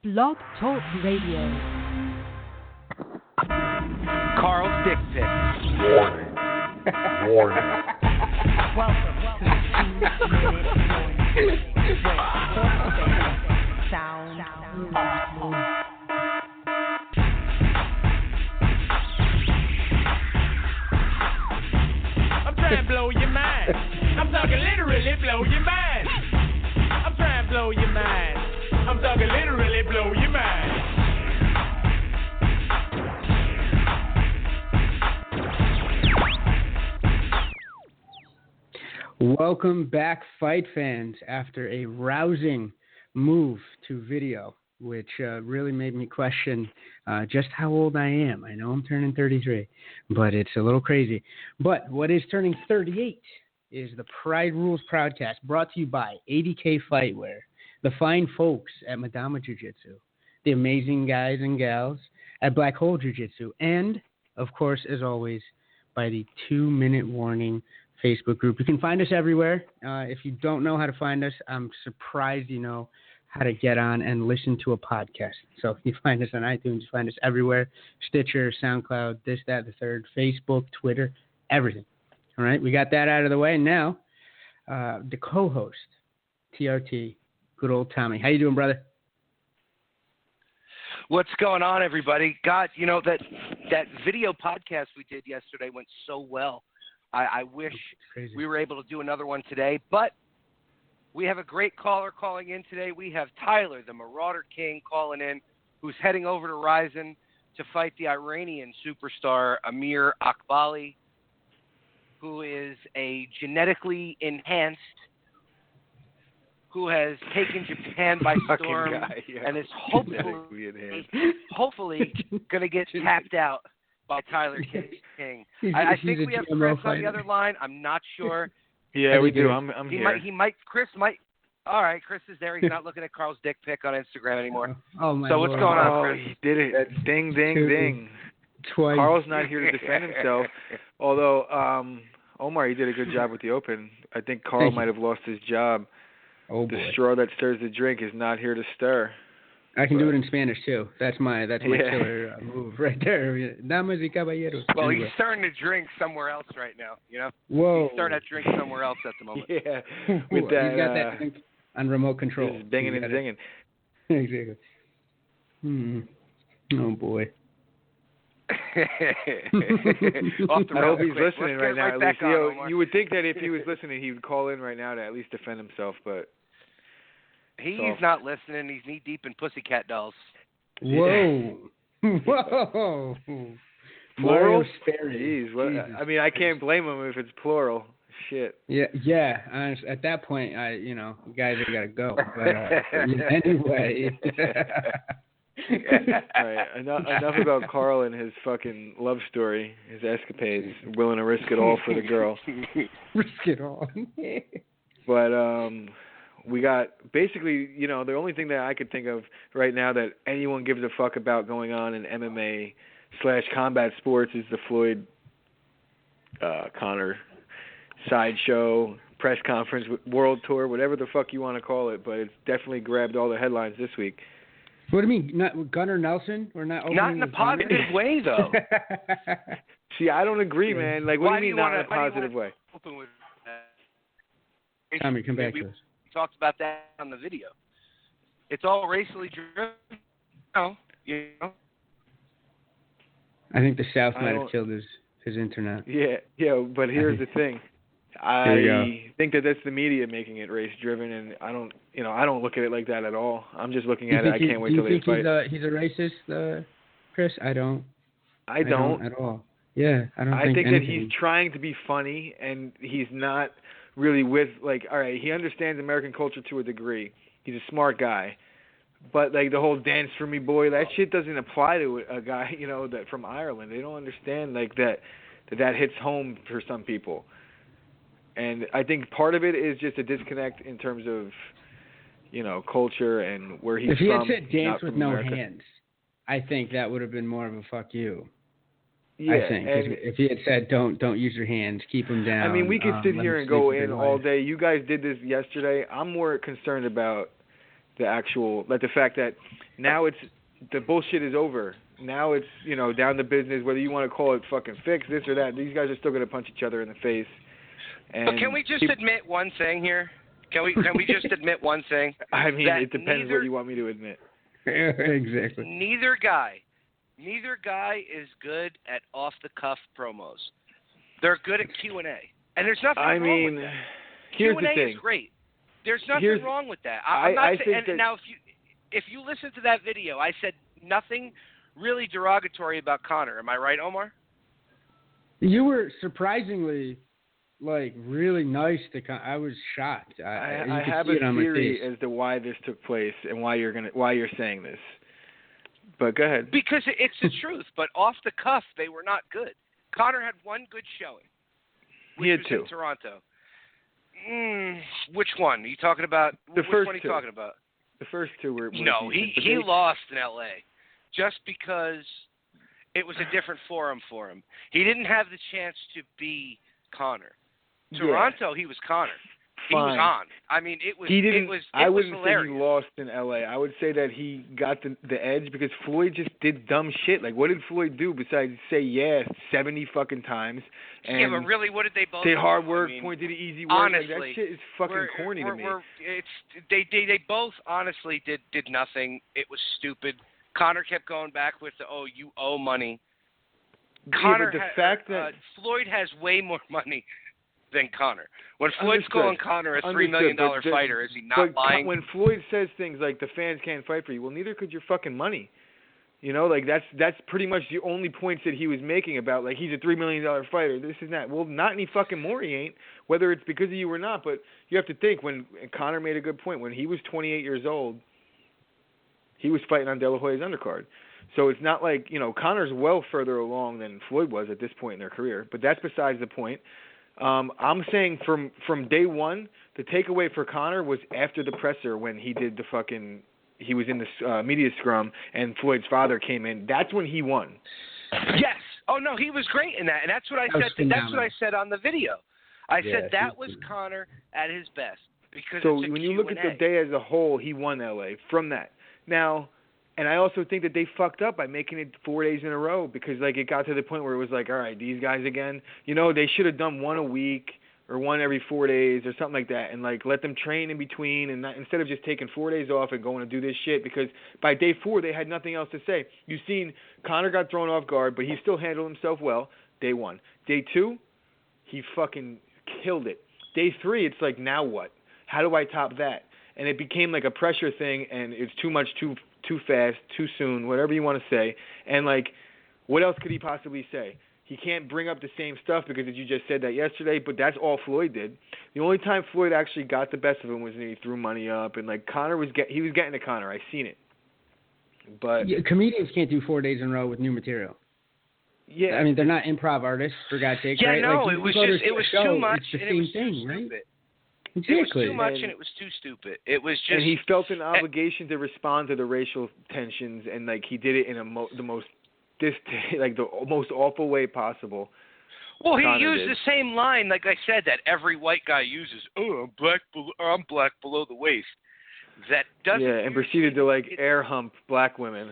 Blog Talk Radio. Carl's Dick Pic. Warning. Warning. Welcome to the 2-minute sound. I'm trying to blow your mind. I'm talking literally blow your mind. I'm trying to blow your mind. I'm talking literally blow your mind. Welcome back, fight fans, after a rousing move to video, which really made me question just how old I am. I know I'm turning 33, but it's a little crazy. But what is turning 38 is the Pride Rules Proudcast, brought to you by 80K Fightwear, the fine folks at Madama Jiu-Jitsu, the amazing guys and gals at Black Hole Jiu-Jitsu, and, of course, as always, by the 2-Minute Warning Facebook group. You can find us everywhere. If you don't know how to find us, I'm surprised you know how to get on and listen to a podcast. So you find us on iTunes, you find us everywhere, Stitcher, SoundCloud, this, that, the third, Facebook, Twitter, everything. All right, we got that out of the way. Now, the co-host, TRT, good old Tommy. How you doing, brother? What's going on, everybody? God, you know, that video podcast we did yesterday went so well. I wish we were able to do another one today, but we have a great caller calling in today. We have Tyler, the Marauder King, calling in, who's heading over to Rizin to fight the Iranian superstar Amir Aliakbari, who is a genetically enhanced, who has taken Japan by storm and is hopefully going to get tapped out by Tyler King. I think we have Chris on the other line. I'm not sure. Yeah, we do. I'm here. Chris might. All right, Chris is there. He's not looking at Carl's dick pic on Instagram anymore. Oh, my So what's going on, Chris? He did it. That's ding, ding, ding. Twice. Carl's not here to defend himself. Although, Omar, you did a good job with the open. I think Carl might have lost his job. Oh, boy. The straw that stirs the drink is not here to stir. I can do it in Spanish too. That's my killer move right there. Damas y caballeros. Well, he's starting to drink somewhere else right now. You know. Whoa. He's starting to drink somewhere else at the moment. Yeah. With that, he's got that thing on remote control. Just binging and zinging. Exactly. Oh boy. I hope he's listening right now. Lucio, you would think that if he was listening, he would call in right now to at least defend himself, but. He's not listening. He's knee deep in Pussycat Dolls. Whoa. Whoa. Plural? Jeez. I mean, I can't blame him if it's plural. Shit. Yeah. Honestly, at that point, guys have got to go. But anyway. All right. Enough about Carl and his fucking love story, his escapades, willing to risk it all for the girl. Risk it all. But, we got basically, the only thing that I could think of right now that anyone gives a fuck about going on in MMA/combat sports is the Floyd Connor sideshow, press conference, world tour, whatever the fuck you want to call it. But it's definitely grabbed all the headlines this week. What do you mean? Not Gunnar Nelson? Or not in a positive way, though. See, I don't agree, man. Like, what do you mean not in a positive way? Tommy, come back to us. Talked about that on the video. It's all racially driven. You know. I think the South might have killed his internet. Yeah, but here's the thing. I think that's the media making it race driven, and I don't look at it like that at all. I'm just looking at it. I can't wait till they fight. He's a racist, Chris? I don't at all. Yeah, I don't. I think that he's trying to be funny, and he's not really with, all right, he understands American culture to a degree. He's a smart guy. But, the whole dance for me, boy, that shit doesn't apply to a guy, that from Ireland. They don't understand, that hits home for some people. And I think part of it is just a disconnect in terms of, culture and where he's from. If he had said dance with no America. hands, I think that would have been more of a fuck you. Yeah, I think if he had said don't use your hands, keep them down. I mean, we could sit here and go in all day. You guys did this yesterday. I'm more concerned about the fact that now the bullshit is over. Now it's, down to business, whether you want to call it fucking fix, this or that. These guys are still going to punch each other in the face. And but can we just admit one thing here? Can we just admit one thing? I mean, it depends what you want me to admit. Exactly. Neither guy is good at off-the-cuff promos. They're good at Q&A. And there's nothing wrong with that. Here's Q&A the thing. is great. There's nothing wrong with that. I'm not saying, now, if you listen to that video, I said nothing really derogatory about Conor. Am I right, Omar? You were surprisingly, really nice to Conor. I was shocked. I have a theory as to why this took place and why you're saying this. But go ahead. Because it's the truth. But off the cuff, they were not good. Conor had one good showing. He had was two. In Toronto. Which one? Are you talking about? The which first one are you two. talking about? The first two were No, he lost in L.A. just because it was a different forum for him. He didn't have the chance to be Conor. Toronto, he was Conor. He was on. I mean, it was. He didn't. It was I wouldn't hilarious. say he lost in L.A. I would say that he got the edge because Floyd just did dumb shit. Like, what did Floyd do besides say 70 fucking times? And yeah, but really, what did they both say do? hard work, I mean, point to the easy work? honestly, that shit is fucking corny to me. They both honestly did nothing. It was stupid. Conor kept going back with the you owe money. Conor, but the fact that Floyd has way more money than Conor. When Floyd's calling Conor a $3 million fighter, is he not lying? When Floyd says things like the fans can't fight for you, well, neither could your fucking money. That's pretty much the only points that he was making about, he's a $3 million fighter, this and that. Well, not any fucking more he ain't, whether it's because of you or not. But you have to think, when Conor made a good point, when he was 28 years old, he was fighting on De La Hoya's undercard. So it's not like, Conor's well further along than Floyd was at this point in their career. But that's besides the point. I'm saying from day one, the takeaway for Conor was after the presser when he did he was in the media scrum and Floyd's father came in. That's when he won. Yes. Oh no, he was great in that, and that's what I said. That's what I said on the video. I said that was Conor at his best because. So when you look at the day as a whole, he won LA from that. Now, and I also think that they fucked up by making it 4 days in a row because it got to the point where it was all right, these guys again. They should have done one a week or one every 4 days or something like that, and let them train in between, and instead of just taking 4 days off and going to do this shit. Because by day 4 they had nothing else to say. You've seen Conor got thrown off guard, but he still handled himself well. Day 1, day 2, he fucking killed it. Day 3, it's now what? How do I top that? And it became a pressure thing, and it's too much, too fast, too soon, whatever you want to say. And what else could he possibly say? He can't bring up the same stuff because you just said that yesterday, but that's all Floyd did. The only time Floyd actually got the best of him was when he threw money up, and Conor was getting to Conor. I seen it. But comedians can't do 4 days in a row with new material. Yeah, I mean they're not improv artists for God's sake. Yeah, right? no, it was too much. It's the same thing, right? Stupid. Exactly. It was too much and it was too stupid. It was just. And he felt an obligation to respond to the racial tensions, and he did it in the most awful way possible. Well, he used the same line, like I said, that every white guy uses. Oh, I'm black below the waist. That doesn't. Yeah, and proceeded to air hump black women.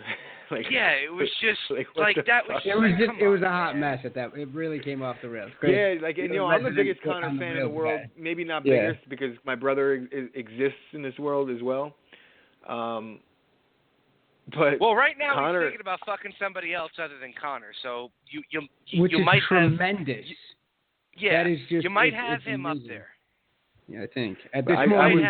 Yeah, it was just that was. It was a hot mess at that. It really came off the rails. Great. Yeah, I'm the biggest Conor fan in the world. Guy. Maybe not biggest because my brother exists in this world as well. But right now Conor, he's thinking about fucking somebody else other than Conor. So which you is might tremendous. Yeah, that is just, you might have him amazing. Up there. Yeah, I think at this moment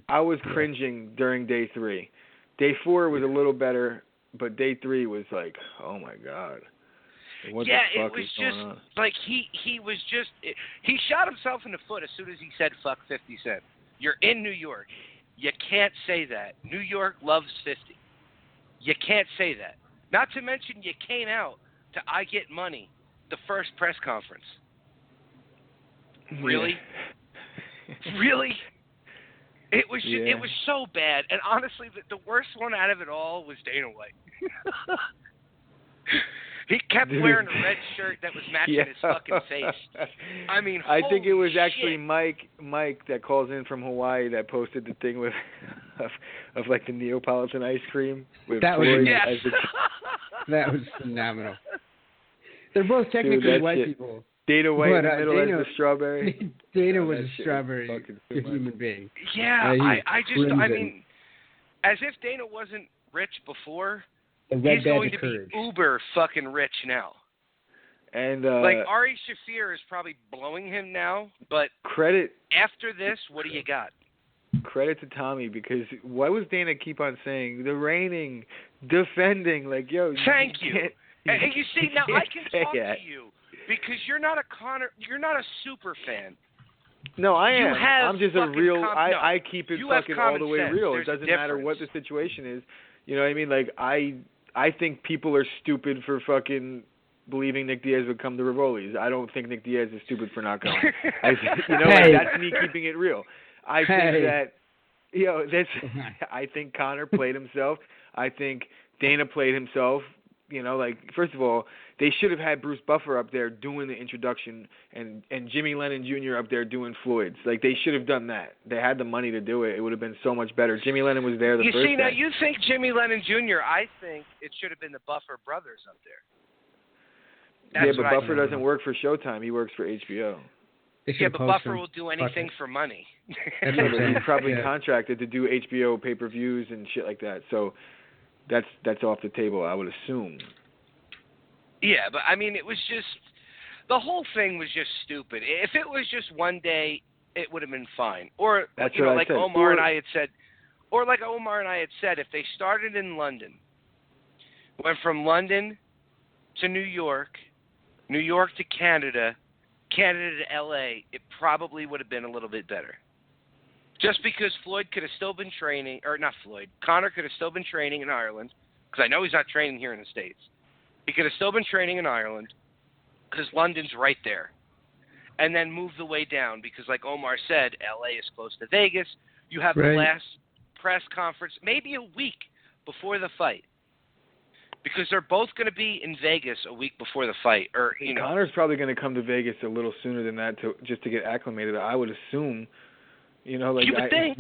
I was cringing during day 3. Day 4 was a little better, but day 3 was oh my god. What the fuck it was is just going on? he shot himself in the foot as soon as he said fuck 50 Cent. You're in New York. You can't say that. New York loves 50. You can't say that. Not to mention you came out to I Get Money, the first press conference. Really? Really? It was just, it was so bad. And honestly, the worst one out of it all was Dana White. He kept wearing a red shirt that was matching his fucking face. I mean, I think it was shit. actually Mike that calls in from Hawaii that posted the thing with of like the Neapolitan ice cream with That was Floyd Yes. as the That was phenomenal. They're both technically that white shit. people. Dana White in But, the middle Dana- as the strawberry. Dana Oh, was that a shit was strawberry fucking too much. human being. Yeah, he I crimson. mean, as if Dana wasn't rich before, The red he's badge going of to courage. be uber fucking rich now. And Like, Ari Shaffir is probably blowing him now, but credit after this, what do you got? to Tommy, because why was Dana keep on saying the reigning, defending, like, yo, Thank you. can't- And you see, now I can say talk that. to you because you're not a super fan. No, I You am. have I'm just a fucking real. no. I keep it You have fucking all the common way sense. real. There's It a doesn't matter what the difference. situation is. You know what I mean? Like I think people are stupid for fucking believing Nick Diaz would come to Rivoli's. I don't think Nick Diaz is stupid for not going. You know, Hey. like, that's me keeping it real. I think that, you know, I think Conor played himself. I think Dana played himself. You know, like, first of all, they should have had Bruce Buffer up there doing the introduction and Jimmy Lennon Jr. up there doing Floyd's. Like, they should have done that. They had the money to do it. It would have been so much better. Jimmy Lennon was there the You first see, now day. you think Jimmy Lennon Jr., I think it should have been the Buffer brothers up there. Yeah, That's but what I Buffer think. doesn't work for Showtime. He works for HBO. They should Yeah, have but posted Buffer him. will do Fuck anything it. for money. That's Yeah, what I'm but saying. he's probably Yeah. contracted to do HBO pay-per-views and shit like that. So that's off the table, I would assume. Yeah, but I mean, it was just the whole thing was just stupid. If it was just one day, it would have been fine. Or That's you know, what I like said. Omar and I had said, if they started in London, went from London to New York to Canada, Canada to LA, it probably would have been a little bit better. Just because Floyd could have still been training, or not Floyd, Conor could have still been training in Ireland, because I know he's not training here in the States. He could have still been training in Ireland because London's right there. And then move the way down because, like Omar said, L.A. is close to Vegas. You have Right. the last press conference maybe a week before the fight because they're both going to be in Vegas a week before the fight. Or you know, Conor's probably going to come to Vegas a little sooner than that just to get acclimated. I would assume. You know, like You would think.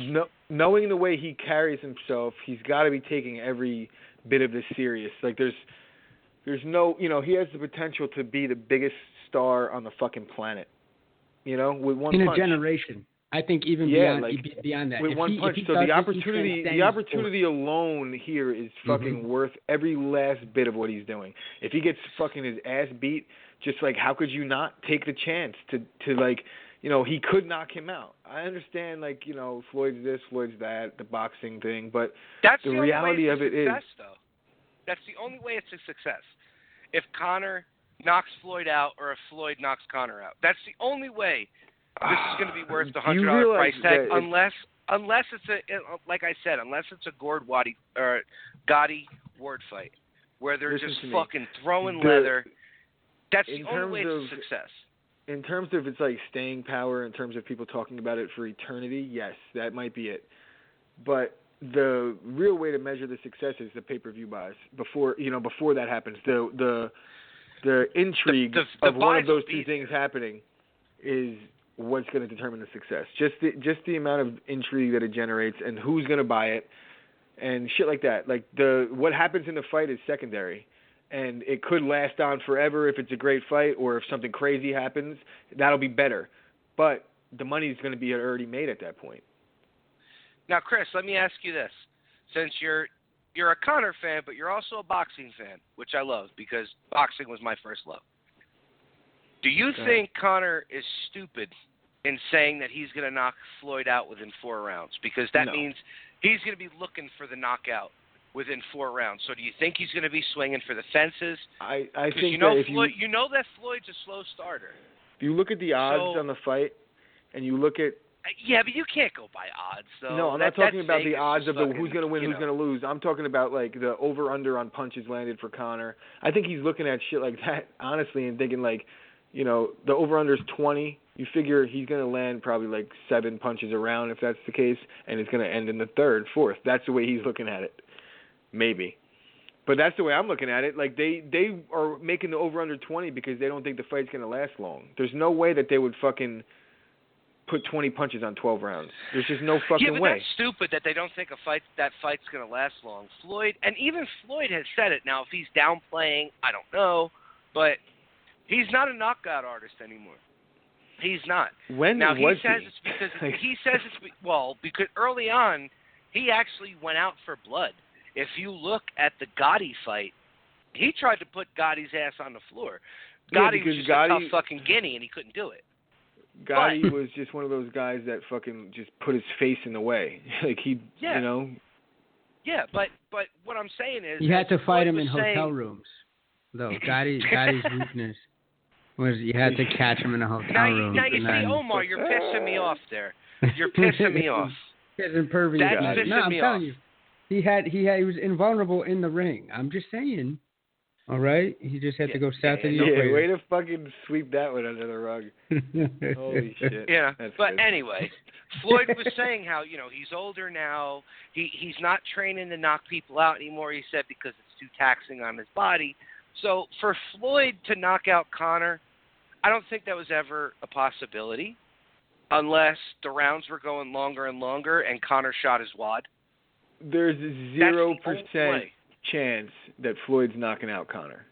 Knowing the way he carries himself, he's got to be taking every bit of this serious. Like there's no, you know, he has the potential to be the biggest star on the fucking planet. You know, with one In punch. a generation. I think even beyond that. With If one he- if punch. he So does the this, he transcends opportunity alone here is fucking worth every last bit of what he's doing. If he gets fucking his ass beat, just like how could you not take the chance to like, you know, he could knock him out. I understand, like, you know, Floyd's this, Floyd's that, the boxing thing, but that's the the only reality way of it's it a is, success, though. That's the only way it's a success. If Conor knocks Floyd out or if Floyd knocks Conor out. That's the only way this is going to be worth the Do you $100 realize price tag, that unless it's like I said, unless it's a Gotti Ward fight where they're Listen just to me. fucking throwing leather. That's in the only way terms it's a of- success. in terms of its like staying power, in terms of people talking about it for eternity, yes, that might be it. But the real way to measure the success is the pay-per-view buys. Before that happens, the intrigue The of one buys of those will two be things happening is what's going to determine the success. Just the amount of intrigue that it generates and who's going to buy it and shit like that. Like what happens in the fight is secondary. And it could last on forever if it's a great fight, or if something crazy happens, that'll be better. But the money's going to be already made at that point. Now, Chris, let me ask you this: since you're a Conor fan, but you're also a boxing fan, which I love because boxing was my first love. Do you think Conor is stupid in saying that he's going to knock Floyd out within 4 rounds? Because that No. means he's going to be looking for the knockout within 4 rounds. So do you think he's going to be swinging for the fences? I Because think you know that if Floyd, you know that Floyd's a slow starter. if you look at the odds on the fight, and you look at Yeah, but you can't go by odds. So no, I'm not that's talking about the Vegas odds of fucking, who's going to win, who's going to lose. I'm talking about like the over/under on punches landed for Conor. I think he's looking at shit like that honestly and thinking like, you know, the over/under is 20. You figure he's going to land probably like 7 punches around if that's the case, and it's going to end in the 3rd, 4th. That's the way he's looking at it. Maybe. But that's the way I'm looking at it. Like they are making the over/under 20 because they don't think the fight's going to last long. There's no way that they would fucking put 20 punches on 12 rounds. There's just no fucking yeah, but way. that's stupid that they don't think that fight's going to last long. Floyd, and even Floyd has said it. Now, if he's downplaying, I don't know, but he's not a knockout artist anymore. He's not. When now, was he says it's because because early on he actually went out for blood. If you look at the Gotti fight, he tried to put Gotti's ass on the floor. Gotti was just a tough fucking guinea, and he couldn't do it. Gotti was just one of those guys that fucking just put his face in the way. Like you know. Yeah, but what I'm saying is you had to fight him in hotel rooms, though. Gotti's weakness was you had to catch him in a hotel room. Now you see, Omar, you're pissing me off there. You're pissing me off. That's pissing me I'm off. telling you, he was invulnerable in the ring. I'm just saying. All right, he just had to go south of the equator. Yeah, way to fucking sweep that one under the rug. Holy shit. Yeah, that's but good. Anyway, Floyd was saying how he's older now. He's not training to knock people out anymore. He said because it's too taxing on his body. So for Floyd to knock out Conor, I don't think that was ever a possibility, unless the rounds were going longer and longer and Conor shot his wad. There's 0% chance that Floyd's knocking out Conor.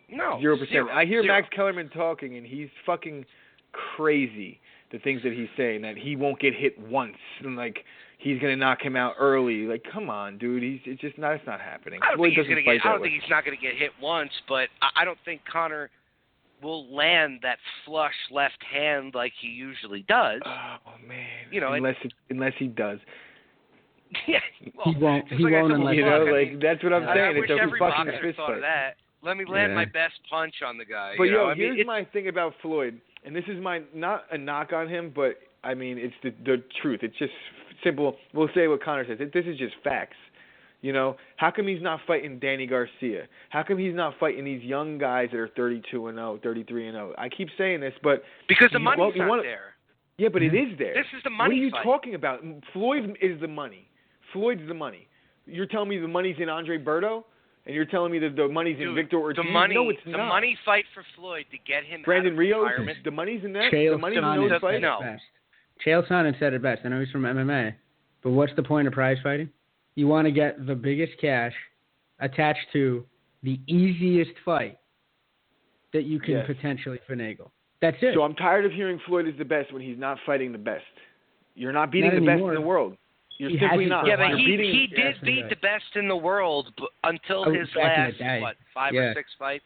No. 0%. I hear 0. Max Kellerman talking, and he's fucking crazy, the things that he's saying, that he won't get hit once, and, like, he's going to knock him out early. Like, come on, dude. It's not happening. I don't think he's not going to get hit once, but I don't think Conor will land that flush left hand like he usually does. Oh, man. Unless he does. Yeah, well, he won't unless that's what I'm saying. I wish it's every a fucking boxer fist thought fight. of that. Let me land my best punch on the guy. But here's my thing about Floyd, and this is not a knock on him, but I mean it's the truth. It's just simple. We'll say what Conor says. This is just facts. You know, how come he's not fighting Danny Garcia? How come he's not fighting these young guys that are 32-0, 33-0? I keep saying this, but because the money's not there. Yeah, but it is there. This is the money. What are you fight. talking about? Floyd is the money. Floyd's the money. You're telling me the money's in Andre Berto, and you're telling me that the money's in Victor Ortiz? No, it's not. The money fight for Floyd to get him Brandon out of Rios, retirement. the money's in that? Chael The money's in those fights? No. Chael Sonnen said it best. I know he's from MMA, but what's the point of prize fighting? You want to get the biggest cash attached to the easiest fight that you can potentially finagle. That's it. So I'm tired of hearing Floyd is the best when he's not fighting the best. You're not beating the best in the world. You're simply not. Yeah, but he did beat the best in the world until his last, 5 or 6 fights?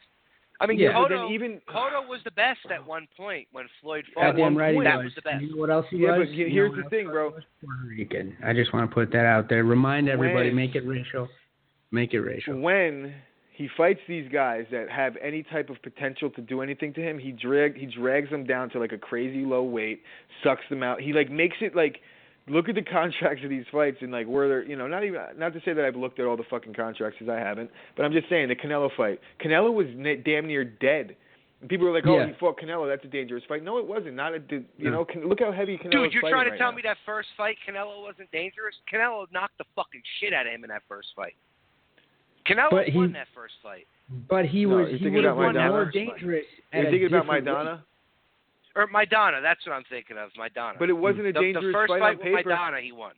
I mean, Cotto was the best at one point when Floyd fought. At one point, that was the best. You know what else he was? But here's the thing, bro. Puerto Rican. I just want to put that out there. Remind everybody, make it racial. Make it racial. When he fights these guys that have any type of potential to do anything to him, he drags them down to like a crazy low weight, sucks them out. He like makes it like, look at the contracts of these fights and like where they're, not to say that I've looked at all the fucking contracts because I haven't, but I'm just saying the Canelo fight. Canelo was damn near dead. And people were like, he fought Canelo. That's a dangerous fight. No, it wasn't. Look how heavy Canelo's fighting. Dude, you're trying to tell me that first fight Canelo wasn't dangerous? Canelo knocked the fucking shit out of him in that first fight. Canelo won that first fight. But he would have won more dangerous. You're thinking about Maidana? Or Maidana, that's what I'm thinking of, Maidana. But it wasn't a dangerous the first fight fight on paper. with Maidana, he won.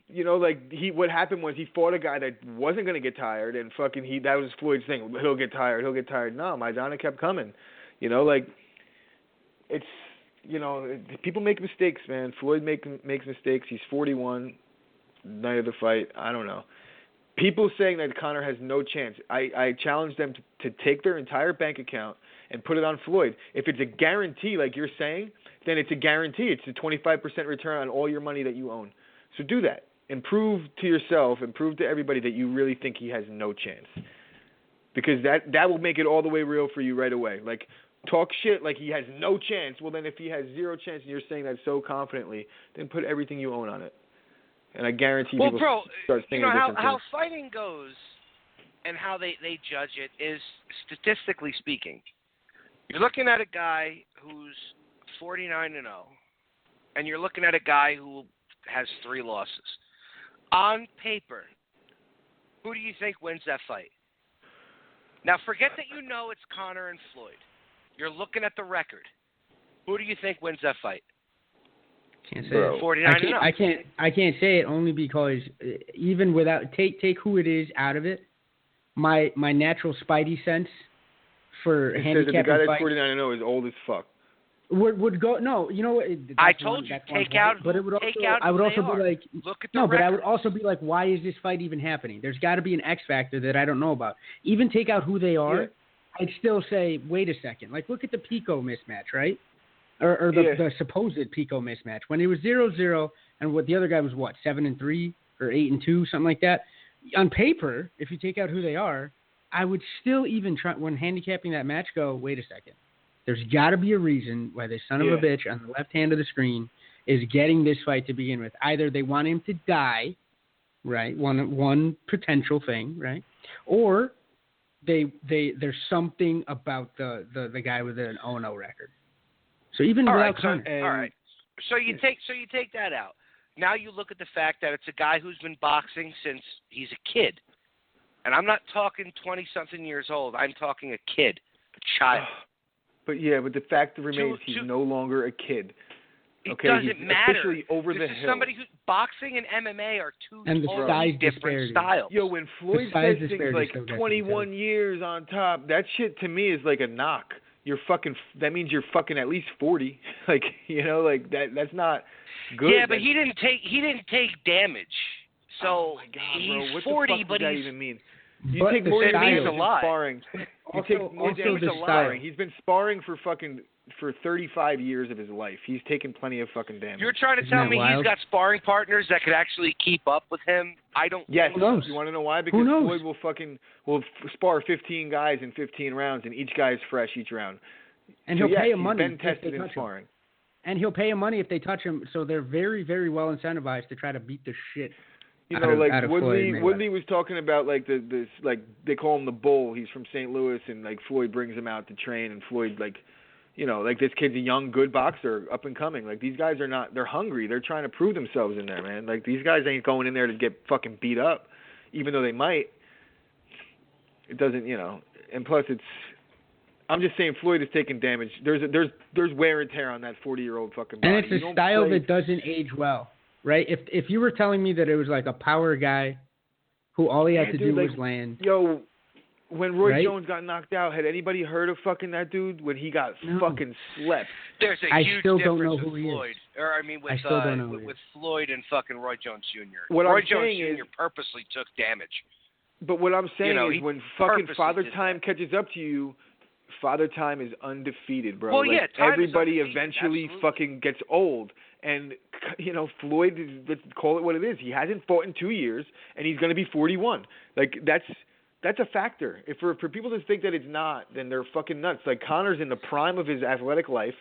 What happened was he fought a guy that wasn't going to get tired, and that was Floyd's thing. He'll get tired. No, Maidana kept coming. It's people make mistakes, man. Floyd makes mistakes. He's 41. Night of the fight, I don't know. People saying that Conor has no chance. I challenge them to take their entire bank account and put it on Floyd. If it's a guarantee, like you're saying, then it's a guarantee. It's a 25% return on all your money that you own. So do that and prove to yourself and prove to everybody that you really think he has no chance. Because that will make it all the way real for you right away. Like, talk shit like he has no chance. Well, then if he has 0 chance and you're saying that so confidently, then put everything you own on it. And I guarantee people start thinking how fighting goes and how they judge it is, statistically speaking, you're looking at a guy who's 49-0, and you're looking at a guy who has 3 losses. On paper, who do you think wins that fight? Now, forget that it's Conor and Floyd. You're looking at the record. Who do you think wins that fight? Can't say Bro. it. 49-0. I can't say it only because even without take who it is out of it, my natural spidey sense for It says that the handicapping guy that's fights 49-0 is old as fuck. would go. No, you know what? I told you, take out. But it would take also, out I would who also they be are. like, Look at the no, record. but I would also be like, why is this fight even happening? There's got to be an X factor that I don't know about. Even take out who they are, Yeah. I'd still say, wait a second. Like, look at the Pico mismatch, right? Or the supposed Pico mismatch when it was 0-0, and what the other guy was 7-3 or 8-2, something like that. On paper, if you take out who they are, I would still even try when handicapping that match. Go, wait a second. There's got to be a reason why this son of a bitch on the left hand of the screen is getting this fight to begin with. Either they want him to die, right? One potential thing, right? Or there's something about the guy with an 0-0 record. So even without Conor. All right. So you take that out. Now you look at the fact that it's a guy who's been boxing since he's a kid. And I'm not talking 20-something years old. I'm talking a kid, a child. But the fact remains he's no longer a kid. It doesn't matter. Officially over the hill. Somebody who's boxing and MMA are two totally different styles. Yo, when Floyd says things like 21 years on top, that shit to me is like a knock. That means you're fucking at least 40. Like, that's not good. Yeah, but he didn't take damage. So oh my God, he's bro. What 40, the fuck but does that he's even mean? You take more damage in sparring. You take more damage in sparring. He's been sparring for 35 years of his life. He's taken plenty of fucking damage. You're trying to tell me he's got sparring partners that could actually keep up with him? I don't. Yes. Who knows? You want to know why? Because Floyd will spar 15 guys in 15 rounds, and each guy is fresh each round. And he'll pay him money. He's been tested in sparring. And he'll pay him money if they touch him. So they're very, very well incentivized to try to beat the shit. Out of Woodley was talking about like this like they call him the Bull. He's from St. Louis, and like Floyd brings him out to train, and Floyd like this kid's a young good boxer, up and coming. Like these guys they're hungry. They're trying to prove themselves in there, man. Like these guys ain't going in there to get fucking beat up, even though they might. It doesn't, and plus I'm just saying Floyd is taking damage. There's wear and tear on that 40-year-old fucking body. And it's a style that doesn't age well. Right? If you were telling me that it was like a power guy who all he had to do was land. Yo, when Roy Jones got knocked out, had anybody heard of fucking that dude when he got fucking slept? There's a huge difference with Floyd. Or I mean with Floyd and fucking Roy Jones Jr. Roy Jones Jr. purposely took damage. But what I'm saying is when fucking Father Time catches up to you, Father Time is undefeated, bro. Well, like, everybody eventually fucking gets old. And, Floyd, let's call it what it is. He hasn't fought in 2 years, and he's going to be 41. Like, that's a factor. If for people to think that it's not, then they're fucking nuts. Like, Conor's in the prime of his athletic life,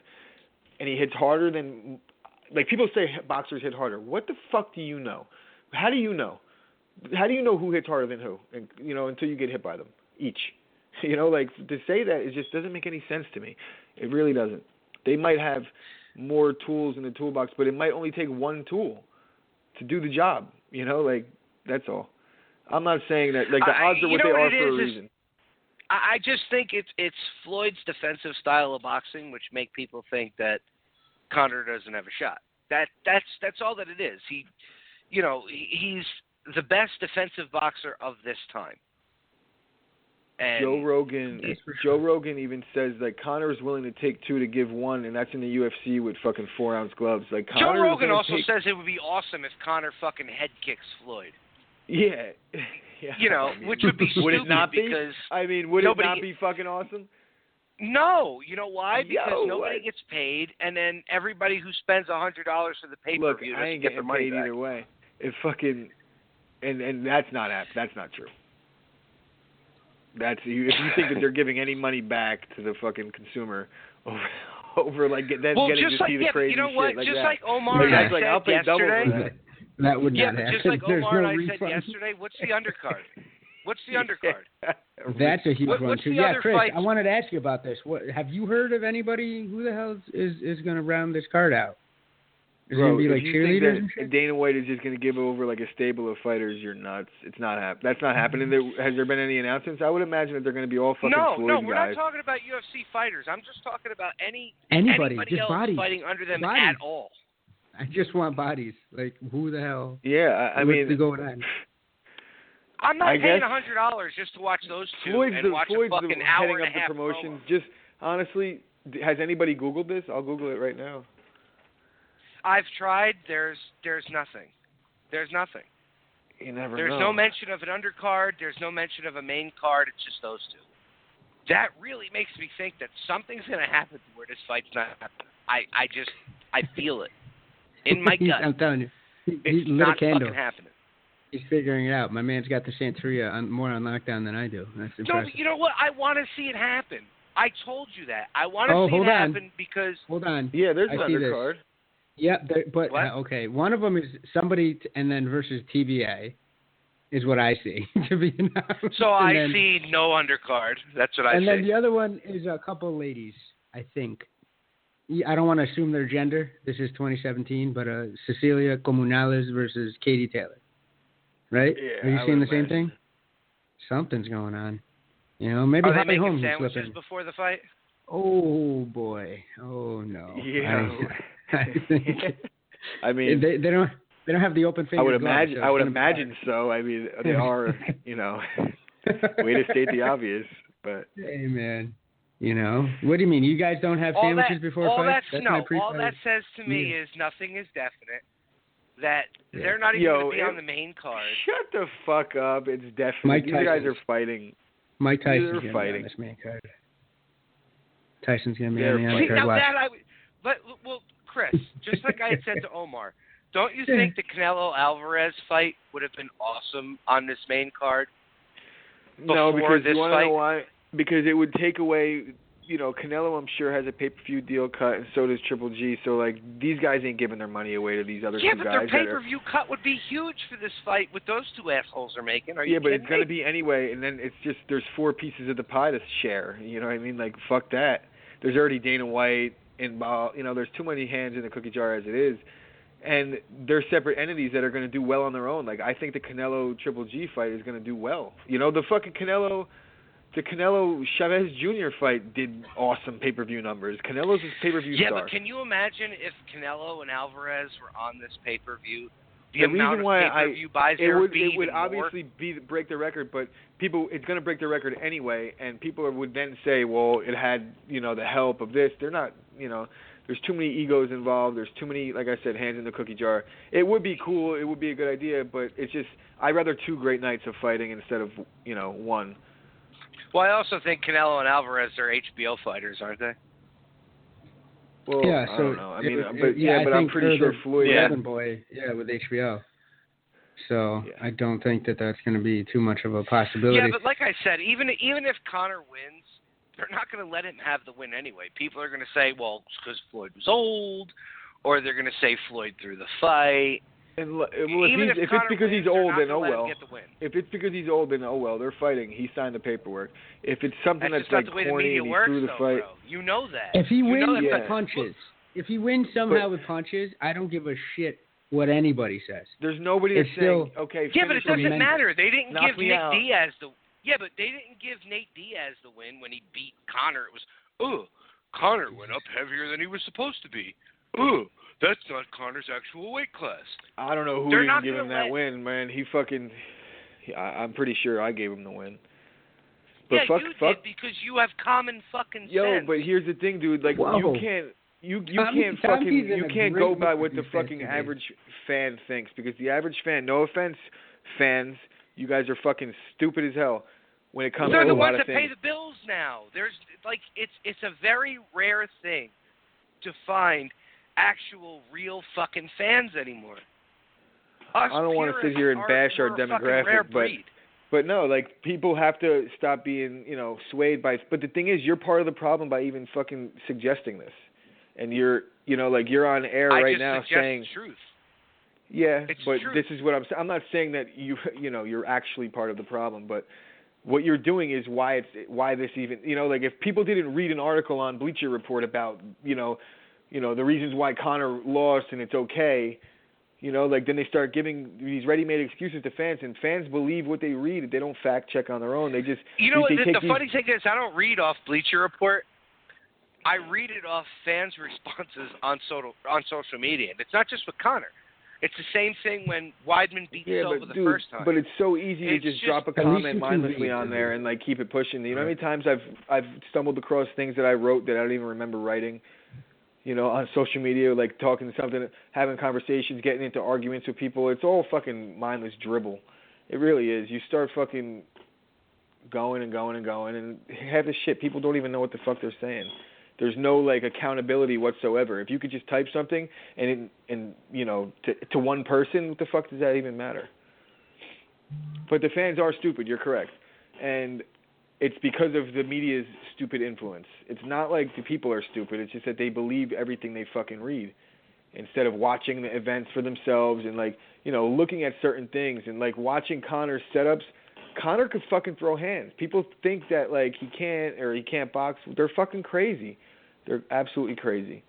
and he hits harder than – like, people say boxers hit harder. What the fuck do you know? How do you know? How do you know who hits harder than who? And, until you get hit by them, each. Like, to say that, it just doesn't make any sense to me. It really doesn't. They might have – more tools in the toolbox, but it might only take one tool to do the job. Like that's all. I'm not saying that like the odds are what they are for a reason. I just think it's Floyd's defensive style of boxing which make people think that Conor doesn't have a shot. That's all that it is. He's the best defensive boxer of this time. And Joe Rogan even says that Conor is willing to take two to give one, and that's in the UFC with fucking 4-ounce gloves. Like Joe Rogan also says it would be awesome if Conor fucking head kicks Floyd. Yeah. Which would be stupid. Would it not be? Because would it not be fucking awesome? No. You know why? Because nobody gets paid, and then everybody who spends $100 for the pay-per-view doesn't get their money back. Either way. It fucking and that's not true. If you think that they're giving any money back to the fucking consumer over like getting to see the crazy shit like that. Like Omar and I said I'll pay double yesterday. for that. That would not happen. Just like Omar and I said refund. yesterday, what's the undercard? What's the undercard? That's a huge one too. Yeah, Chris, fights? I wanted to ask you about this. Have you heard of anybody who the hell is going to round this card out? Is it going to be like cheerleaders and shit? Dana White is just going to give over like a stable of fighters, you're nuts. It's not That's not happening. Has there been any announcements? I would imagine that they're going to be all fucking Floyd guys. No, we're not talking about UFC fighters. I'm just talking about anybody just else bodies. fighting under them at all. I just want bodies. Like, who the hell? Yeah, I mean, what's going on? I'm not paying $100 just to watch those two Floyd's and watch a fucking hour heading and a up the half promotions. promo. Just honestly, has anybody Googled this? I'll Google it right now. I've tried. There's nothing. There's nothing. You never know. There's no mention of an undercard. There's no mention of a main card. It's just those two. That really makes me think that something's going to happen to where this fight's not happening. I feel it in my gut. I'm telling you, It's not fucking happening. He's figuring it out. My man's got the Santeria more on lockdown than I do. That's impressive. No, but you know what? I want to see it happen. I told you that. I want to see it happen because... Hold on. Yeah, there's an undercard. Yep, but okay. One of them is somebody and then versus TBA is what I see to be announced. So I see no undercard. That's what I see. And then the other one is a couple ladies, I think. I don't want to assume their gender. This is 2017, but Cecilia Comunales versus Katie Taylor. Right? Yeah, Are you seeing the same thing? Something's going on. You know, maybe Are they Holly making Holmes sandwiches is slipping. before the fight? Oh boy. Oh no. Yeah. I think I mean, they don't have the open finger. I would imagine so. I mean, they are, you know, way to state the obvious, but hey man, you know, what do you mean? You guys don't have sandwiches before fights? All that says to me is nothing is definite. That they're not even going to be on the main card. Shut the fuck up! It's definite. These guys are fighting. Mike Tyson's going to be on this main card. Tyson's going to be on the main card. Well, Chris, just like I had said to Omar, don't you think the Canelo-Alvarez fight would have been awesome on this main card? No, because you want to know why? Because it would take away, you know, Canelo I'm sure has a pay-per-view deal cut, and so does Triple G. So, like, these guys ain't giving their money away to these other two guys. Yeah, but their pay-per-view cut would be huge for this fight what those two assholes are making. Are you kidding me? It's going to be anyway, and then it's just there's 4 pieces of the pie to share. You know what I mean? Like, fuck that. There's already Dana White involved. You know, there's too many hands in the cookie jar as it is. And they're separate entities that are going to do well on their own. Like, I think the Canelo Triple G fight is going to do well. You know, the fucking Canelo Chavez Jr. fight did awesome pay-per-view numbers. Canelo's his pay-per-view star. Yeah, but can you imagine if Canelo and Alvarez were on this pay-per-view? The reason why pay-per-view buys it would obviously break the record, but it's going to break the record anyway, and people would then say, well, it had, you know, the help of this. They're not, you know, there's too many egos involved. There's too many, like I said, hands in the cookie jar. It would be cool. It would be a good idea, but it's just, I'd rather 2 great nights of fighting instead of, you know, 1. Well, I also think Canelo and Alvarez are HBO fighters, aren't they? Well, yeah, so I don't know. I mean, but I'm pretty sure Floyd. Boy, with HBO. So I don't think that that's going to be too much of a possibility. Yeah, but like I said, even if Conor wins, they're not going to let him have the win anyway. People are going to say, well, it's because Floyd was old, or they're going to say Floyd threw the fight. And well, if it's because he's old, then oh well. If it's because he's old, then oh well. They're fighting. He signed the paperwork. If it's something that's like corny and he threw the fight, bro. You know that. If he wins with punches, if he wins somehow with punches, I don't give a shit what anybody says. There's nobody that's saying, okay. Yeah, but it doesn't matter. They didn't give Nick out. Diaz the. Yeah, but they didn't give Nate Diaz the win when he beat Conor. It was, Conor went up heavier than he was supposed to be. That's not Conor's actual weight class. I don't know who didn't give him that win, man. I'm pretty sure I gave him the win. But you did because you have common fucking sense. Yo, but here's the thing, dude. Like, you can't go by what the fucking average fan thinks, because the average fan, no offense, fans, you guys are fucking stupid as hell when it comes to a lot of things. They're the ones that pay the bills now. There's like it's a very rare thing to find actual real fucking fans anymore. I don't want to sit here and bash our demographic, but no, like, people have to stop being, you know, swayed by. But the thing is, you're part of the problem by even fucking suggesting this, and you're on air right now saying the truth. Yeah, it's but true. This is what I'm not saying that you're actually part of the problem, but what you're doing is why this even, you know, like, if people didn't read an article on Bleacher Report about, you know, the reasons why Conor lost and it's okay, you know, like, then they start giving these ready-made excuses to fans, and fans believe what they read. They don't fact check on their own. They just the funny thing is, I don't read off Bleacher Report. I read it off fans' responses on social media. And it's not just with Conor. It's the same thing when Weidman beat Silva the first time. But it's so easy to just drop a comment mindlessly on there and like keep it pushing. You know how many times I've stumbled across things that I wrote that I don't even remember writing, you know, on social media, like talking to something, having conversations, getting into arguments with people. It's all fucking mindless dribble. It really is. You start fucking going and going and going, and half the shit people don't even know what the fuck they're saying. There's no like accountability whatsoever. If you could just type something and you know to one person, what the fuck does that even matter? But the fans are stupid. You're correct, and it's because of the media's stupid influence. It's not like the people are stupid. It's just that they believe everything they fucking read instead of watching the events for themselves and like you know looking at certain things and like watching Conor's setups. Conor could fucking throw hands. People think that like he can't box. They're fucking crazy. They're absolutely crazy.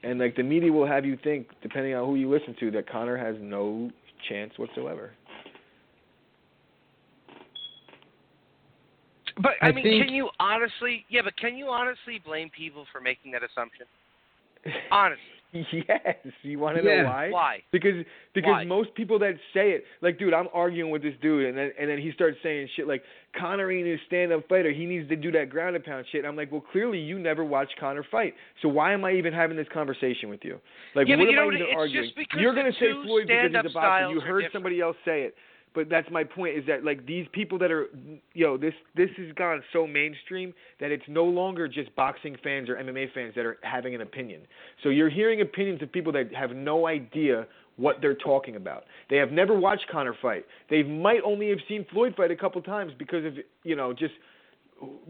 And like the media will have you think, depending on who you listen to, that Conor has no chance whatsoever. But I mean, can you honestly blame people for making that assumption? Honestly. Yes. You want to know why? Why? Because most people that say it, like, dude, I'm arguing with this dude, and then he starts saying shit like, Conor ain't a stand-up fighter. He needs to do that ground and pound shit. And I'm like, well, clearly you never watched Conor fight. So why am I even having this conversation with you? Like, what am I even arguing? You're going to say Floyd because he's a boxer. You heard somebody else say it. But that's my point is that, like, these people that are, this has gone so mainstream that it's no longer just boxing fans or MMA fans that are having an opinion. So you're hearing opinions of people that have no idea what they're talking about. They have never watched Conor fight. They might only have seen Floyd fight a couple times because of, just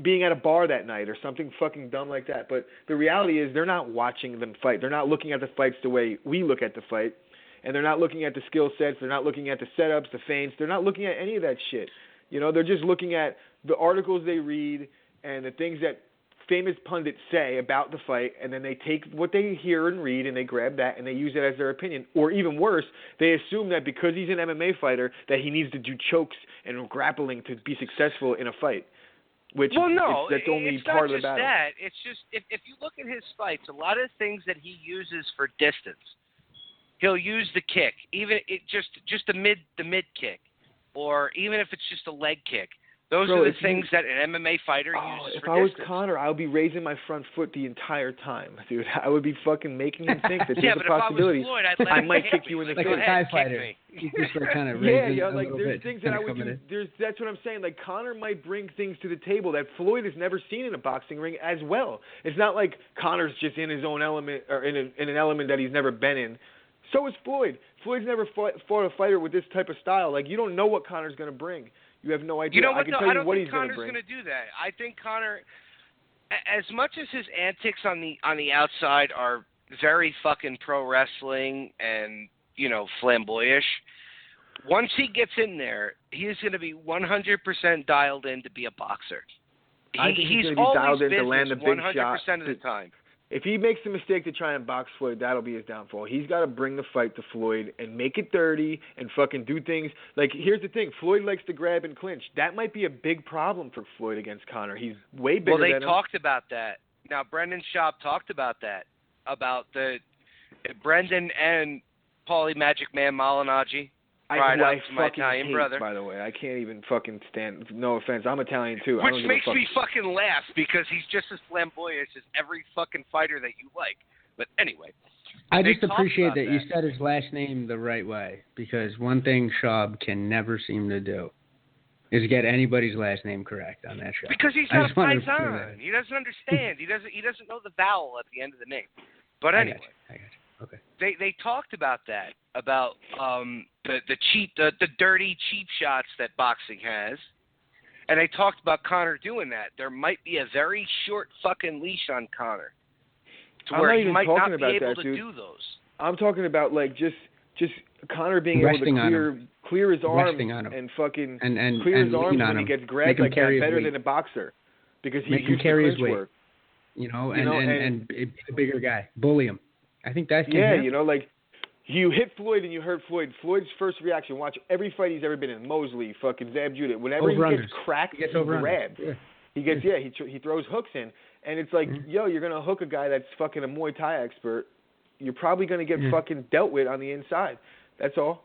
being at a bar that night or something fucking dumb like that. But the reality is they're not watching them fight. They're not looking at the fights the way we look at the fight. And they're not looking at the skill sets. They're not looking at the setups, the feints. They're not looking at any of that shit. They're just looking at the articles they read and the things that famous pundits say about the fight, and then they take what they hear and read and they grab that and they use it as their opinion. Or even worse, they assume that because he's an MMA fighter that he needs to do chokes and grappling to be successful in a fight. Which that's only it's part not of the battle. Just that. It's just if you look at his fights, a lot of things that he uses for distance. He'll use the kick, even just the mid kick, or even if it's just a leg kick. Those are the things that an MMA fighter uses for distance. If I was Conor, I would be raising my front foot the entire time, dude. I would be fucking making him think that there's a possibility if I was Floyd, I might kick you in the like face. a Thai fighter. You just like kind of there's things that I would do. That's what I'm saying. Like Conor might bring things to the table that Floyd has never seen in a boxing ring as well. It's not like Conor's just in his own element or in an element that he's never been in. So is Floyd. Floyd's never fought a fighter with this type of style. Like, you don't know what Conor's going to bring. You have no idea. You know what, I don't think Conor's going to do that. I think Conor, as much as his antics on the outside are very fucking pro wrestling and, flamboyant, once he gets in there, he's going to be 100% dialed in to be a boxer. I think he's going to be dialed in to land the big shot 100% of the time. If he makes the mistake to try and box Floyd, that'll be his downfall. He's got to bring the fight to Floyd and make it dirty and fucking do things. Like, here's the thing. Floyd likes to grab and clinch. That might be a big problem for Floyd against Conor. He's way bigger than him. Well, they talked about that. Now, Brendan Schaub talked about that, about the Brendan and Paulie Magic Man Malignaggi. I my fucking Italian hate, brother. by the way. I can't even fucking stand. No offense, I'm Italian too. Which makes me fucking laugh because he's just as flamboyant as every fucking fighter that you like. But anyway, I just appreciate that you said his last name the right way, because one thing Schaub can never seem to do is get anybody's last name correct on that show. Because he's not a paisan. He doesn't understand. He doesn't know the vowel at the end of the name. But anyway. I got you. Okay. They talked about that, about the dirty cheap shots that boxing has, and they talked about Conor doing that. There might be a very short fucking leash on Conor, to where he might not be able to do those. I'm talking about like just Conor being able to clear his arm and fucking clear his arms when he gets grabbed like that better than a boxer, because he can carry his weight. Work. And be a bigger guy, bully him. I think that's like you hit Floyd and you hurt Floyd. Floyd's first reaction, watch every fight he's ever been in, Mosley, fucking Zab Judith, whenever he gets cracked, he's grabbed. Yeah. He gets he throws hooks in, and it's like, yo, you're gonna hook a guy that's fucking a Muay Thai expert. You're probably gonna get fucking dealt with on the inside. That's all.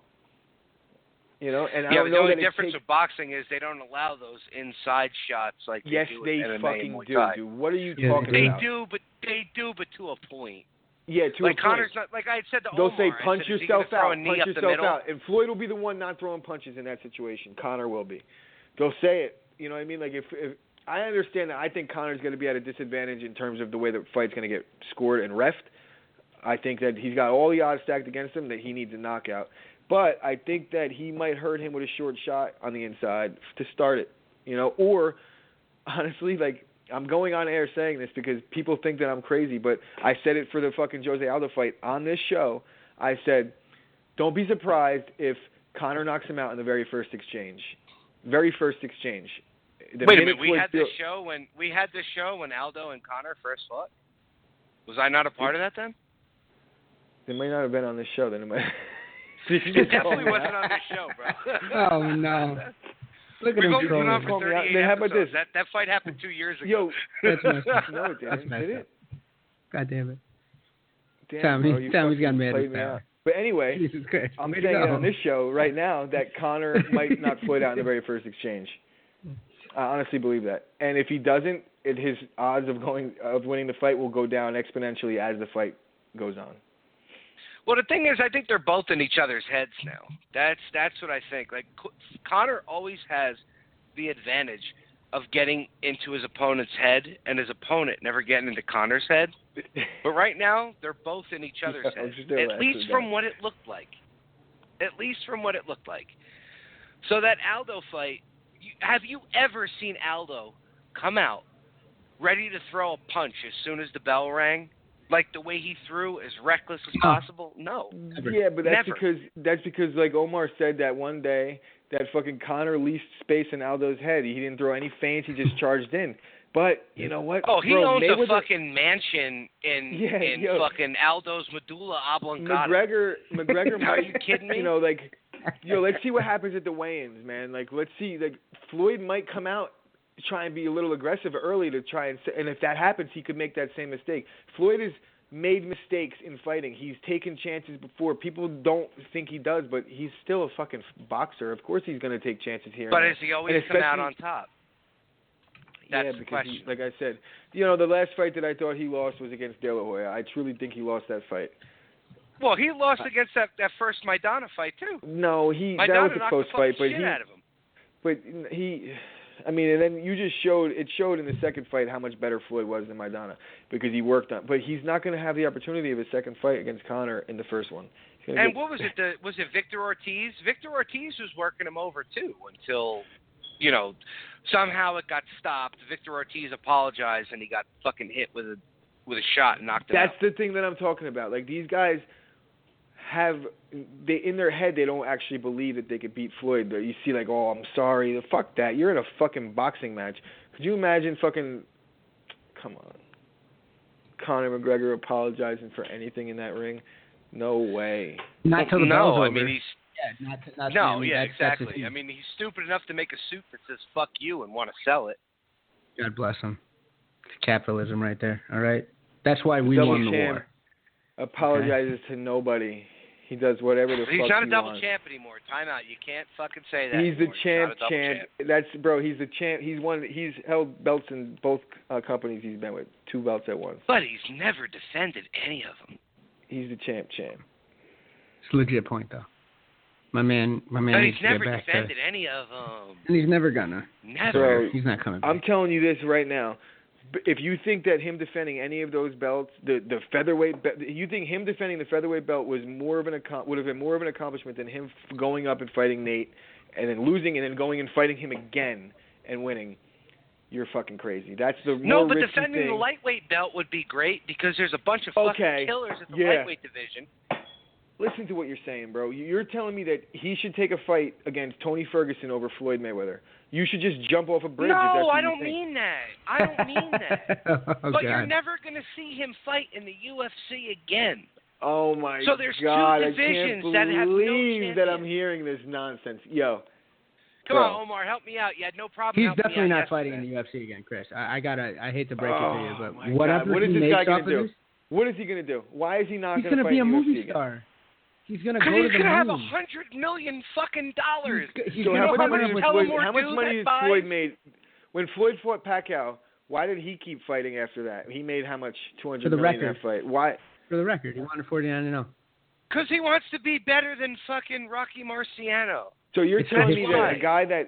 You know, and I don't know the only that difference with boxing is they don't allow those inside shots like yes, they do they with MMA fucking and Muay do, Thai. dude. What are you talking about? They do, but to a point. Yeah, to like a Connor's point. not like I said to They'll Omar. say punch I said, yourself out, punch yourself out, and Floyd will be the one not throwing punches in that situation. Connor will be. They'll say it. You know what I mean? Like if I understand that, I think Connor's going to be at a disadvantage in terms of the way the fight's going to get scored and reffed. I think that he's got all the odds stacked against him that he needs a knockout. But I think that he might hurt him with a short shot on the inside to start it, you know. Or, honestly, like, I'm going on air saying this because people think that I'm crazy, but I said it for the fucking Jose Aldo fight on this show. I said, don't be surprised if Conor knocks him out in the very first exchange. Very first exchange. Wait a minute, we had this show when Aldo and Conor first fought? Was I not a part of that then? They might not have been on this show then. It might... It definitely wasn't on this show, bro. Oh, no. Look at him We've been on trolling. for 38 How about episodes. this? That fight happened 2 years ago. Yo, That's messed up. no, it That's didn't. messed Did up. it? God damn it. Damn, bro, Tommy's got mad played at me that. out. But anyway, Jesus Christ. I'm Way saying to it go. on this show right now that Conor might knock Floyd out in the very first exchange. I honestly believe that. And if he doesn't, his odds of winning the fight will go down exponentially as the fight goes on. Well, the thing is, I think they're both in each other's heads now. That's what I think. Like Conor always has the advantage of getting into his opponent's head, and his opponent never getting into Conor's head. But right now, they're both in each other's heads. At least from what it looked like. So that Aldo fight, have you ever seen Aldo come out ready to throw a punch as soon as the bell rang? Like the way he threw, as reckless as possible? No. Yeah, but that's Never. because like Omar said that one day that fucking Conor leased space in Aldo's head. He didn't throw any feints. He just charged in. But you know what? Oh, he owns Mayweather, a fucking mansion in fucking Aldo's medulla oblongata. McGregor. Are you kidding me? You know, like, let's see what happens at the weigh-ins, man. Like, let's see. Like, Floyd might come out, try and be a little aggressive early to try and if that happens, he could make that same mistake. Floyd has made mistakes in fighting. He's taken chances before. People don't think he does, but he's still a fucking boxer. Of course he's going to take chances here. But has he always come out on top? That's the question. Like I said, the last fight that I thought he lost was against De La Hoya. I truly think he lost that fight. Well, he lost against that first Maidana fight too. No, that was a close fight, but out of him. But and then you just showed in the second fight how much better Floyd was than Maidana because he worked on. But he's not going to have the opportunity of a second fight against Conor in the first one. And what was it? Was it Victor Ortiz? Victor Ortiz was working him over too until, somehow it got stopped. Victor Ortiz apologized and he got fucking hit with a shot and knocked him out. That's the thing that I'm talking about. Like these guys in their head they don't actually believe that they could beat Floyd. You see like, oh, I'm sorry. Fuck that. You're in a fucking boxing match. Could you imagine come on. Conor McGregor apologizing for anything in that ring? No way. Not till the bell's over. I mean, exactly. That's I mean, he's stupid enough to make a suit that says "fuck you" and want to sell it. God bless him. Capitalism, right there. All right. That's why we won the war. Apologizes to nobody. He does whatever the fuck he wants. He's not a double champ anymore. Time out. You can't fucking say that. He's anymore. the champ. He's the champ. He's held belts in both companies he's been with. 2 belts at once. But he's never defended any of them. He's the champ. It's a legit point, though. My man But needs he's to never get back defended any of them. And he's never gonna. Never. Bro, he's not coming back. I'm telling you this right now. If you think that him defending any of those belts, the featherweight, you think him defending the featherweight belt would have been more of an accomplishment than him going up and fighting Nate, and then losing, and then going and fighting him again and winning, you're fucking crazy. That's the more but risky defending thing. the lightweight belt would be great because there's a bunch of fucking killers at the lightweight division. Listen to what you're saying, bro. You're telling me that he should take a fight against Tony Ferguson over Floyd Mayweather. You should just jump off a bridge. No, I don't mean that. I don't mean that. Oh, but God. you're never going to see him fight in the UFC again. Oh, my God. So there's 2 divisions I can't that have no believe that I'm champion. hearing this nonsense. Yo. Come on, Omar, help me out. You had no problem. He's helping definitely me out not fighting in yesterday. the UFC again, Chris. I hate to break it to you, but my whatever God. What is he this makes guy off gonna of do? this, What is he gonna do? Why is he not he's gonna gonna fight be a in the movie UFC star. He's gonna Because go to he's the gonna have moon. $100 million fucking dollars. He's So gonna how come much up money with did Floyd made when Floyd fought Pacquiao? Why did he keep fighting after that? He made how much? $200 million in that fight. Why? For the record, he wanted 49-0. Because he wants to be better than fucking Rocky Marciano. So you're telling me why. that a guy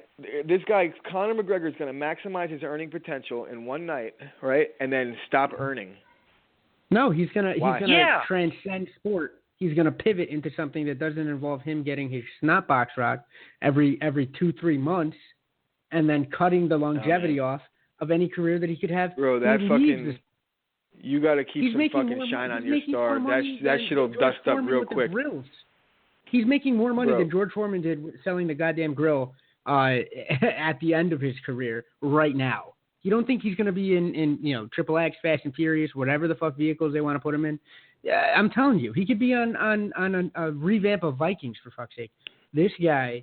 this guy Conor McGregor is going to maximize his earning potential in one night, right, and then stop earning? No, he's gonna Yeah. transcend sport. He's gonna pivot into something that doesn't involve him getting his snot box rocked every 2-3 months, and then cutting the longevity off of any career that he could have. Bro, that fucking you got to keep some fucking shine on your star. That shit'll dust up real quick. He's making more money Bro. than George Foreman did selling the goddamn grill at the end of his career right now. You don't think he's going to be in Triple X, Fast and Furious, whatever the fuck vehicles they want to put him in? I'm telling you, he could be on a revamp of Vikings, for fuck's sake. This guy,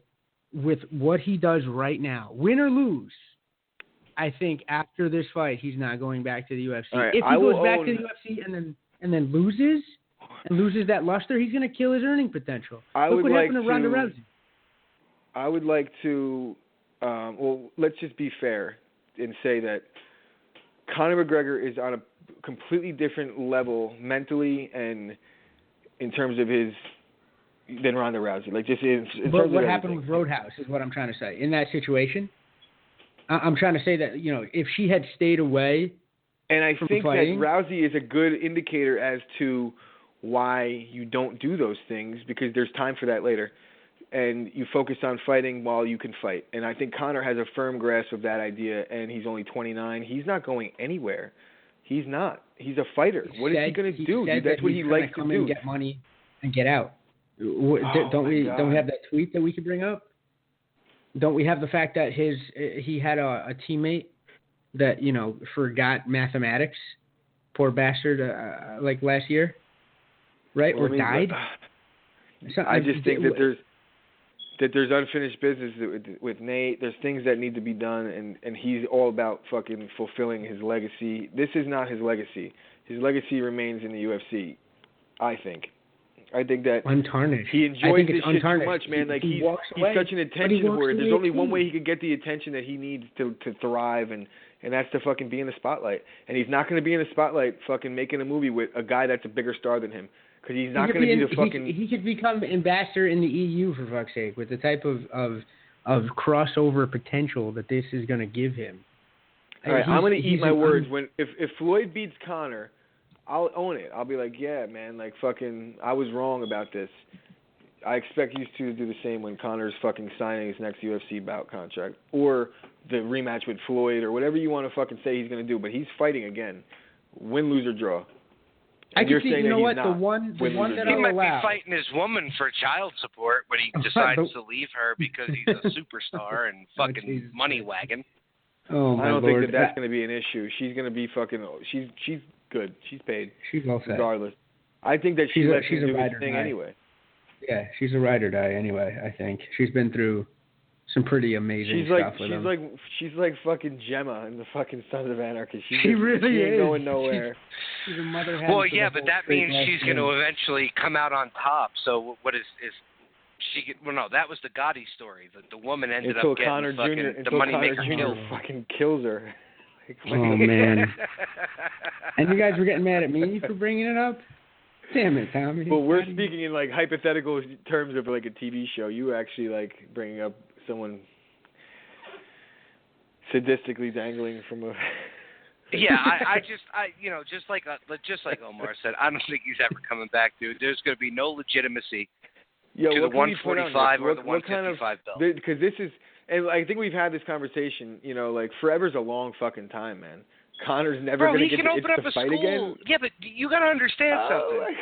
with what he does right now, win or lose, I think after this fight, he's not going back to the UFC. Right, if he goes back to the UFC and then loses that luster, he's going to kill his earning potential. Look what happened to Ronda Rousey. I would like to, let's just be fair and say that Conor McGregor is on a completely different level mentally and in terms of than Ronda Rousey. Like just in but terms what of happened with Roadhouse is what I'm trying to say. In that situation, I'm trying to say that if she had stayed away, and I think fighting, that Rousey is a good indicator as to why you don't do those things because there's time for that later. And you focus on fighting while you can fight. And I think Conor has a firm grasp of that idea, and he's only 29. He's not going anywhere. He's not. He's a fighter. What is he going to do? That's what he likes to do. And get money and get out. Don't we have that tweet that we could bring up? Don't we have the fact that he had a teammate that forgot mathematics, poor bastard, like last year, right? Or died. I just think that there's unfinished business with Nate. There's things that need to be done, and he's all about fucking fulfilling his legacy. This is not his legacy. His legacy remains in the UFC, I think. I think that untarnished. He enjoys this shit too much, man. Like he's such an attention whore. There's only one way he could get the attention that he needs to thrive, and that's to fucking be in the spotlight. And he's not going to be in the spotlight fucking making a movie with a guy that's a bigger star than him. Because he's not going to be the fucking... He could become ambassador in the EU, for fuck's sake, with the type of crossover potential that this is going to give him. All right, I'm going to eat my words. If Floyd beats Conor, I'll own it. I'll be like, yeah, man, like fucking, I was wrong about this. I expect you two to do the same when Conor's fucking signing his next UFC bout contract. Or the rematch with Floyd, or whatever you want to fucking say he's going to do. But he's fighting again. Win, lose, or draw. I can see, the one that he I'll might allow. be fighting his woman for child support when he decides to leave her because he's a superstar and fucking money wagon. Oh my I don't Lord. think that's going to be an issue. She's going to be fucking. She's good. She's paid. She's all set. Regardless, I think that she lets him do his thing anyway. Yeah, she's a ride or die anyway. I think she's been through some pretty amazing stuff with him. She's like fucking Gemma in the fucking Sons of Anarchy. She ain't going nowhere. She's a mother. Well, yeah, but that means she's going to eventually come out on top. So what is she? Well, no, that was the Gotti story. The woman ended up getting Conor fucking the money maker killed. Fucking kills her. Oh man! And you guys were getting mad at me for bringing it up. Damn it, Tommy. Well, we're speaking in like hypothetical terms of like a TV show. You actually like bringing up someone sadistically dangling from a. Yeah, I just like Omar said, I don't think he's ever coming back, dude. There's going to be no legitimacy to the 145 or the 155 belt. Because this is, and I think we've had this conversation. Like forever's a long fucking time, man. Conor's never going to get to fight again. Yeah, but you got to understand something.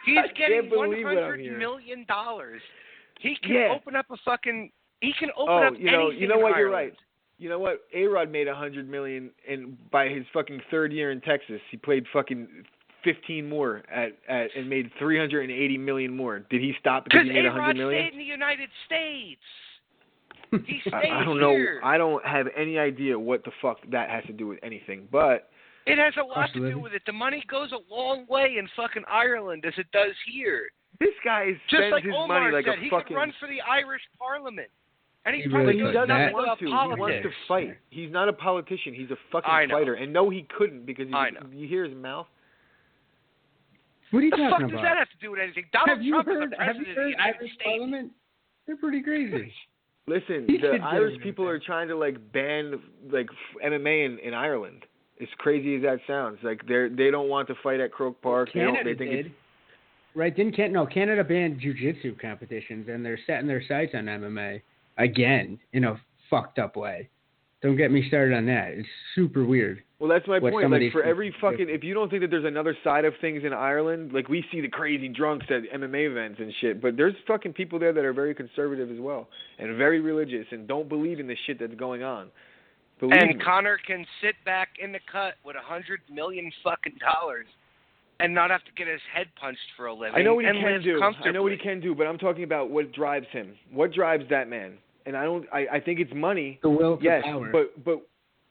He's getting $100 million. He can open up a fucking. He can open up anything. You know what? in You're Ireland. right. You know what? A-Rod made $100 million, and by his fucking third year in Texas, he played fucking 15 more and made $380 million more. Did he stop because he made $100 million? Stayed in the United States. He stayed I don't here. know. I don't have any idea what the fuck that has to do with anything. But It has a lot to do with it. The money goes a long way in fucking Ireland as it does here. this guy Just spends like his Omar money like said, a he fucking. could run for the Irish Parliament. And he He probably really He knows doesn't nothing want about to. politics. He wants to fight. He's not a politician. He's a fucking I know. fighter. And no, he couldn't because I know. you hear his mouth. What are you The fuck talking does about? that have to do with anything? Donald Have you Trump heard? is the Have you president of the heard United Irish States. Parliament? They're pretty crazy. Listen, He the could Irish do people it. are trying to like ban like MMA in Ireland. As crazy as that sounds, like they don't want to fight at Croke Park. Canada they think did. it's Right? Canada banned jiu-jitsu competitions, and they're setting their sights on MMA again in a fucked up way. Don't get me started on that. It's super weird. well. That's my What point. some of Like these for people every do. fucking, if you don't think that there's another side of things in Ireland, like we see the crazy drunks at MMA events and shit, but there's fucking people there that are very conservative as well and very religious and don't believe in the shit that's going on. Believe And me. Conor can sit back in the cut with $100 million fucking dollars and not have to get his head punched for a living. I know what he and can live do. comfortably. I know what he can do, but I'm talking about what drives him. What drives that man? And I think it's money. The will to Yes, power.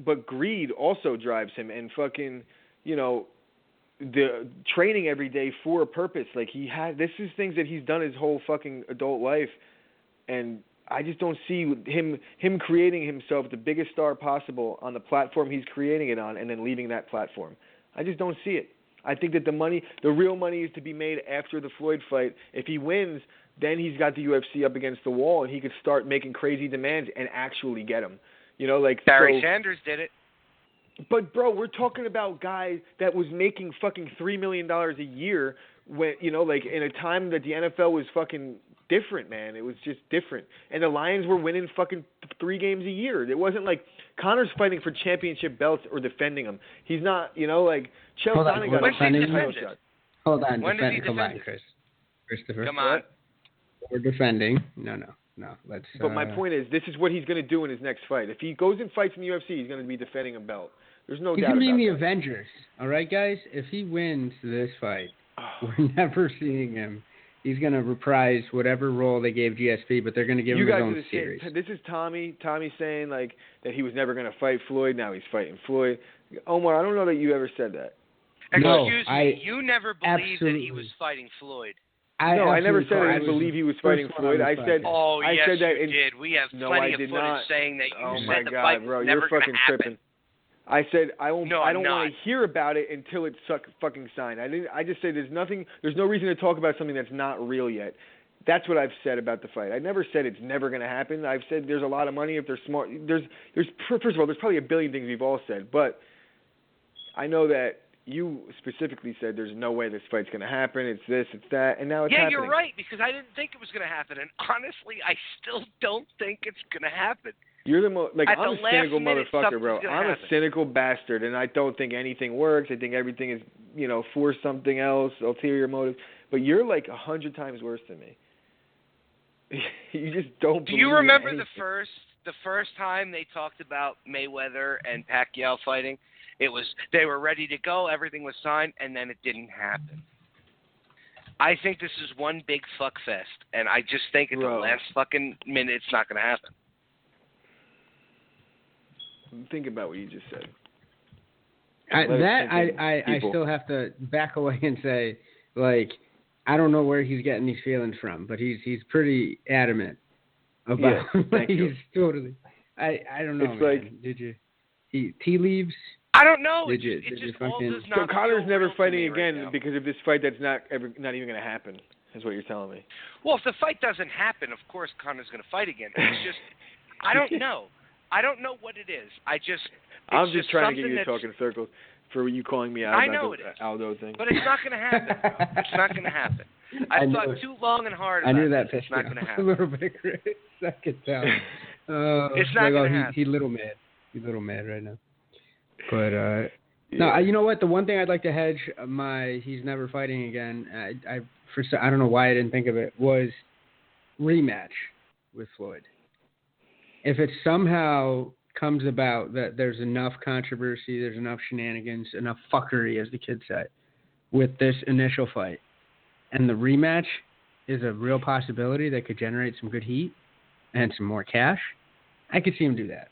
but greed also drives him, and fucking, the training every day for a purpose. Like this is things that he's done his whole fucking adult life, and I just don't see him creating himself the biggest star possible on the platform he's creating it on, and then leaving that platform. I just don't see it. I think that the real money is to be made after the Floyd fight. If he wins, then he's got the UFC up against the wall, and he could start making crazy demands and actually get him. Barry Sanders did it. But bro, we're talking about guys that was making fucking $3 million a year when in a time that the NFL was fucking different, man. It was just different, and the Lions were winning fucking 3 games a year. It wasn't like Conor's fighting for championship belts or defending them. He's not, Chael Sonnen got a title shot. Hold on, When does he come defend on, it? Christopher. Come on. We're defending. No. Let's. But my point is, this is what he's going to do in his next fight. If he goes and fights in the UFC, he's going to be defending a belt. There's no He doubt can be about in the that. Avengers. All right, guys. If he wins this fight, we're never seeing him. He's going to reprise whatever role they gave GSP, but they're going to give him his own series. This is Tommy saying like that he was never going to fight Floyd. Now he's fighting Floyd. Omar, I don't know that you ever said that. Excuse me, you never believed that he absolutely. was fighting Floyd. I never said I didn't believe he was fighting Floyd. I said, oh, I yes, said that you did. We have no, plenty I of did footage not. saying that you oh said my the God, fight bro, was you're never going fucking to happen. tripping. I said I don't No, want not. to hear about it until it's fucking signed. I just said there's no reason to talk about something that's not real yet. That's what I've said about the fight. I never said it's never going to happen. I've said there's a lot of money if they're smart. First of all, there's probably a billion things we've all said, but I know that you specifically said there's no way this fight's going to happen. It's this, it's that, and now it's happening. Yeah, you're right, because I didn't think it was going to happen, and honestly, I still don't think it's going to happen. You're the I'm a cynical minute, motherfucker, bro. I'm happen. a cynical bastard, and I don't think anything works. I think everything is, for something else, ulterior motive. But you're like 100 times worse than me. You just don't. Do you remember the first time they talked about Mayweather and Pacquiao fighting? They were ready to go, everything was signed, and then it didn't happen. I think this is one big fuck fest, and I just think at the last fucking minute it's not going to happen. Think about what you just said. I still have to back away and say, like, I don't know where he's getting these feelings from, but he's pretty adamant about. Yeah, thank you. He's totally. I don't know. It's man. like did you? Tea leaves. I don't know. Did It you just fucking- all does so not Conor's feel never real to fighting me again right now. because of this fight that's not even going to happen. Is what you're telling me. Well, if the fight doesn't happen, of course Conor's going to fight again. It's just, I don't know. I don't know what it is. I'm just trying to get you to talk in circles for you calling me out about the Aldo thing. But it's not going to happen. It's not going to happen. I've thought too long and hard about I knew that it. It's not going to happen. A little bit, Chris. I could tell. It's not going to happen. He's a little mad. He's a little mad right now. But no, you know what? The one thing I'd like to hedge he's never fighting again. I don't know why I didn't think of it, was rematch with Floyd. If it somehow comes about that there's enough controversy, there's enough shenanigans, enough fuckery, as the kids say, with this initial fight, and the rematch is a real possibility that could generate some good heat and some more cash, I could see him do that.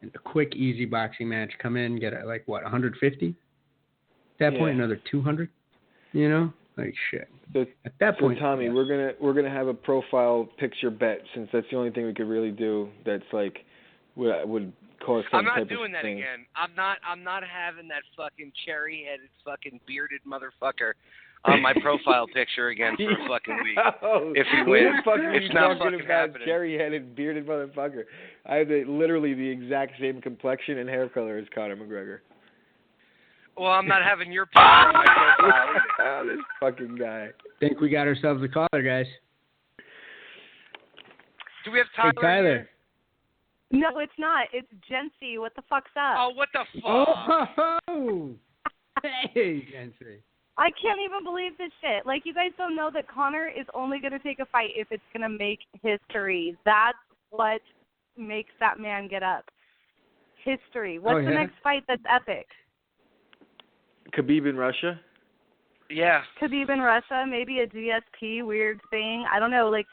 A quick, easy boxing match. Come in, get 150. At that point, another 200. You know, like shit. So, at that point, Tommy, we're gonna have a profile picture bet, since that's the only thing we could really do. That's like would cause some I'm not type doing of that thing. again. I'm not having that fucking cherry-headed fucking bearded motherfucker on my profile picture again for a fucking week. No. If he Who wins, the fuck are it's you not talking fucking about? happening. Cherry-headed bearded motherfucker. I have literally the exact same complexion and hair color as Conor McGregor. Well, I'm not having your picture on my profile either. Oh, this fucking guy. think we got ourselves a caller, guys. Do we have Tyler? Hey, Tyler. Here? No, it's not. It's Jency. What the fuck's up? Oh, what the fuck? Oh, hey, Jency. I can't even believe this shit. Like, you guys don't know that Conor is only going to take a fight if it's going to make history. That's what makes that man get up. History. What's the next fight that's epic? Khabib in Russia? Yeah. Khabib in Russia, maybe a GSP weird thing. I don't know. Like,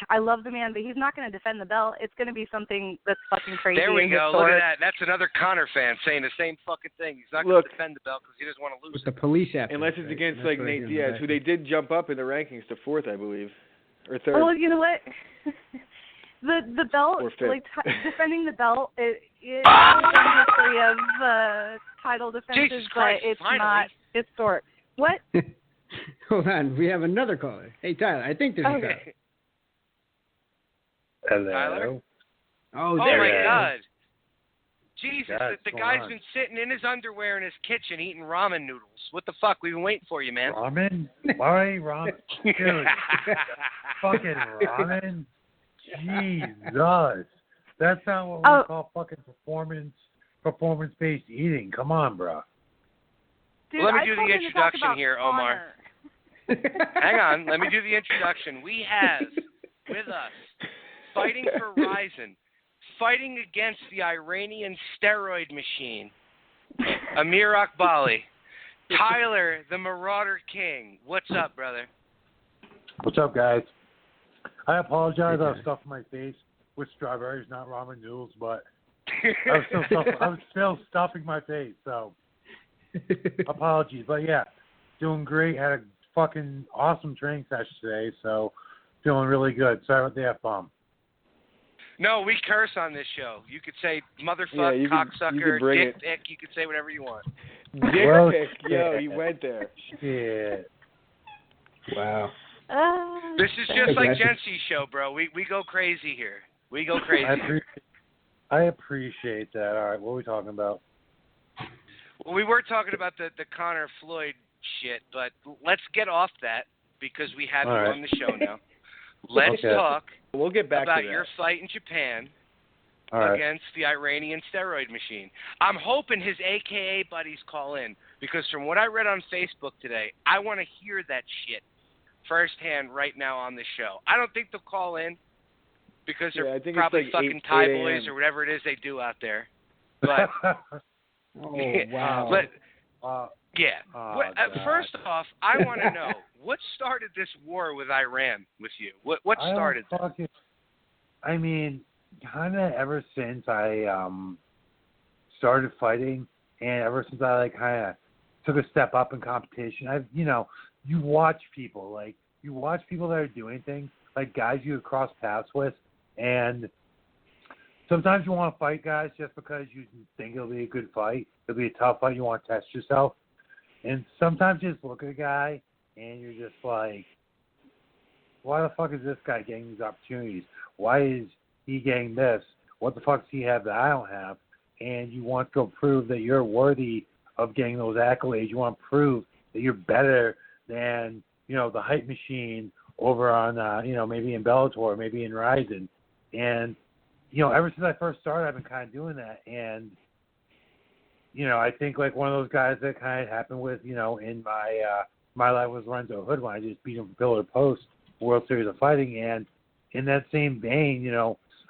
I love the man, but he's not going to defend the belt. It's going to be something that's fucking crazy. There we and go. historic. Look at that. That's another Conor fan saying the same fucking thing. He's not going to defend the belt because he doesn't want to lose. With the police after. Unless it's against like Nate Diaz, who they did jump up in the rankings to 4th, I believe, or 3rd. Well, you know what? The belt, Or 5th. like defending the belt, it is a history of title defenses, Jesus Christ, but it's finally. not historic. What? Hold on, we have another caller. Hey, Tyler, I think this is Tyler. Hello. Tyler? Oh, Oh there my he is. God. Jesus, Yeah, the what's guy's going on? been sitting in his underwear in his kitchen eating ramen noodles. What the fuck? We've been waiting for you, man. Ramen? Why ramen? Dude, fucking ramen? Jesus. That's not what we call fucking performance-based eating. Come on, bro. Dude, Let me I do told the him to talk introduction about here, Omar. Conor. Hang on. Let me do the introduction. We have with us, fighting for Rizin, fighting against the Iranian steroid machine, Amir Aliakbari. Tyler, the Marauder King. What's up, brother? What's up, guys? I apologize. I was stuffing my face with strawberries, not ramen noodles, but I was still stuffing my face, so apologies. But yeah, doing great. Had a fucking awesome training session today, so feeling really good. Sorry about the F-bomb. No, we curse on this show. You could say motherfuck, Yeah, you can cocksucker, bring dick, it. dick. You could say whatever you want. Dick Well, pic. Yo, shit. he went there. Shit. Wow. This is just like Aggressive. Jency's show, bro. We go crazy here. We go crazy. I appreciate that. All right, what are we talking about? Well, we were talking about the Conor Floyd shit, but let's get off that because we have All you right. on the show now. Let's Okay. talk We'll get back about to that. your fight in Japan All right. against the Iranian steroid machine. I'm hoping his AKA buddies call in because from what I read on Facebook today, I want to hear that shit firsthand right now on the show. I don't think they'll call in because they're I think probably it's like fucking 8 Thai a.m. boys or whatever it is they do out there. But Oh, wow. but yeah. Oh, God. First off, I want to know what started this war with Iran with you. What started that? I mean, kind of ever since I started fighting, and ever since I like kind of took a step up in competition, you watch people that are doing things like guys you cross paths with, and sometimes you want to fight guys just because you think it'll be a good fight. It'll be a tough fight. You want to test yourself. And sometimes you just look at a guy and you're just like, why the fuck is this guy getting these opportunities? Why is he getting this? What the fuck does he have that I don't have? And you want to prove that you're worthy of getting those accolades. You want to prove that you're better than, the hype machine over on, maybe in Bellator, maybe in Rizin. And, ever since I first started, I've been kind of doing that. And, I think like one of those guys that kind of happened with, in my life was Lorenzo Hood when I just beat him from pillar to post, World Series of Fighting. And in that same vein,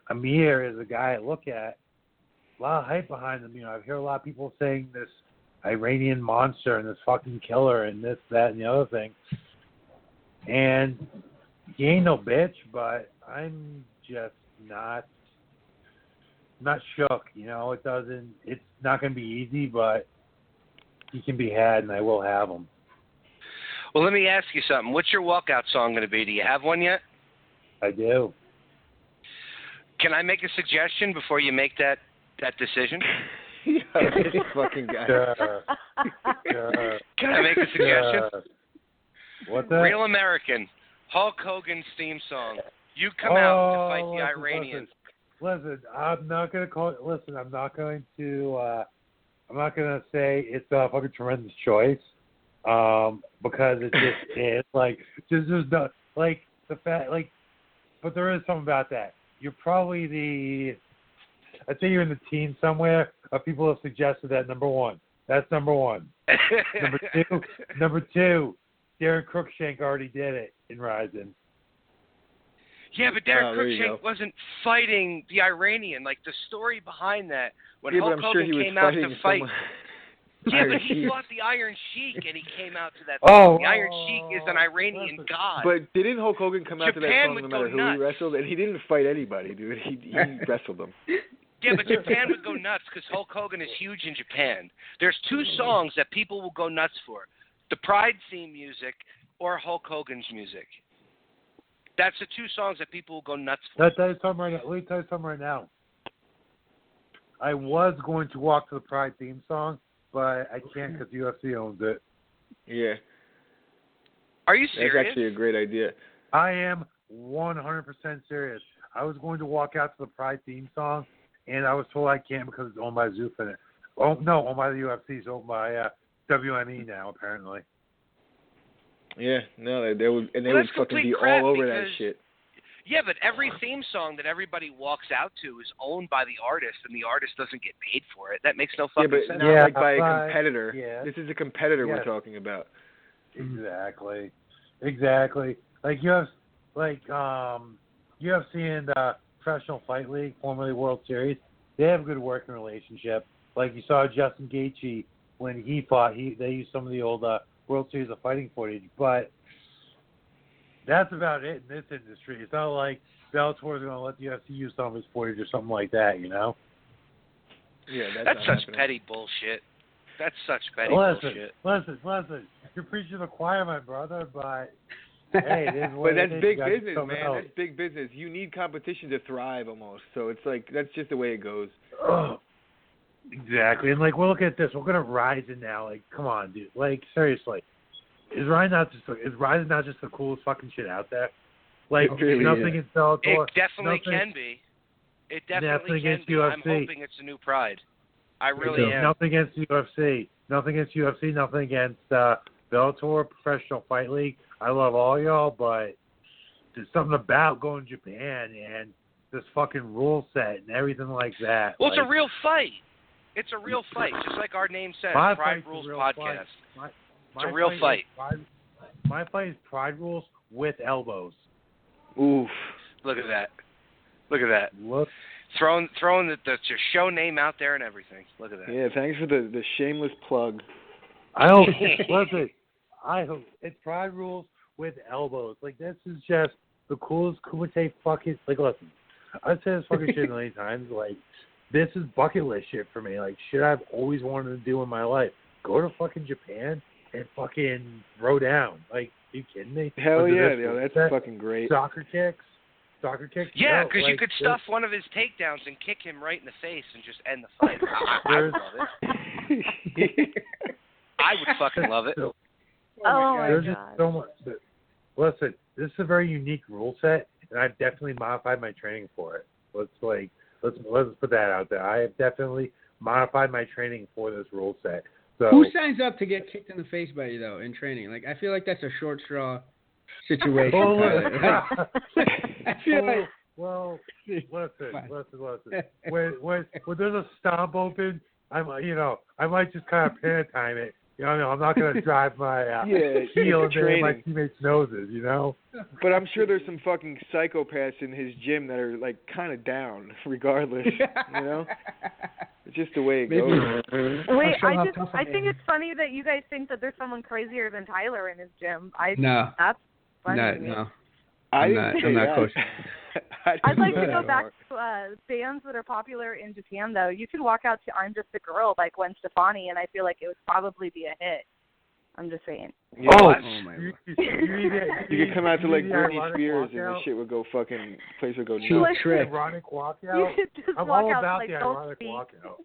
Amir is a guy I look at, a lot of hype behind him. I hear a lot of people saying this Iranian monster and this fucking killer and this, that, and the other thing. And he ain't no bitch, but I'm just not not shook. It's not going to be easy, but he can be had, and I will have him. Well, let me ask you something. What's your walkout song going to be? Do you have one yet? I do. Can I make a suggestion before you make that decision? This fucking guy. Can I make a suggestion? What's that? Real American, Hulk Hogan's theme song. You come out to fight the Iranians. Listen, I'm not going to call it. Listen, I'm not going to say it's a fucking tremendous choice. Because it just is there's no the fact but there is something about that. You're probably I'd say you're in the teens somewhere of people have suggested that number one. That's number one. Number two, Darren Cruikshank already did it in Rizin. Yeah, but Darren Cruikshank wasn't fighting the Iranian. Like the story behind that when Hulk Hogan came out to fight. Yeah, but he fought the Iron Sheik, and he came out to that song. The Iron Sheik is an Iranian god. But didn't Hulk Hogan come out to that song no matter who he wrestled? And he didn't fight anybody, dude. He wrestled them. Yeah, but Japan would go nuts because Hulk Hogan is huge in Japan. There's two songs that people will go nuts for. The Pride theme music or Hulk Hogan's music. That's the two songs that people will go nuts for. Let me tell you something right now. I was going to walk to the Pride theme song, but I can't because UFC owns it. Yeah. Are you serious? That's actually a great idea. I am 100% serious. I was going to walk out to the Pride theme song, and I was told I can't because it's owned by Zufin. Oh, no, owned by the UFC. It's owned by WME now, apparently. Yeah, no, they would fucking be all over that shit. Yeah, but every theme song that everybody walks out to is owned by the artist, and the artist doesn't get paid for it. That makes no fucking sense. Yeah, but not by a competitor. Yeah. This is a competitor we're talking about. Exactly. Like UFC and Professional Fight League, formerly World Series, they have a good working relationship. Like you saw Justin Gaethje when he fought, they used some of the old World Series of Fighting footage, but that's about it in this industry. It's not like Bellator is going to let the UFC use some of his footage or something like that, you know? Yeah, that's such petty bullshit. That's such petty bullshit. Listen. You're preaching the choir, my brother, but hey, it is what but that's it is. big business, man. That's big business. You need competition to thrive almost. So it's like that's just the way it goes. Oh, exactly. And we'll look at this. We're gonna Rizin now. Come on, dude. Seriously. Is Rizin not just the coolest fucking shit out there? Really nothing against Bellator. It definitely can be. It definitely can be. UFC. I'm hoping it's a new Pride. I really am. Nothing against UFC. Nothing against Bellator, Professional Fight League. I love all y'all, but there's something about going to Japan and this fucking rule set and everything like that. Well, it's a real fight. It's a real fight, just like our name says, Pride Rules Podcast. It's a real fight. My fight is Pride Rules with elbows. Oof. Look at that. Throwing the show name out there and everything. Look at that. Yeah, thanks for the shameless plug. Listen, it's Pride Rules with elbows. This is just the coolest Kumite fucking. Listen, I've said this fucking shit a million times. This is bucket list shit for me. Shit I've always wanted to do in my life. Go to fucking Japan and fucking throw down. Are you kidding me? Hell yeah, that's fucking great. Soccer kicks. Yeah, because you could stuff one of his takedowns and kick him right in the face and just end the fight. I would love it. I would fucking love it. Oh my There's God. just so much. Listen, this is a very unique rule set, and I've definitely modified my training for it. Let's put that out there. I have definitely modified my training for this rule set. So, who signs up to get kicked in the face by you though in training? I feel like that's a short straw situation. I feel like. Well, listen. When there's a stomp open, I might just kind of pantomime it. I'm not going to drive my heel into my teammates' noses, But I'm sure there's some fucking psychopaths in his gym that are kind of down, regardless. It's just the way it goes. Wait, I think it's funny that you guys think that there's someone crazier than Tyler in his gym. No. That's funny. No. I I'm didn't not. say I'm not that. coaching. I'd like to say go that. back to bands that are popular in Japan, though. You can walk out to "I'm Just a Girl" by Gwen Stefani, and I feel like it would probably be a hit. I'm just saying. You know what? Oh my You lord. You could come out to like the Britney ironic Spears and the walkout? shit would go fucking, place would go Cheap nuts. trick. Ironic walkout. You should just I'm walk all out about like the don't ironic speak. walkout.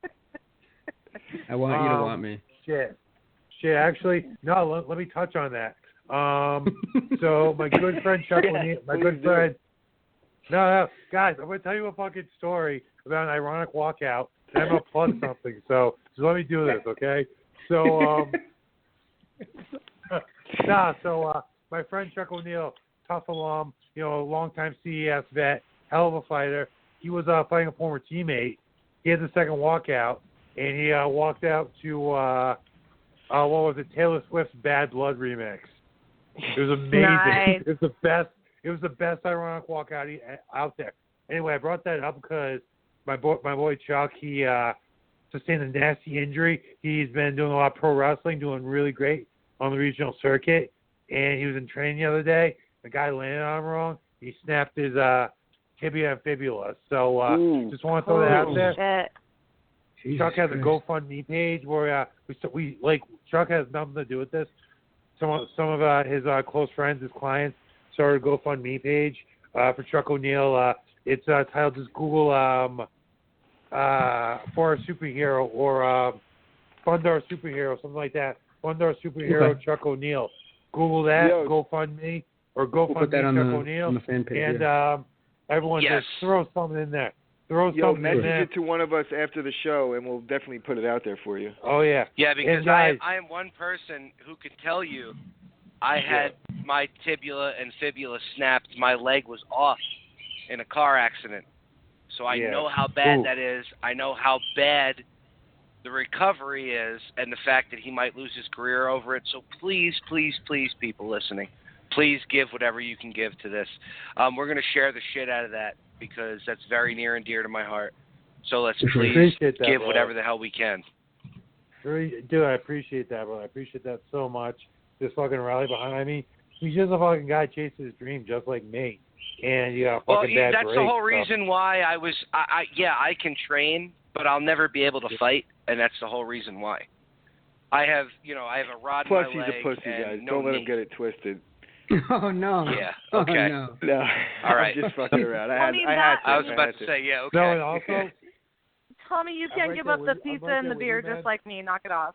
I want you to want me. Shit. Actually, no. Let me touch on that. So my good friend Chuck, my good friend. No, guys, I'm gonna tell you a fucking story about an ironic walkout. And I'm gonna plug something. So let me do this, okay? So my friend Chuck O'Neal, tough alum, longtime CES vet, hell of a fighter. He was fighting a former teammate. He had the second walkout, and he walked out to what was it? Taylor Swift's "Bad Blood" remix. It was amazing. Nice. It was the best. It was the best ironic walkout out there. Anyway, I brought that up because my boy Chuck, he sustained a nasty injury. He's been doing a lot of pro wrestling, doing really great on the regional circuit, and he was in training the other day. The guy landed on him wrong. He snapped his tibia and fibula. So just want to throw that out there. Shit. Chuck has a Jesus GoFundMe page where we Chuck has nothing to do with this. Some of his close friends, his clients, started a GoFundMe page for Chuck O'Neal. It's titled just Google for a superhero or fund our superhero, something like that. Fund our superhero, Okay. Chuck O'Neal. Google that, Yo. GoFundMe or We'll put that GoFundMe on Chuck the O'Neal, fan page. and yeah. everyone Yes. just throw something in there. Throw Yo, something in message there. it to one of us after the show, and we'll definitely put it out there for you. Oh yeah. Yeah, because And guys, I am one person who can tell you I had my tibia and fibula snapped. My leg was off in a car accident. So I know how bad Ooh. that is. I know how bad the recovery is and the fact that he might lose his career over it. So please, please, please, people listening, please give whatever you can give to this. We're going to share the shit out of that because that's very near and dear to my heart. So let's please Appreciate that, give bro. whatever the hell we can. Dude, I appreciate that, bro. I appreciate that so much. This fucking rally behind. I mean, he's just a fucking guy chasing his dream, just like me. And you got a fucking bad that's break. the whole reason why I can train, but I'll never be able to fight, and that's the whole reason why. I have a rod Plus, in my he's leg a pussy, and guys. no Don't let knee. him get it twisted. Oh no. Yeah. Oh, Okay. no. No. All right. I'm just fucking around. I mean, had to. I was about had to say, yeah, okay. No, and also, Tommy, you can't right give there up with the you. I'm pizza right and there the with beer you, man. just like me. Knock it off.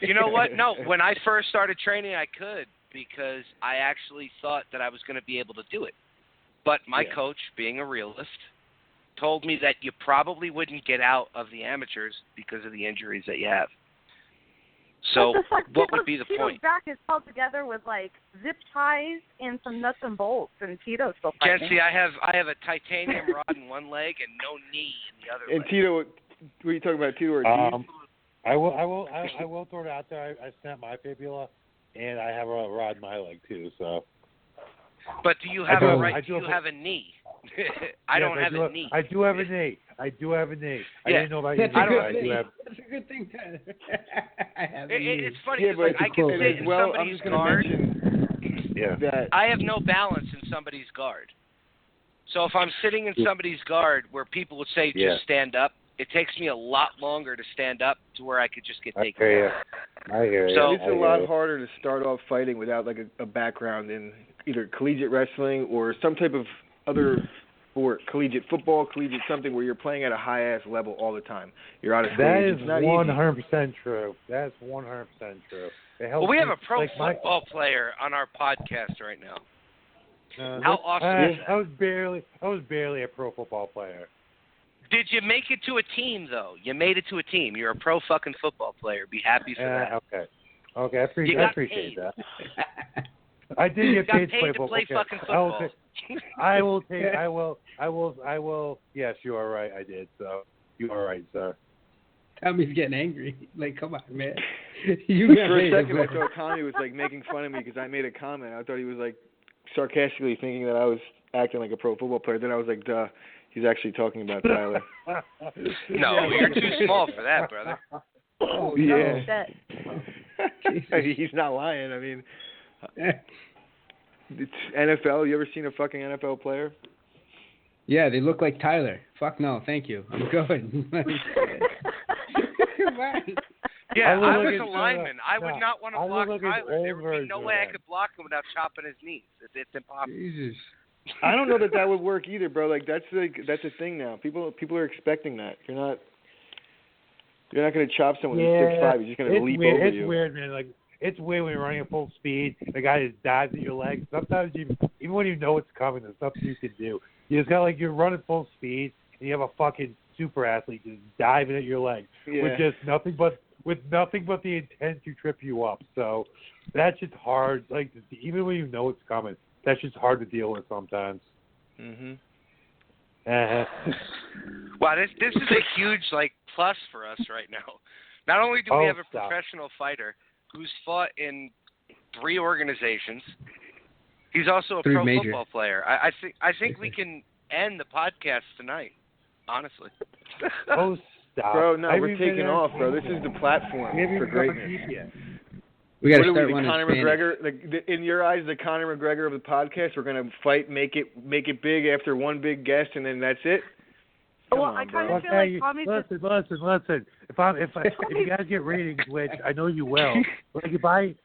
You know what? No, when I first started training, I could because I actually thought that I was going to be able to do it. But my coach, being a realist, told me that you probably wouldn't get out of the amateurs because of the injuries that you have. So what would be the point? Tito's back is held together with like zip ties and some nuts and bolts, and Tito's still fighting. Jency, I have a titanium rod in one leg and no knee in the other And leg. Tito, what are you talking about, Tito Ortiz? I will throw it out there. I snapped my fibula, and I have a rod in my leg too. So. But do you have do a have- right? I Do do you have have a knee? I don't have a knee. I do have a knee. I Yeah. didn't know about you. That's a good I do thing. have. That's a good thing, Tyler. I have It's funny Yeah, because but I can cool. sit in I'm somebody's just going to guard. mention Yeah. that. I have no balance in somebody's guard. So if I'm sitting in somebody's guard where people would say Yeah. just stand up, it takes me a lot longer to stand up to where I could just get I taken hear down. you. I hear you. So- It's a lot harder to start off fighting without like a background in either collegiate wrestling or some type of other sport, collegiate football, collegiate something where you're playing at a high ass level all the time. You're on a stage. That is it's not 100% true. That's 100% true. Well, we have a pro like football player on our podcast right now. My, How awesome is that? I was barely a pro football player. Did you make it to a team, though? You made it to a team. You're a pro fucking football player. Be happy for that. Okay. I You got appreciate paid. that. I did You get got paid paid to football. play Okay. fucking football. I will. Yes, you are right. I did. So you are right, sir. Tommy's getting angry. Like, come on, man. You got For a paid. second, I thought Tommy was like making fun of me because I made a comment. I thought he was like sarcastically thinking that I was acting like a pro football player. Then I was like, duh, he's actually talking about Tyler. No, you're too small for that, brother. Oh, Yeah. Shit. He's not lying. I mean, It's NFL. You ever seen a fucking NFL player? Yeah, they look like Tyler. Fuck no, thank you. I'm good. Yeah, I was at a lineman. I would not want to block look at Tyler. There would be over no the way I red. could block him without chopping his knees. It's impossible. Jesus. I don't know that would work either, bro. Like that's a thing now. People are expecting that. You're not gonna chop someone who's 6'5". You're just gonna leap over you. It's weird, man. Like it's weird when you're running at full speed. The guy just dives at your legs. Sometimes even when you know it's coming, there's nothing you can do. You just got like you're running full speed and you have a fucking super athlete just diving at your legs with just nothing but the intent to trip you up. So that's just hard. Like even when you know it's coming, that's just hard to deal with sometimes. Mhm. Wow, this is a huge plus for us right now. Not only do we have a professional fighter who's fought in 3 organizations, he's also a pro football player. I think we can end the podcast tonight. Honestly. Oh, stop. Bro, no, we're taking off, bro. This is the platform for greatness. We got to What are start we, one Conor in Spanish. McGregor? In your eyes, the Conor McGregor of the podcast. We're gonna fight, make it big after one big guest, and then that's it. Well, I kind of feel like Tommy's listen. If you guys get ratings, which I know you will, like if I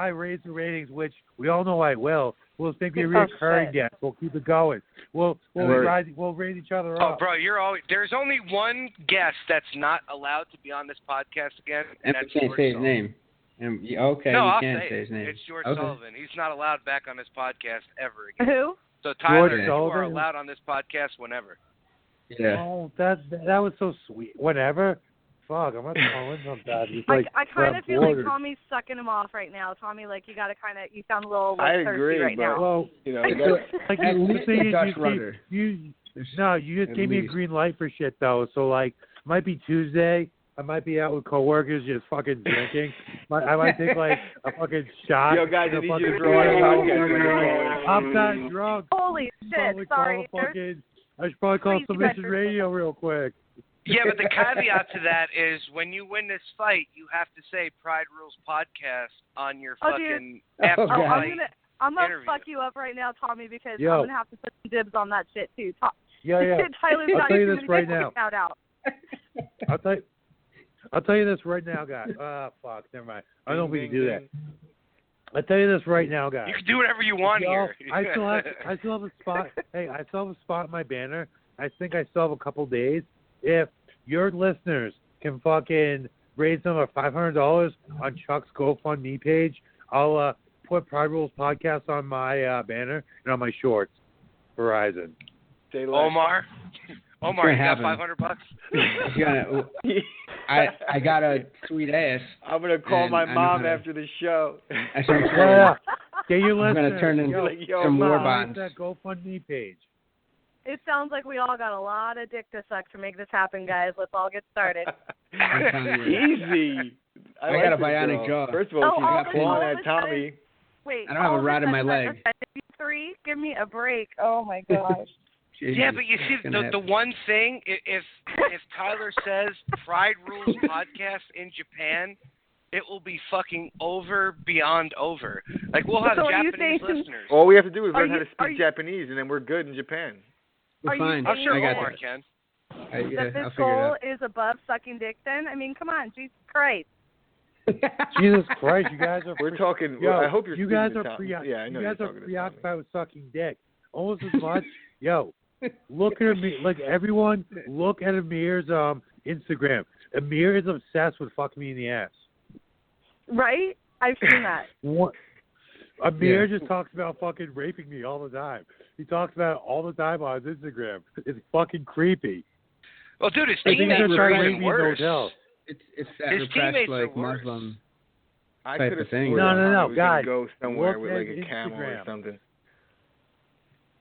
raise the ratings, which we all know I will, we'll think be a recurring guest. We'll keep it going. We'll raise each other up. Oh, bro, there's only one guest that's not allowed to be on this podcast again, and that's can't George say his Sullivan. name. No, you I'll can't say say his name. It's George Okay. Sullivan. He's not allowed back on this podcast ever again. Who? So Tyler, George you are Sullivan? allowed on this podcast whenever. Yeah. Oh, that was so sweet. Whatever. Fuck, I'm not calling him that. He's like, I kind of feel like bordered. Tommy's sucking him off right now. Tommy, you got to you sound a little I thirsty agree, right but now. Well, like At you least say, the Dutch rudder. you just gave me a least. green light for shit though. So might be Tuesday. I might be out with coworkers just fucking drinking. I might take a fucking shot. Yo, guys, I need you to fucking throw on a podcast. I'm not drunk. Holy shit! Sorry. I should probably call Please, Submission Patrick. Radio real quick. Yeah, but the caveat to that is when you win this fight, you have to say Pride Rules Podcast on your fucking after Oh, God. fight. I'm gonna interview. fuck you up right now, Tommy, because Yo. I'm gonna have to put some dibs on that shit too. Yeah. Tyler's I'll not tell you even this gonna right get now. Shout out. I'll tell you this right now, guys. Fuck, never mind. I don't know if we can do that. I'll tell you this right now, guys. You can do whatever you want here. I still have a spot. Hey, I still have a spot in my banner. I think I still have a couple days. If your listeners can fucking raise them $500 on Chuck's GoFundMe page, I'll put Pride Rules Podcast on my banner and on my shorts. Verizon. Omar, you got $500? I got a sweet ass. I'm gonna call my mom after the show. That's what I'm saying. Yeah. Get your I'm listeners. gonna turn into Yo, some war Mom. bonds. That GoFundMe page. It sounds like we all got a lot of dick to suck to make this happen, guys. Let's all get started. Easy. I got a bionic jaw. First of all, she's all got clawing of at a Tommy. Wait, I don't have a rod in my leg. You 3? Give me a break. Oh my gosh. Yeah, but you see, the one thing, if Tyler says Pride Rules Podcast in Japan, it will be fucking over beyond over. We'll have So are you Japanese saying- listeners. All we have to do is Are learn how you- to are speak you- Japanese, and then we're good in Japan. We're Are you fine. saying- I'm sure I got Omar this. can. that this I'll figure goal it is above sucking dick then? I mean, come on, Jesus Christ. out. Jesus Christ, you guys are. We're talking. Yo, I hope you're. you guys speaking are to Tommy. Yeah, I know you guys you're are talking to preoccupied with sucking dick almost as much. Yo, look at Amir. Everyone, look at Amir's Instagram. Amir is obsessed with fucking me in the ass. Right? I've seen that. What? Amir just talks about fucking raping me all the time. He talks about it all the time on his Instagram. It's fucking creepy. Well, dude, his I think teammates they're are trying to even rape me in the worse. hotel. It's that His repressed teammates are worse. Muslim. I type could have of thing. sworn No, Tommy was gonna guys, go somewhere look with at a camel or Instagram. something.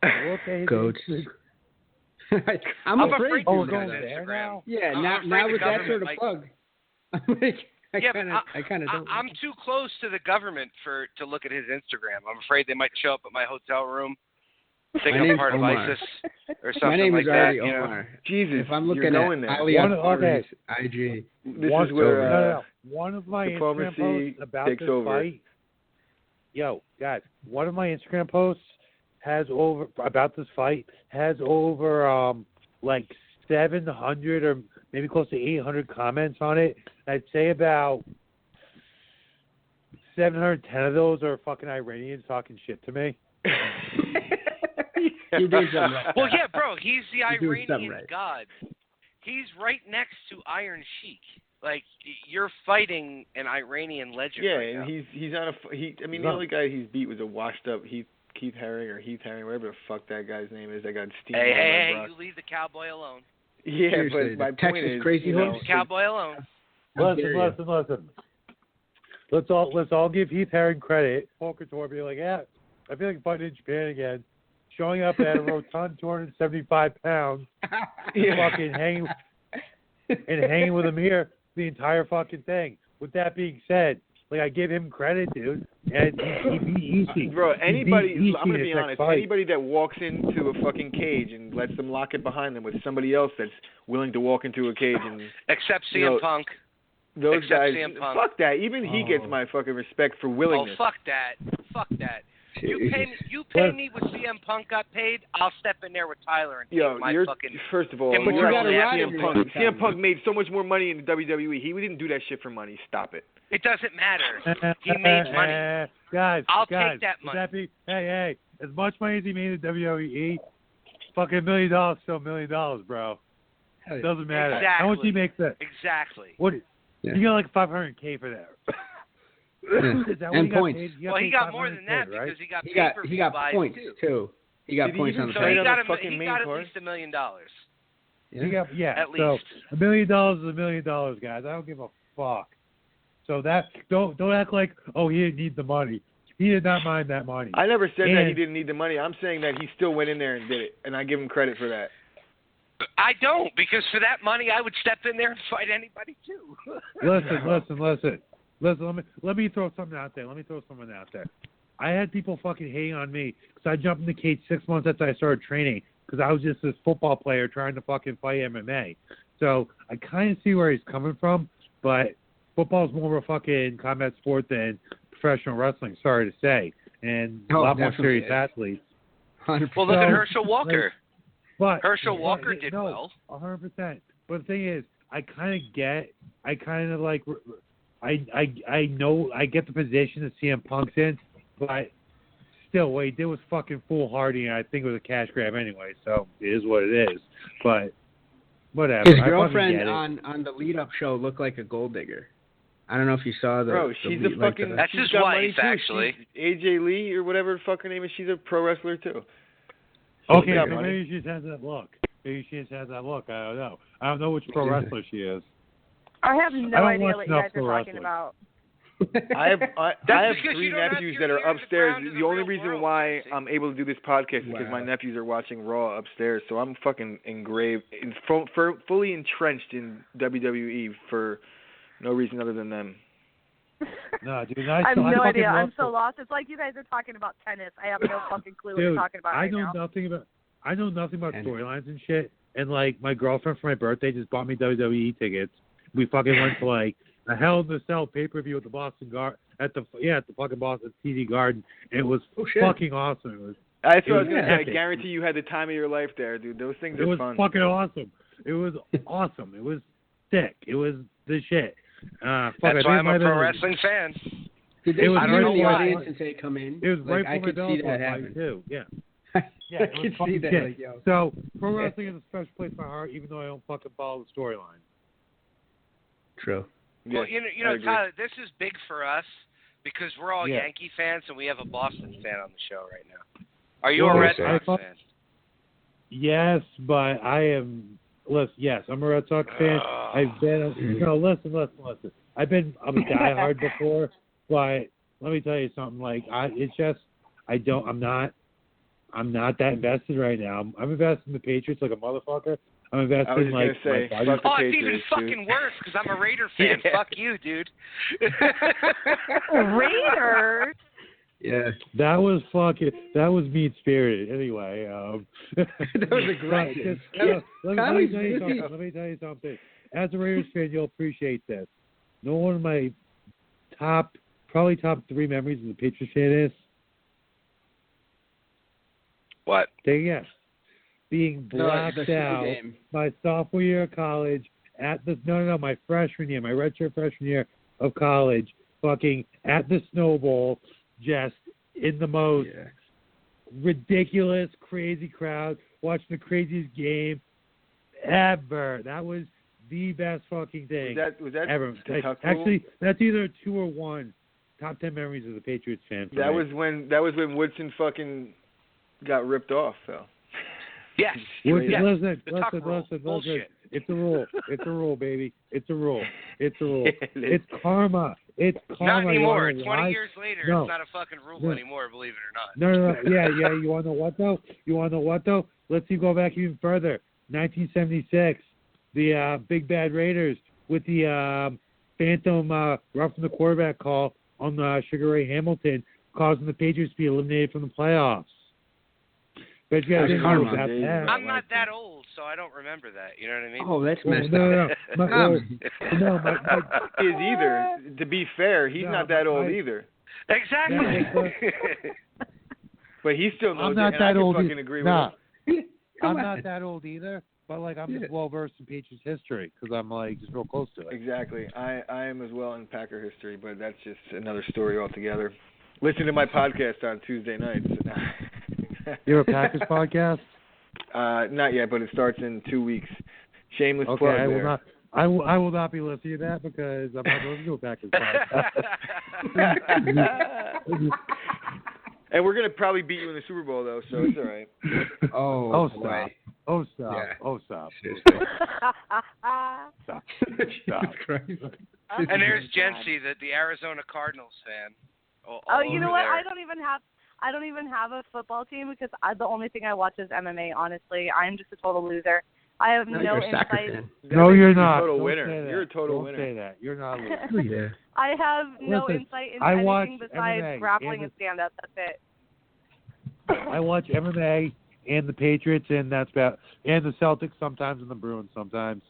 Look at his Goats. Instagram. I'm afraid to Oh, look going at his there Instagram. now? Yeah, I'm now afraid the with that sort of government, plug, I'm like, I kind of don't. I'm too close to the government to look at his Instagram. I'm afraid they might show up at my hotel room, think My I'm name's part of Omar. ISIS or something My name like is that. already You know? Omar. Jesus, If I'm you're looking going at there. Aliakbari's IG, This One- is where no. One of my Instagram diplomacy posts about takes this over. fight. guys, one of my Instagram posts about this fight has over like 700 or maybe close to 800 comments on it. I'd say about 710 of those are fucking Iranians talking shit to me. You're doing something right. Well, yeah, bro, he's the You're doing something Iranian right. god. He's right next to Iron Sheik. Like, you're fighting an Iranian legend. Yeah, right and now. he's on the only guy he's beat was a washed up Keith Haring, whatever the fuck that guy's name is. That got steamed. Hey, you leave the cowboy alone. Yeah, Seriously, but my Texas point is, crazy horse. Leave the cowboy alone. Listen. Let's all give Heath Haring credit. Poker tour, be like, yeah, I feel like fighting in Japan again. Showing up at a rotund 275 pounds, fucking hanging with Amir the entire fucking thing. With that being said, like, I give him credit, dude, and he beat Ishii. Bro, anybody, I'm gonna in be his honest, next fight. anybody that walks into a fucking cage and lets them lock it behind them with somebody else that's willing to walk into a cage and Except CM Punk. those Except guys, CM Punk. fuck that. Even he gets my fucking respect for willingness. Oh, fuck that. You pay me what CM Punk got paid, I'll step in there with Tyler and take my fucking... First of all, But you're you gotta actually ride CM him Punk. every CM time. Punk made so much more money in the WWE. He didn't do that shit for money. Stop it. It doesn't matter. He made money. Guys, I'll take that money. Hey, as much money as he made in WWE, fucking $1 million, still $1 million, bro. It doesn't matter. Exactly. How much he makes that? Exactly. What? Yeah. You got like $500K for that. Is that what And he got points. paid? He got more than that right? because he got He got buys points too. He got Did he points even on the So fight he on got, the he fucking main got at card? least $1 million. Yeah. At So least. $1 million is $1 million, guys. I don't give a fuck. So that don't act like, oh, he didn't need the money. He did not mind that money. I never said that he didn't need the money. I'm saying that he still went in there and did it, and I give him credit for that. I don't, because for that money, I would step in there and fight anybody too. Listen. Let me throw something out there. I had people fucking hating on me because I jumped in the cage 6 months after I started training because I was just this football player trying to fucking fight MMA. So I kind of see where he's coming from, but football is more of a fucking combat sport than professional wrestling, sorry to say, and a lot more serious athletes. 100%. Well, look at Herschel Walker. But Herschel Walker did no, well. 100%. But the thing is, I know I get the position that CM Punk's in, but still, what he did was fucking foolhardy, and I think it was a cash grab anyway. So it is what it is. But whatever. His girlfriend on the lead-up show looked like a gold digger. I don't know if you saw the. Bro, she's a fucking. That's she's his got wife, money too. actually. She's AJ Lee or whatever the fuck her name is. She's a pro wrestler too. Okay, got so money. maybe she just has that look. I don't know. I don't know which pro wrestler she is. I have no I don't idea watch what you enough guys are pro talking wrestling. about. I have because three you don't have nephews your that are ear to the upstairs. ground in The the only real reason world, why see? I'm able to do this podcast is because my nephews are watching Raw upstairs. So I'm fucking fully entrenched in WWE for no reason other than them. No, dude, I have no fucking idea. I'm love so lost. It's like you guys are talking about tennis. I have no fucking clue what Dude, you're talking about right now. I know nothing about storylines and shit. And like my girlfriend for my birthday just bought me WWE tickets. We fucking went to like a Hell in the Cell pay-per-view at the Boston at the fucking Boston TD Garden. And it was fucking awesome. It was. That's what I was gonna say. I epic. guarantee you had the time of your life there, dude. Those things It are was fun. fucking awesome. It was awesome. It was sick. It was the shit. That's why I'm a pro wrestling fan. Did they I don't know the why. audience and say come in? It was like, right I for could my see that fight happen. too. Yeah. I it was could see fucking that. sick. Like, yo. So pro wrestling is a special place in my heart, even though I don't fucking follow the storyline. True. Yeah, Well, you I know, agree. Tyler, this is big for us because we're all Yeah. Yankee fans and we have a Boston fan on the show right now. Are you Well, a Red I Sox thought- fan? Yes, but I am. Listen, yes, I'm a Red Sox fan. I've been. No, listen. I'm a diehard before, but let me tell you something. Like, I'm not that invested right now. I'm invested in the Patriots like a motherfucker. I'm invested I was in just like gonna say, my fuck the Oh, it's even Patriots, fucking dude. worse because I'm a Raider fan. Yeah. Fuck you, dude. Raiders? Yeah. That was mean spirited. Anyway, That was aggressive. let me tell you something. As a Raiders fan, you'll appreciate this. No one of my top probably top 3 memories of the Patriots fan is? What? Take a guess. Being blacked out my sophomore year of college my freshman year, my redshirt freshman year of college, fucking at the Snow Bowl, just in the most ridiculous, crazy crowd, watching the craziest game ever. That was the best fucking thing Was that ever. Actually, that's either 2 or 1 top 10 memories of the Patriots fan. That was when Woodson fucking got ripped off, though. Yes. Listen. Bullshit. It's a rule. It's a rule, baby. It's a rule. It's karma. It's karma. Not anymore. 20 why? years later, No. it's not a fucking rule anymore, believe it or not. No. Yeah. You want to know what, though? Let's go back even further. 1976, the Big Bad Raiders with the phantom roughing the quarterback call on Sugar Ray Hamilton, causing the Patriots to be eliminated from the playoffs. But you guys didn't know about that. I'm not that old, so I don't remember that. You know what I mean? Oh, that's messed up. No. Is either. To be fair, he's not that old either. Exactly. But he still knows I'm not it, that and old I can fucking agree with him. I'm not that old either, but I'm just well versed in Patriots history because I'm just real close to it. Exactly. I am as well in Packer history, but that's just another story altogether. Listen to my podcast on Tuesday nights. You have a Packers podcast? Not yet, but it starts in 2 weeks. Shameless plug I will there. not. I will not be listening to that because I'm not listening to a Packers podcast. And we're gonna probably beat you in the Super Bowl, though, so it's all right. Oh, stop! Boy. Oh, stop! Yeah. Oh, stop! Stop! And there's Jency, the Arizona Cardinals fan. Oh, you know what? There. I don't even have a football team because the only thing I watch is MMA. Honestly, I'm just a total loser. I have no insight. No, you're not. Total Don't winner. say that. You're a total Don't winner. say that. You're not a loser. I have no Listen, insight into I watch anything besides MMA grappling and stand-up. That's it. I watch MMA and the Patriots, and that's about, and the Celtics sometimes, and the Bruins sometimes,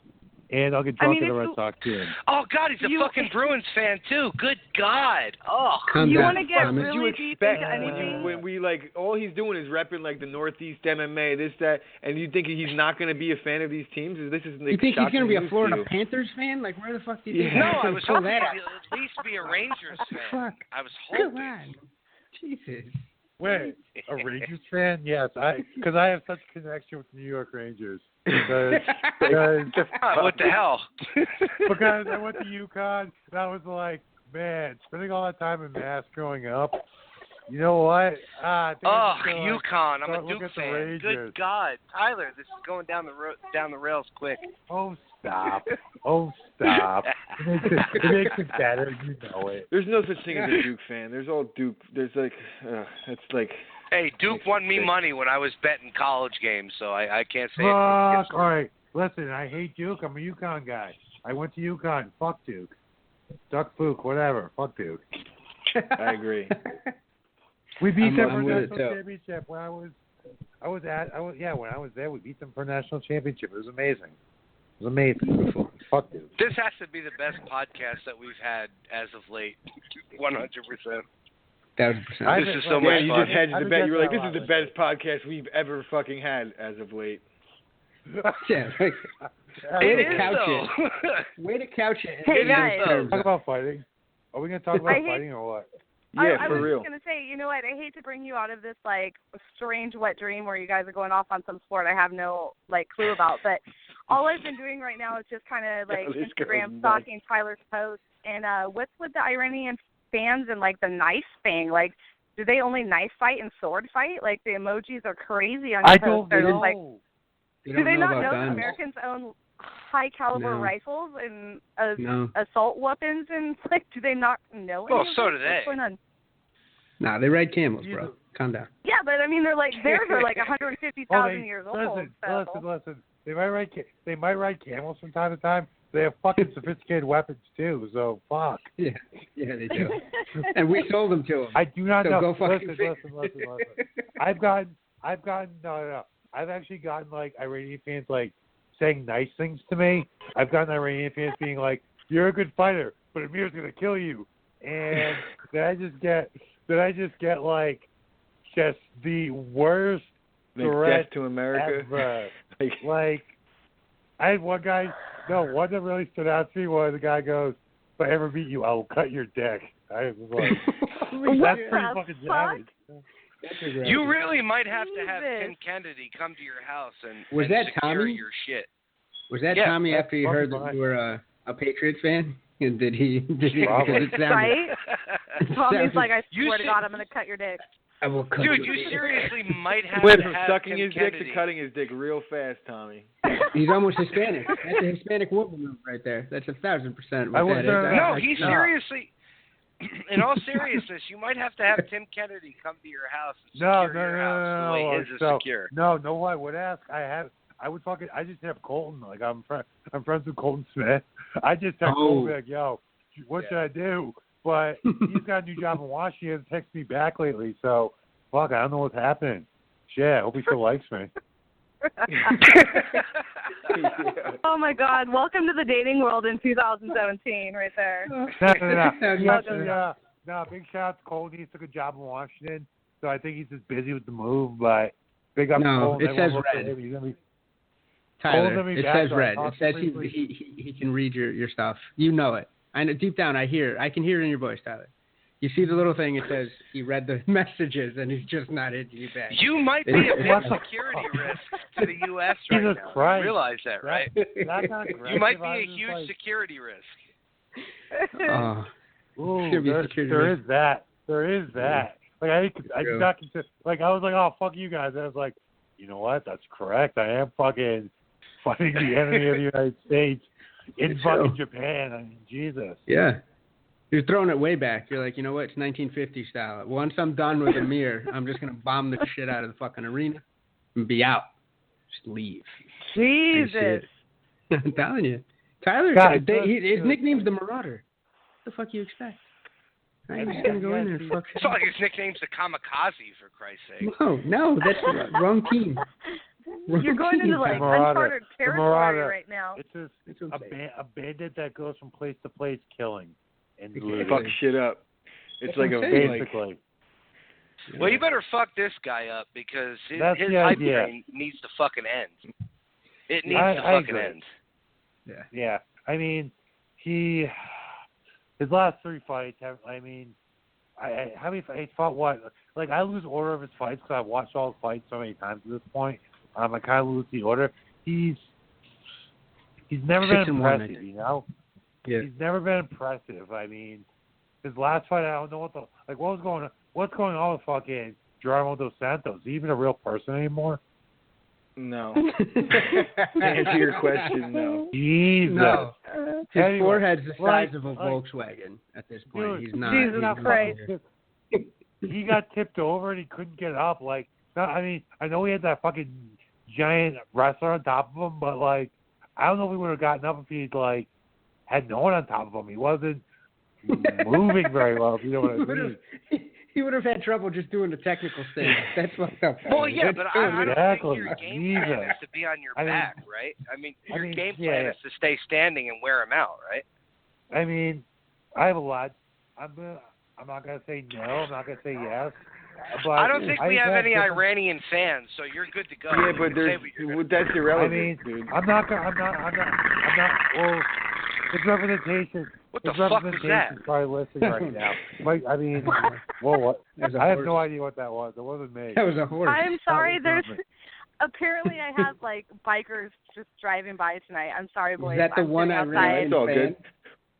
and I'll get drunk at the Red Sox too. Oh God, he's a fucking Bruins fan too. Good God. Oh. You want to get Did really you deep expect into anything? when we all he's doing is repping the Northeast MMA, this, that, and you think he's not going to be a fan of these teams? This is you think he's going to be a Florida to Panthers fan? Where the fuck do you think? No, I was hoping that. he'd at least be a Rangers fan. Fuck. I was Come hoping. on. Jesus. Wait, a Rangers fan? Yes, because I have such a connection with the New York Rangers. Because What the hell? because I went to UConn, and I was like, man, spending all that time in Mass growing up, you know what? UConn. I'm a look Duke at the fan. Rangers. Good God, Tyler, this is going down the rails quick. Oh, stop. Oh, stop. It makes it better. You know it. There's no such thing as a Duke fan. There's all Duke. There's it's like. Hey, Duke won me money when I was betting college games, so I can't say Fuck. it. All right. Listen, I hate Duke. I'm a UConn guy. I went to UConn. Fuck Duke. Duck Fook, whatever. Fuck Duke. I agree. We beat them for I'm a with it, national too. championship when I was there. We beat them for a national championship. It was amazing. It was amazing. Beautiful. Fuck Duke. This has to be the best podcast that we've had as of late. 100%. 1,000%. This is so much you fun. just hedged the bet. You were like, this I is the best podcast we've ever fucking had as of late. Yeah. It is, couch though. Way to couch it. Hey, in guys. those terms. Talk about fighting. Are we going to talk about fighting or what? Yeah, I for was real. just going to say, you know what, I hate to bring you out of this, strange wet dream where you guys are going off on some sport I have no, clue about, but all I've been doing right now is just kind of, Instagram stalking Tyler's posts, and what's with the Iranian fans and, the knife thing? Do they only knife fight and sword fight? The emojis are crazy on your posts. I don't know. Do they not know that guns. Americans own high-caliber No. rifles and No. assault weapons? And, do they not know Well, any of so this? do they. What's going on? Nah, they ride camels, bro. Calm down. Yeah, but I mean, theirs are 150,000 years old. Listen. They might ride camels from time to time. They have fucking sophisticated weapons too. So fuck. Yeah, they do. And we sold them to them. I do not So know. go fucking Listen. I've actually gotten Iranian fans saying nice things to me. I've gotten Iranian fans being like, "You're a good fighter, but Amir's gonna kill you." and did I just get like just the worst threat death to America ever. Like I had one guy. No, one that really stood out to me was the guy goes, "If I ever meet you, I will cut your dick." I was like, "That's pretty fucking savage." You really might have to have Tim Kennedy come to your house and that secure Tommy? your shit. Was that Tommy after you heard that you were a Patriots fan? And did he? Right? Tommy's like, I swear to God, I'm going to cut your dick. I will cut Dude, your you dick. seriously might have Went to from have sucking Tim his Kennedy. dick to cutting his dick real fast, Tommy. He's almost Hispanic. That's a Hispanic woman move right there. That's 1,000%. He's seriously. In all seriousness, you might have to have Tim Kennedy come to your house and secure your house the way his is secure. No, I would ask. I just have Colton. Like I'm friends with Colton Smith. I just have Colton like, yo, what should I do? But he's got a new job in Washington. He hasn't texted me back lately, so fuck, I don't know what's happening. Shit, I hope he still likes me. Oh my God! Welcome to the dating world in 2017, right there. No, big shout out to Colton. He took a job in Washington, so I think he's just busy with the move. But big up to Colton. It says red. Tyler, it says red. It says he can read your stuff. You know it. I know deep down. I can hear it in your voice, Tyler. You see the little thing. It says he read the messages and he's just not hitting you back. You might be a big security risk to the U.S. right Jesus now. Christ. You realize that, right? You might be a huge security risk. There is that. Like I did not consider. Like I was like, oh fuck you guys. And I was like, you know what? That's correct. I am fucking fighting the enemy of the United States in fucking Japan. I mean, Jesus. Yeah. You're throwing it way back. You're like, you know what? It's 1950 style. Once I'm done with Amir, I'm just going to bomb the shit out of the fucking arena and be out. Just leave. Jesus. I'm telling you. Tyler, his nickname's the Marauder. What the fuck you expect? I'm just going to go in there and fuck shit. It's not like his nickname's the Kamikaze, for Christ's sake. No, that's the wrong team. You're going into like uncharted territory right now. It's a bandit that goes from place to place killing. And fuck shit up. It's like basically. Well, you better fuck this guy up because his hype train needs to fucking end. It needs to fucking end. Yeah. I mean, his last 3 fights. I mean, how many fights? He fought what? Like I lose order of his fights because I've watched all his fights so many times at this point. I kind of lose the order. He's never been impressive, you know. Yeah. He's never been impressive. I mean, his last fight, I don't know what's going on with fucking Geronimo Dos Santos? Is he even a real person anymore? No. To answer your question, no. Jesus. No. His forehead's the size of a Volkswagen at this point. He's not. Jesus Christ. He got tipped over and he couldn't get up. Like, I mean, I know he had that fucking giant wrestler on top of him, but like, I don't know if he would have gotten up if he'd like had no one on top of him. He wasn't moving very well, if you know what I mean. He would have had trouble just doing the technical stage. That's fucked up. Well, yeah, but I don't think your game plan is to be on your back, right? I mean, your game plan is to stay standing and wear him out, right? I mean, I have a lot. I'm not going to say no. I'm not going to say yes. But I don't think we have any Iranian fans, so you're good to go. Yeah, but that's irrelevant, I mean, dude. I'm not. Well, it's representation. What the fuck was that? Probably listening right now. I mean, well, what? I have no idea what that was. It wasn't me. That was a horse. I'm sorry. Apparently I have like bikers just driving by tonight. I'm sorry, boys. Is that the one Iranian fan? It's all good.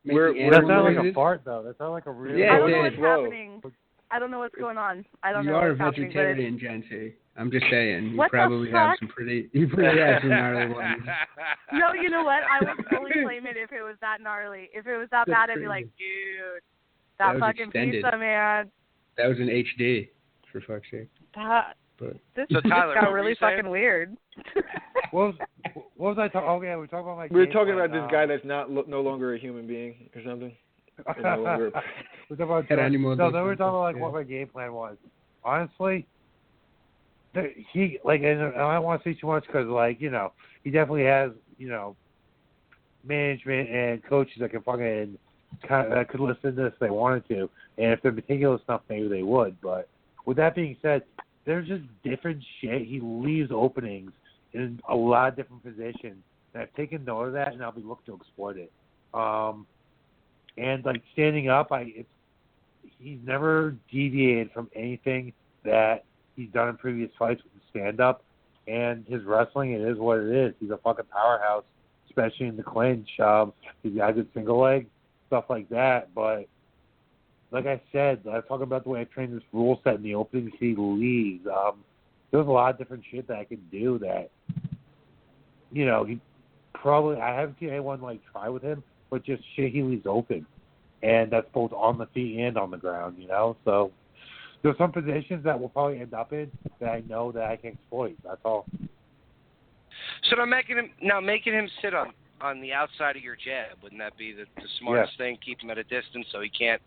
That sounded like a fart, though. That sounded like a real. I don't know what's happening. I don't know what's going on. I don't know what's happening. You are a vegetarian, Jency. I'm just saying. You what probably have some pretty gnarly ones. No, you know what? I would fully claim it if it was that gnarly. If it was that bad, I'd be like, dude, that fucking extended. pizza, man. That was an HD, for fuck's sake. This Tyler, got really fucking weird. What was I talking? Oh yeah, we were talking about my. We were talking about this guy that's no longer a human being or something. We're talking about we were talking about what my game plan was. Honestly, he and I don't want to say too much because he definitely has management and coaches that can fucking that could listen to this if they wanted to, and if they're meticulous enough, maybe they would. But with that being said, there's just different shit. He leaves openings in a lot of different positions, and I've taken note of that, and I'll be looking to exploit it. And like standing up, he's never deviated from anything that he's done in previous fights with the stand up, and his wrestling, it is what it is. He's a fucking powerhouse, especially in the clinch. He's got a good single leg, stuff like that. But like I said, I was talking about the way I trained this rule set in the opening. He leaves. There's a lot of different shit that I could do that, he probably, I haven't seen anyone like try with him, but just shit he leaves open. And that's both on the feet and on the ground, So there's some positions that we'll probably end up in that I know that I can exploit. That's all. So making him sit on the outside of your jab, wouldn't that be the smartest thing? Keep him at a distance so he can't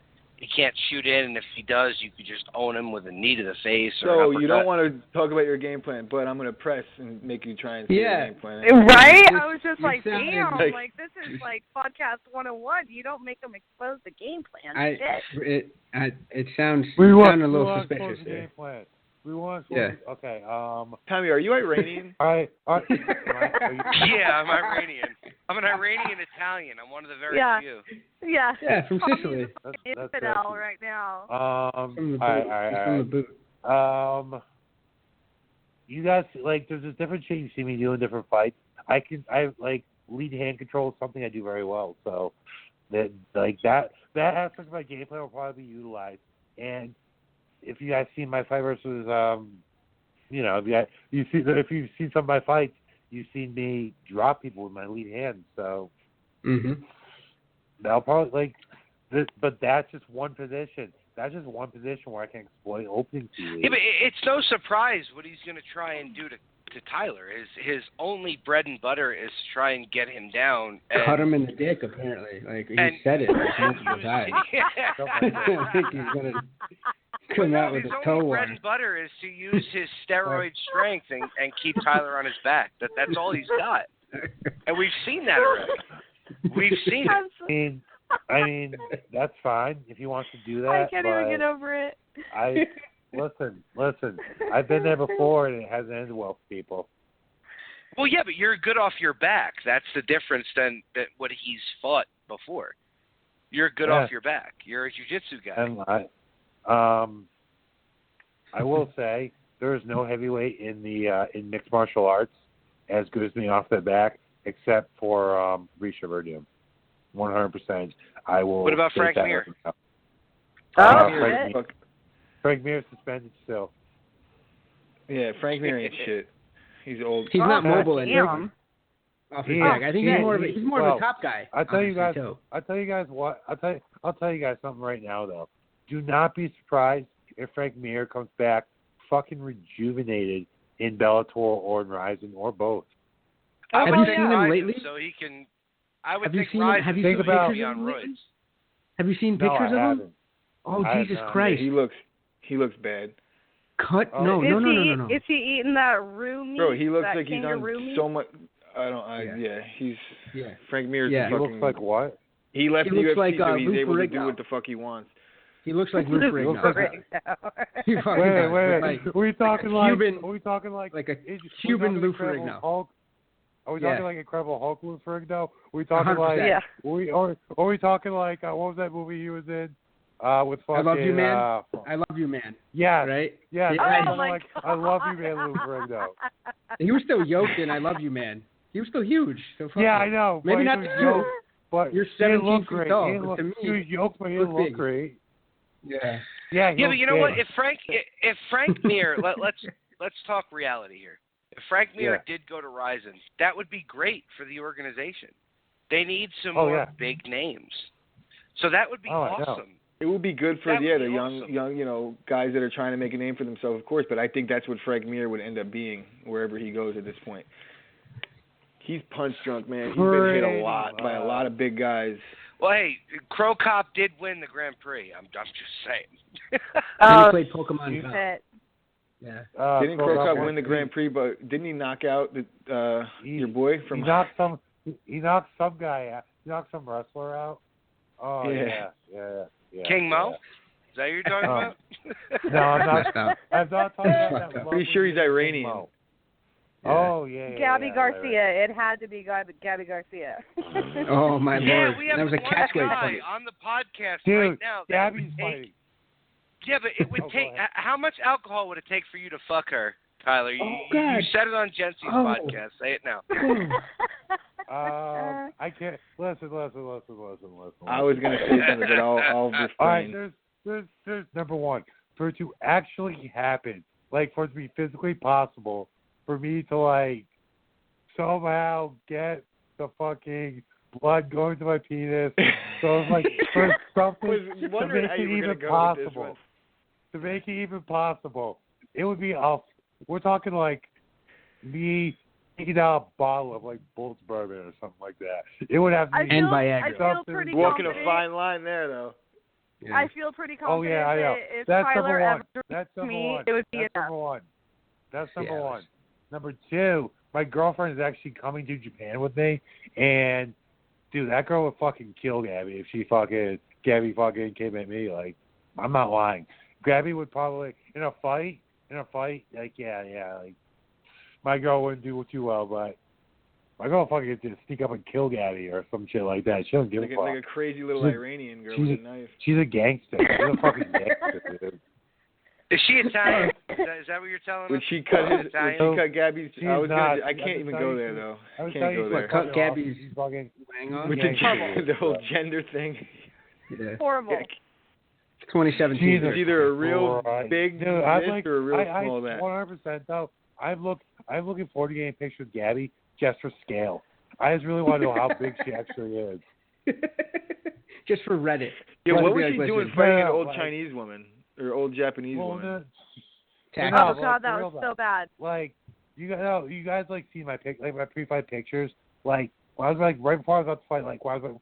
shoot in, and if he does, you could just own him with a knee to the face. So you don't want to talk about your game plan, but I'm going to press and make you try and say your game plan. Right? I was just like, damn, like this is like podcast 101. You don't make them expose the game plan. It sounds a little suspicious there. Game plan. We want to. Yeah. Okay. Tommy, are you Iranian? Yeah, I'm Iranian. I'm an Iranian Italian. I'm one of the very few. Yeah. Yeah, from Sicily. Infidel right now. From the boot. You guys there's a different shit you see me do in different fights. I lead hand control is something I do very well. So that aspect of my game plan will probably be utilized. And if you guys seen my fight versus, if you've seen some of my fights, you've seen me drop people with my lead hand. So that'll probably but that's just one position. That's just one position where I can exploit openings to you. Yeah, but it's no surprise what he's going to try and do to Tyler. His only bread and butter is to try and get him down. And cut him in the dick, apparently. He said it multiple times. I think he's going to come out with a toe only one. bread and butter is to use his steroid strength and keep Tyler on his back. That's all he's got. And we've seen that already. We've seen it. I mean, that's fine if he wants to do that. I can't even get over it. Listen. I've been there before, and it hasn't ended well for people. Well, yeah, but you're good off your back. That's the difference than what he's fought before. You're good off your back. You're a jiu-jitsu guy. And I will say there is no heavyweight in mixed martial arts as good as me off the back, except for Risha Verdum. 100%. I will. What about Frank Mir? Frank Mir suspended still. Yeah, Frank Mir ain't shit. He's old. He's not mobile anymore. Off his back. I think he's more of a top guy. I'll tell you guys what. I'll tell you guys something right now though. Do not be surprised if Frank Mir comes back fucking rejuvenated in Bellator or in Rizin or both. Have you seen him lately? So he can. I would have you think seen Rizin. Have you seen pictures of him lately? Have you seen pictures of him? Oh, Jesus Christ! Yeah, he looks bad. Cut? No. Is he eating that roux meat? Bro, he looks like he's on meat? so much. Frank Mir's He looks like what? He left the UFC like, so he's able to do Rigno. what the fuck he wants. He looks like Lou Ferrigno. Wait. Are we talking like a Cuban Lou Ferrigno? Are we talking like Incredible Hulk Lou Ferrigno? Are we talking 100%. like? Are we talking like what was that movie he was in? With fucking. I Love You Man. I Love You Man. Yeah. Right. Yeah. Oh my God. I Love You Man, Lou Ferrigno. He was still yoked in I Love You Man. He was still huge. So I know. Maybe not too. But you're 17 feet tall. He was yoked, but he didn't look great. Yeah. Yeah. But you know what? If Frank Mir, let's talk reality here. If Frank Mir did go to Rizin, that would be great for the organization. They need some more big names. So that would be awesome. It would be good for the young guys that are trying to make a name for themselves, of course. But I think that's what Frank Mir would end up being wherever he goes at this point. He's punch drunk, man. He's been hit a lot by a lot of big guys. Well, hey, Crow Cop did win the Grand Prix. I'm just saying. He played Pokemon Go. Yeah. Didn't Crow Cop win the Grand Prix? But didn't he knock out your boy from? He knocked some guy out. He knocked some wrestler out. Oh Yeah. yeah. King Mo? Is that what you're talking about? No, I'm Messed not. up. I'm not talking about that. Pretty sure he's lovely Iranian. King Mo. Yeah. Oh yeah. Gabby Garcia. Right. It had to be Gabby Garcia. Oh my Yeah, lord! we have That was a one catchweight guy fight. on the podcast Dude, right now. That Gabby's would take, fighting. yeah, but it would Oh, go take. ahead. How much alcohol would it take for you to fuck her, Tyler? You, Oh, you God. said it on Jency's Oh. podcast. Say it now. I can't. Listen. I was gonna say something, but I'll refrain. All right, there's number one. For it to actually happen, like for it to be physically possible, for me to like somehow get the fucking blood going to my penis, so it's like for something Was to wondering make how it you were even gonna go with this possible. one. To make it even possible, it would be we're talking like me taking out a bottle of like Bull's bourbon or something like that. It would have to be And Viagra. I feel pretty Walking confident. a fine line there, though. Yeah. I feel pretty Oh confident yeah, I know. that if That's Tyler number one. ever That's number me, one. it would be That's enough. number one. That's number Yeah, one. Number two, my girlfriend is actually coming to Japan with me, and dude, that girl would fucking kill Gabby if Gabby fucking came at me. Like, I'm not lying. Gabby would probably in a fight, like like my girl wouldn't do too well, but my girl fucking just sneak up and kill Gabby or some shit like that. She doesn't give a fuck. Like a crazy little She's- Iranian girl she's with a knife. She's a gangster. She's a fucking gangster, dude. Is she Italian? Is that what you're telling us? Would she cut Gabby's? She's I was not. gonna. I can't even go there though. I I was can't telling go you, there. she's Cut fucking Gabby's She's fucking Hang on. With Yeah, the whole gender thing. Yeah. Horrible. 2017. Jesus It's either a real Christ. big Dude, miss or a real small I man. 100% though. I'm looking forward to getting a picture of Gabby just for scale. I just really want to know how big she actually is. Just for Reddit. Yeah, Wanna what be was like, she listen, doing fighting an no, old like- Chinese woman or old Japanese Well, woman? tax- No, Oh but, god, like, that for was real, so bad. Like you guys like see my my pre-fight pictures. Like when I was like right before I was about to fight, like when I was right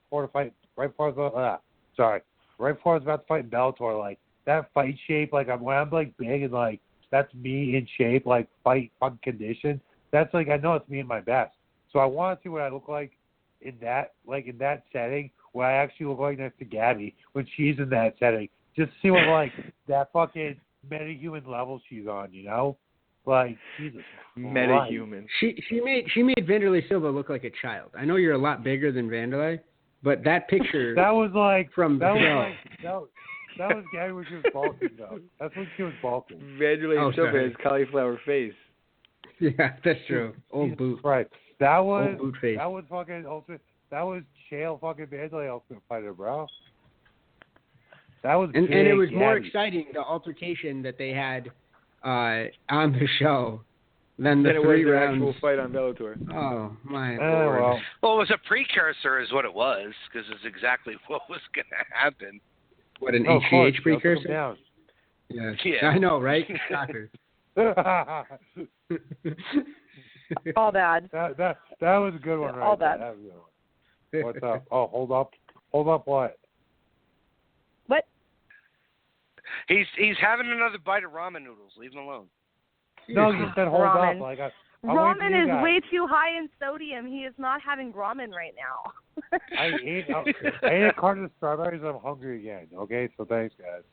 before I was about to fight in Bellator, like that fight shape, like when I'm like big and like that's me in shape, like fight fucking condition. That's like I know it's me at my best. So I want to see what I look like in that setting, what I actually look like next to Gabby when she's in that setting. Just see what like that fucking metahuman level she's on, you know? Like Jesus Christ. Metahuman. She made Vanderlei Silva look like a child. I know you're a lot bigger than Vanderlei, but that picture That was like from that the show. was like that was Gabby when she was bulking though. That's when she was bulking. Vanderlei Oh, Silva sorry. has cauliflower face. Yeah, that's true. Old Jesus boot. Christ. That was Old boot face. that was fucking ultimate. That was Chael fucking Vanderlei Ultimate Fighter, bro. That was And big it was more Gabby. exciting, the altercation that they had on the show than the Then it was 3 their rounds. actual fight on Bellator. Oh, my Well, lord. Well, it was a precursor, is what it was, because it's exactly what was going to happen. What, an of course, HGH Chael took him precursor? down. Yeah. Yeah. I know, right? Shocker. All bad. that was a good one, right? All there. bad. That was a good one. What's up? Oh, hold up, what? What? He's having another bite of ramen noodles. Leave him alone. No, you said hold Ramen. up. Like I'm waiting for Ramen you is guys. way too high in sodium. He is not having ramen right now. I ate a carton of strawberries. I'm hungry again. Okay, so thanks, guys.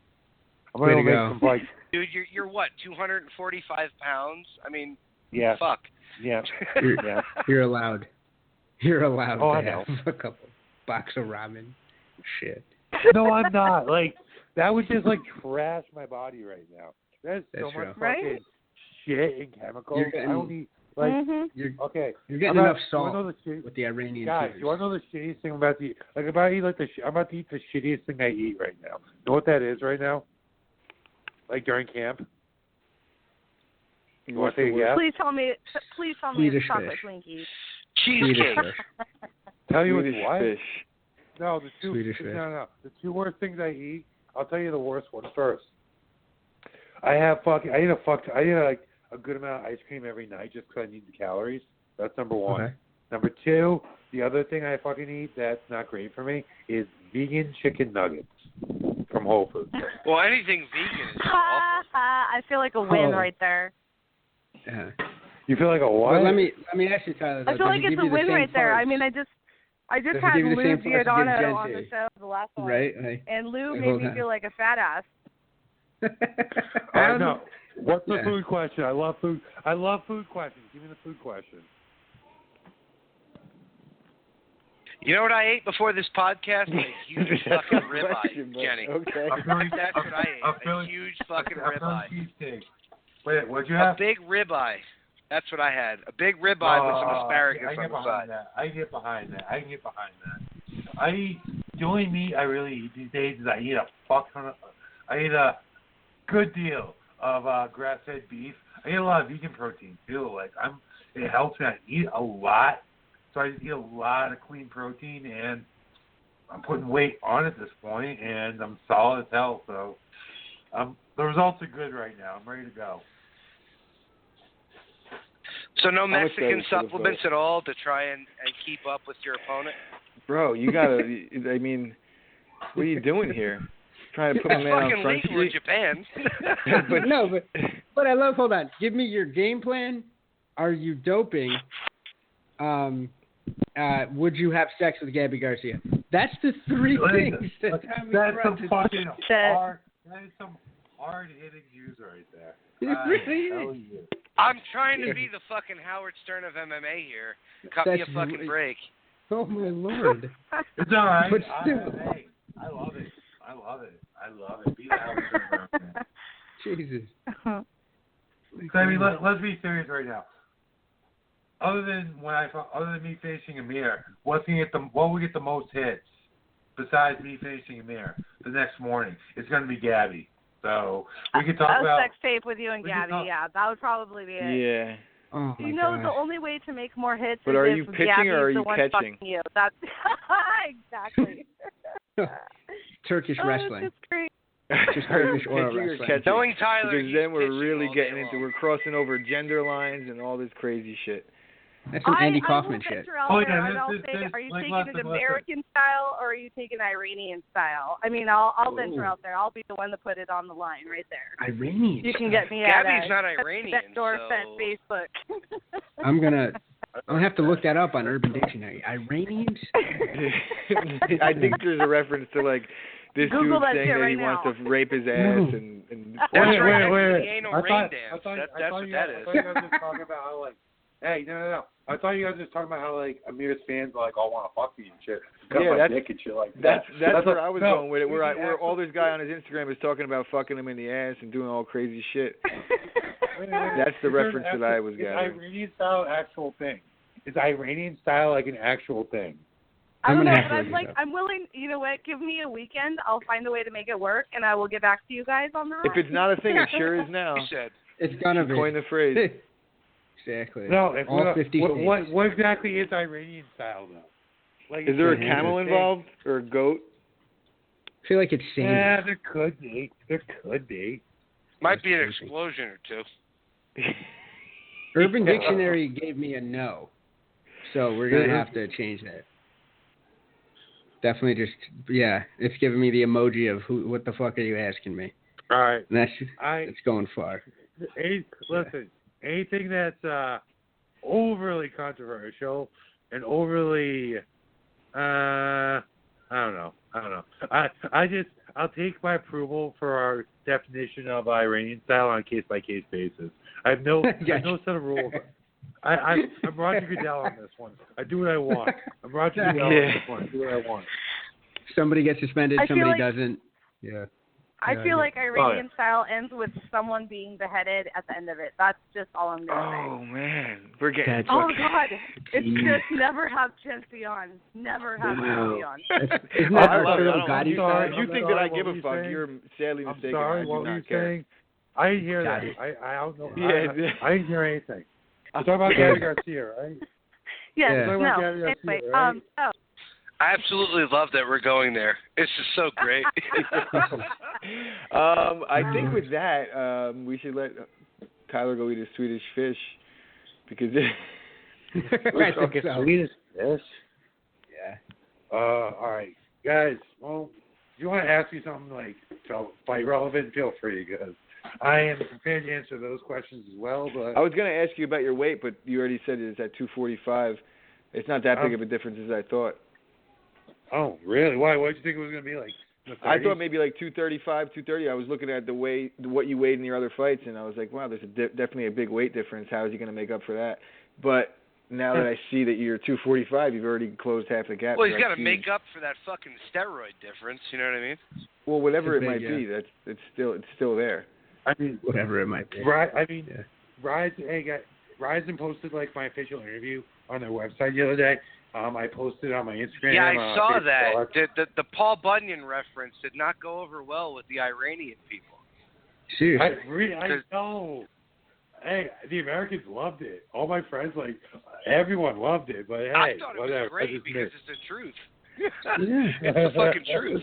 I'm Way gonna to make go. some like Dude, you're what, 245 pounds? I mean, yeah, fuck. yeah. You're, you're allowed. You're allowed Oh, I to know. have a couple box of ramen. Shit. No, I'm not. Like that would just like trash my body right now. There's so That's much true. Right? fucking shit and chemicals. You're getting- I don't need like Mhm. You're, okay. you're getting I'm enough you wanna salt know the shit? with the Iranian Guys, tears. you want to know the shittiest thing about the like about eat like the I'm about to eat the shittiest thing I eat right now. You know what that is right now? Like during camp. You want to take a guess? Please tell me Swedish it's chocolate fish. Twinkies. Swedish Cheesecake. fish. Tell you Swedish what? fish. No, the two. Swedish fish. No. The two worst things I eat. I'll tell you the worst one first. I eat like a good amount of ice cream every night just because I need the calories. That's number one. Okay. Number two, the other thing I fucking eat that's not great for me is vegan chicken nuggets from Whole Foods. Well, anything vegan is awful. I feel like a win Oh. right there. Yeah. You feel like a what? Well, let me ask you, Tyler. I though, feel did like he it's give a you the win same right there. I parts? mean, I just Does it had give you the Lou same force it gives Giordano Gen on Z? the show, the last one. Right. And Lou Hey, made hold me on. feel like a fat ass. I know. What's the Yeah. food question? I love food. I love food questions. Give me the food question. You know what I ate before this podcast? A huge fucking ribeye, but Jenny. Okay. That's what I ate. A huge fucking ribeye. Cheesesteak. Wait, what'd you A have? big ribeye. That's what I had. A big ribeye with some asparagus I can on get the behind side. that. I can get behind that. The only meat I really eat these days is I eat a good deal of grass-fed beef. I eat a lot of vegan protein too. It helps me. I eat a lot, so I just eat a lot of clean protein, and I'm putting weight on at this point, and I'm solid as hell. So the results are good right now. I'm ready to go. So no I'm Mexican excited for the supplements at all to try and keep up with your opponent? Bro, you gotta. I mean, what are you doing here? Trying to put a It's man on fucking Front legal in Street? Japan. but I love. Hold on. Give me your game plan. Are you doping? Would you have sex with Gabby Garcia? That's the three things that Tommy That's brought some to- fucking hard. That is some hard-hitting news right there. It really Hell is. yeah. I'm trying to be the fucking Howard Stern of MMA here. Cut me a That's fucking really- break. Oh my lord. It's all right. But still. Hey, I love it. Be the Howard Stern. Jesus. So, I mean, let's be serious right now. Other than me facing Amir, what would get the most hits besides me facing Amir the next morning? It's going to be Gabby. So we could talk about a sex tape with you and Gabby. Yeah, that would probably be it. Yeah. Oh my You know, gosh. the only way to make more hits But is are if you pitching Gabby's or are the you one catching? fucking you. That's exactly. Turkish Oh, wrestling. that's just great. Just Are you Turkish oil pitching or wrestling. catching? Knowing Tyler, Because he's then we're pitching really all getting day into, long. we're crossing over gender lines and all this crazy shit. That's some Andy I Kaufman will shit. venture out Oh, there yeah, and I'll this- say, this- are you like, taking it listen. American style or are you taking Iranian style? I mean, I'll venture Ooh. out there. I'll be the one to put it on the line right there. Iranian. You can get me Gabby's at not Iranian, Door so... Fed Facebook. I'm gonna have to look that up on Urban Dictionary. Iranians? I think there's a reference to like this Google dude that saying shit that right he now. wants to rape his ass and That's Wait, right. wait. The anal I rain thought dance. you That's guys- what that I is. thought you guys were talking about how like, hey, no. I thought you guys were talking about how like Amir's fans like all want to fuck me and shit. Cut Yeah, my that's- dick and shit like that. That's where I was no, going with it. we can Where this guy on his Instagram is talking about fucking him in the ass and doing all crazy shit. Wait. That's the reference that I was Is gathering. Iranian style an actual thing? Is Iranian style like an actual thing? I I'm don't know, gonna have but to I'm look like, it up. I'm willing. You know what? Give me a weekend. I'll find a way to make it work, and I will get back to you guys on the. If it's not a thing, it sure is now. You said. It's gonna be. Coin the phrase. Exactly. No, All 50 states. what exactly is Iranian style though? Like, Is there a Yeah, camel thing? involved or a goat? I feel like it's same. Yeah, there could be. Might be an explosion or two. Urban Yeah. Dictionary gave me a no, so we're gonna have to change that. Definitely, it's giving me the emoji of what the fuck are you asking me? All right. And that's I it's going far. listen. Anything that's overly controversial and overly, I don't know. I'll take my approval for our definition of Iranian style on a case by case basis. I have no set of rules. I'm Roger Goodell on this one. I do what I want. I'm Roger Goodell on this one. I do what I want. Somebody gets suspended, I feel somebody like- doesn't. Yeah. I feel like Oh, Iranian style ends with someone being beheaded at the end of it. That's just all I'm gonna say. Oh man, we're getting. That's Oh fucking- God! It's just never have Jesse on. Never have Jesse on. Isn't that I love it. Arturo I don't- Gotti I'm sorry. If you think sorry, that I what give were a you fuck, saying? you're sadly I'm mistaken. sorry. I do What were not you care. saying? I didn't hear that. Gotti. I don't know. Yeah. I didn't hear anything. I'm talking about Yeah. Gabby Garcia, right? Yes. Yeah. No. Talking about Gabby Garcia, Anyway. right? No. I absolutely love that we're going there. It's just so great. I think with that, we should let Tyler go eat his Swedish fish because I think so. Swedish fish. Yeah. All right, guys. Well, if you want to ask me something like fight relevant, feel free, because I am prepared to answer those questions as well. But I was going to ask you about your weight, but you already said it's at 245. It's not that big of a difference as I thought. Oh, really? Why? What did you think it was going to be like? I thought maybe like 235, 230. I was looking at what you weighed in your other fights, and I was like, wow, there's definitely a big weight difference. How is he going to make up for that? But now that I see that you're 245, you've already closed half the gap. Well, he's got to make up for that fucking steroid difference. You know what I mean? Well, whatever it might be, it's still there. I mean, whatever it might be. Right. I mean, Rizin posted like my official interview on their website the other day. I posted it on my Instagram. Yeah, I saw that. The Paul Bunyan reference did not go over well with the Iranian people. Seriously. I know. Hey, the Americans loved it. All my friends, like, everyone loved it. But hey, I thought it whatever. was great because it's the truth. Yeah. It's the fucking truth.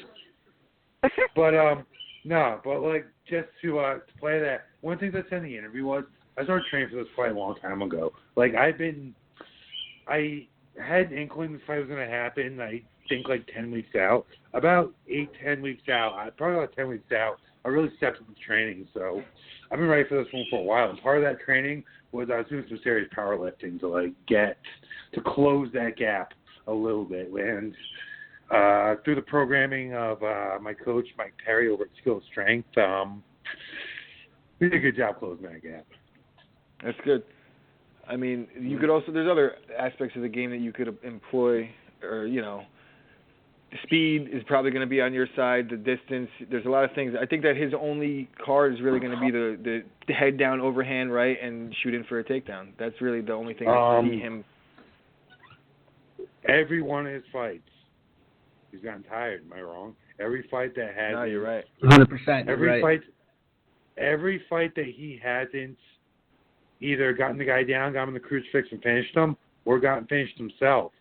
But no, but like just to play that. One thing that's in the interview was I started training for this fight a long time ago. Like I had an inkling this fight was going to happen. I think like 10 weeks out, about 8-10 weeks out, probably about 10 weeks out. I really stepped up the training, so I've been ready for this one for a while. And part of that training was I was doing some serious powerlifting to like to close that gap a little bit. And through the programming of my coach Mike Perry over at Skill Strength, we did a good job closing that gap. That's good. I mean, you could also there's other aspects of the game that you could employ, or the speed is probably going to be on your side. The distance, there's a lot of things. I think that his only card is really going to be the head down overhand right and shooting for a takedown. That's really the only thing I see him. Every one of his fights, he's gotten tired. Am I wrong? Every fight that has. No, you're right. 100%. Every fight that he hasn't either gotten the guy down, got him in the crucifix and finished him, or gotten finished himself.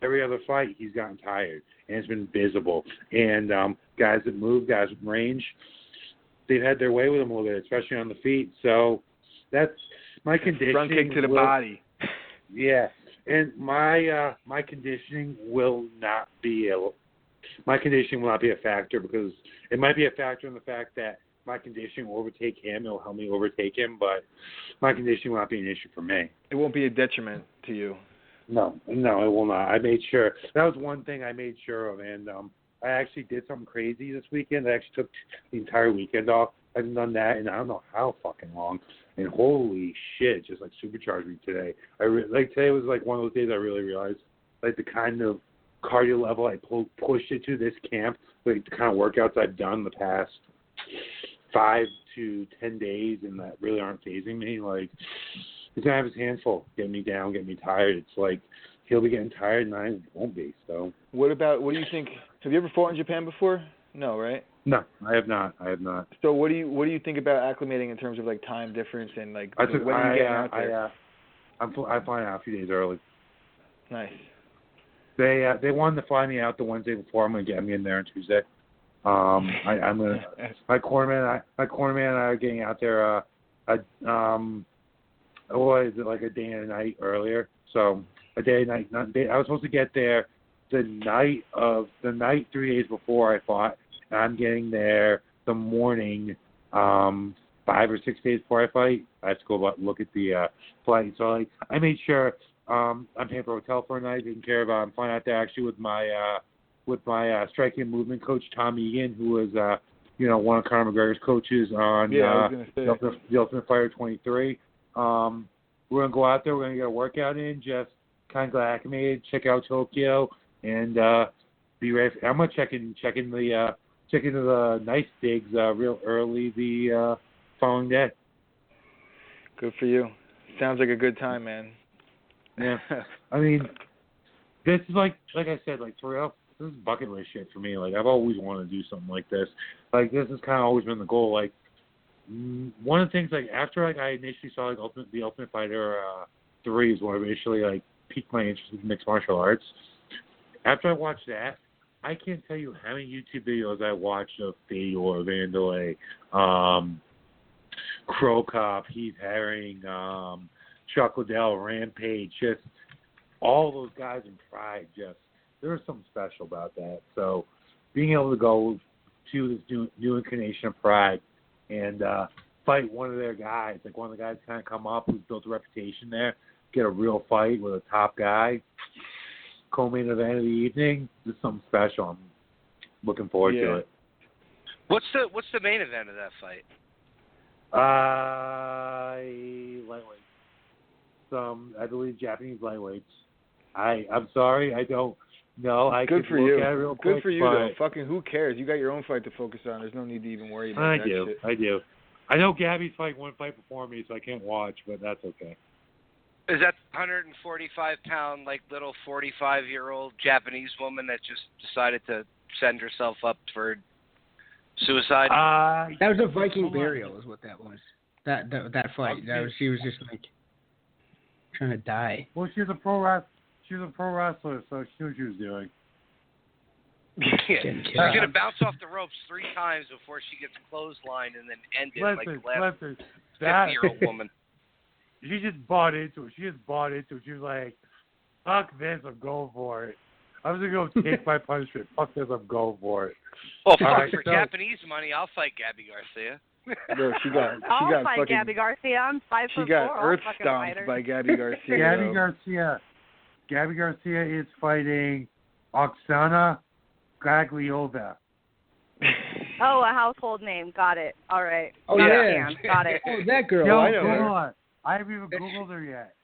Every other fight, he's gotten tired, and it's been visible. And guys that move, guys with range, they've had their way with him a little bit, especially on the feet. So that's my conditioning. Front kick to the body. Yeah, and my conditioning will not be a factor because it might be a factor in the fact that my conditioning will overtake him. It'll help me overtake him, but my conditioning will not be an issue for me. It won't be a detriment to you. No, it will not. I made sure. That was one thing I made sure of, and I actually did something crazy this weekend. I actually took the entire weekend off. I haven't done that in I don't know how fucking long, and holy shit, it just like supercharged me today. Today was like one of those days I really realized like the kind of cardio level I pushed it to this camp, like the kind of workouts I've done the past 5 to 10 days and that really aren't phasing me. Like, he's going to have his hands full, getting me down, getting me tired. It's like he'll be getting tired and I won't be. So, what do you think? Have you ever fought in Japan before? No, right? No, I have not. So what do you think about acclimating in terms of like time difference and like when are you getting out there? I'm flying out a few days early. Nice. They wanted to fly me out the Wednesday before. I'm going to get me in there on Tuesday. I'm gonna. My cornerman and I are getting out there. What is it, like a day and a night earlier? So a day and night. I was supposed to get there the night 3 days before I fought, and I'm getting there the morning 5 or 6 days before I fight. I have to go look at the flight. So I made sure I'm paying for a hotel for a night, taking care of. I'm flying out there actually with my striking and movement coach, Tom Egan, who was, one of Conor McGregor's coaches on the Ultimate Fighter 23. We're going to go out there. We're going to get a workout in, just kind of get acclimated, check out Tokyo, and be ready. I'm going to check into the nice digs real early the following day. Good for you. Sounds like a good time, man. Yeah. I mean, this is like I said, like for real. This is bucket list shit for me. Like, I've always wanted to do something like this. Like, this has kind of always been the goal. Like, one of the things, like, after, like, I initially saw, like, The Ultimate Fighter 3 is when I initially, like, piqued my interest in mixed martial arts. After I watched that, I can't tell you how many YouTube videos I watched of Fedor, Vanderlei, Crow Cop, Heath Herring, Chuck Liddell, Rampage, just all those guys in Pride, just there was something special about that. So being able to go to this new incarnation of Pride and fight one of their guys, like one of the guys kind of come up who's built a reputation there, get a real fight with a top guy, co-main event of the evening. This is something special. I'm looking forward to it. What's the main event of that fight? Lightweight. Some, I believe, Japanese lightweights. I'm sorry, I don't know. Good for you. Good quick, for you, though. Fucking who cares? You got your own fight to focus on. There's no need to even worry about that shit. I do. I know Gabby's fighting one fight before me, so I can't watch, but that's okay. Is that 145-pound, like, little 45-year-old Japanese woman that just decided to send herself up for suicide? That was a Viking burial, is what that was. That fight. She was just like trying to die. Well, she's a pro wrestler, so she knew what she was doing. She's gonna bounce off the ropes 3 times before she gets clotheslined and then ended like the last 50-year-old woman. She just bought into it. She was like, fuck this, I'm going for it. I was going to go take my punishment. Fuck this, I'm going for it. Well, for Japanese money, I'll fight Gabby Garcia. Bro, I'll fight Gabby Garcia. I'm 5'4". She got earth stomped by Gabby Garcia. Gabby Garcia is fighting Oksana Gagliova. Oh, a household name. Got it. All right. Oh, yeah. Got it. Oh, that girl. Yo, I know Google her. her. I haven't even Googled her yet.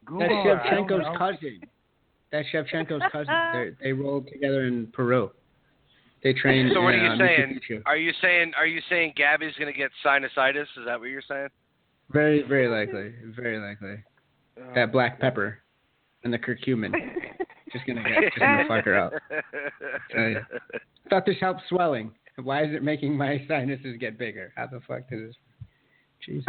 That's Shevchenko's cousin. That's Shevchenko's cousin. They rolled together in Peru. They trained. So what are you saying? Are you saying Gabby's going to get sinusitis? Is that what you're saying? Very, very likely. Very likely. That black pepper and the curcumin. just gonna fuck her up. Thought this helped swelling. Why is it making my sinuses get bigger? How the fuck does this? Jesus.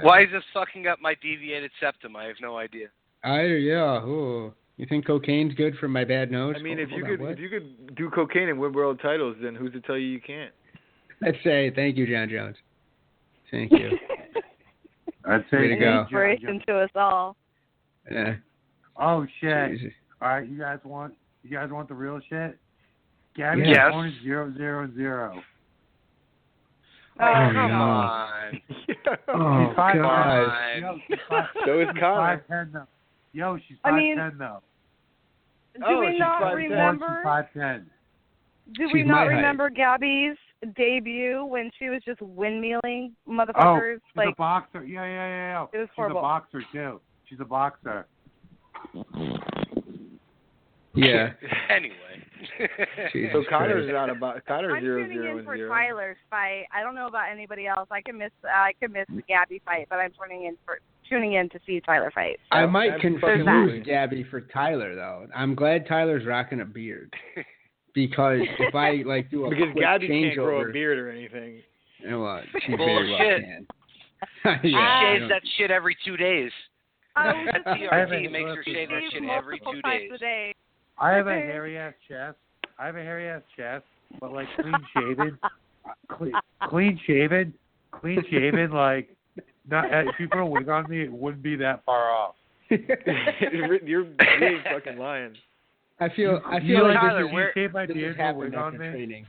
Why is this fucking up my deviated septum? I have no idea. Ooh. You think cocaine's good for my bad nose? I mean, if you could do cocaine and win world titles, then who's to tell you can't? Let's say thank you, John Jones. Thank you. I'd say to go. Inspiration to us all. Yeah. Oh shit! Jesus. All right, you guys want the real shit? Gabby's Yes. opponent is 0-0-0. Oh, come on. Oh, She's 5'10". God. Yo, So is Connor. 5'10" though. Yo, she's 5'10" I mean, though. Do we she's not 5'10". remember? She's 5'10". Do She's we not my height. remember Gabby's debut when she was just windmilling Oh, motherfuckers? she's a boxer. Yeah. It was She's horrible. a boxer too. She's a boxer. Yeah. Anyway. So Connor's not Connor's I'm 0-0-0. tuning in for Tyler's fight. I don't know about anybody else. I can miss the Gabby fight, but I'm tuning in to see Tyler fight. So. I might Absolutely. confuse Gabby for Tyler though. I'm glad Tyler's rocking a beard because if I do a because quick Gabby can't grow changeover, a beard or anything. well, she very well Bullshit. can. She Yeah, shaves that shit every 2 days. TRT makes her shave that shit every 2 days. A day. I have a hairy ass chest. But like clean shaven. Like, not if you put a wig on me, it wouldn't be that far off. You're really fucking lying. I feel know, like Tyler, shave my this beard has with a happened wig on after me. training.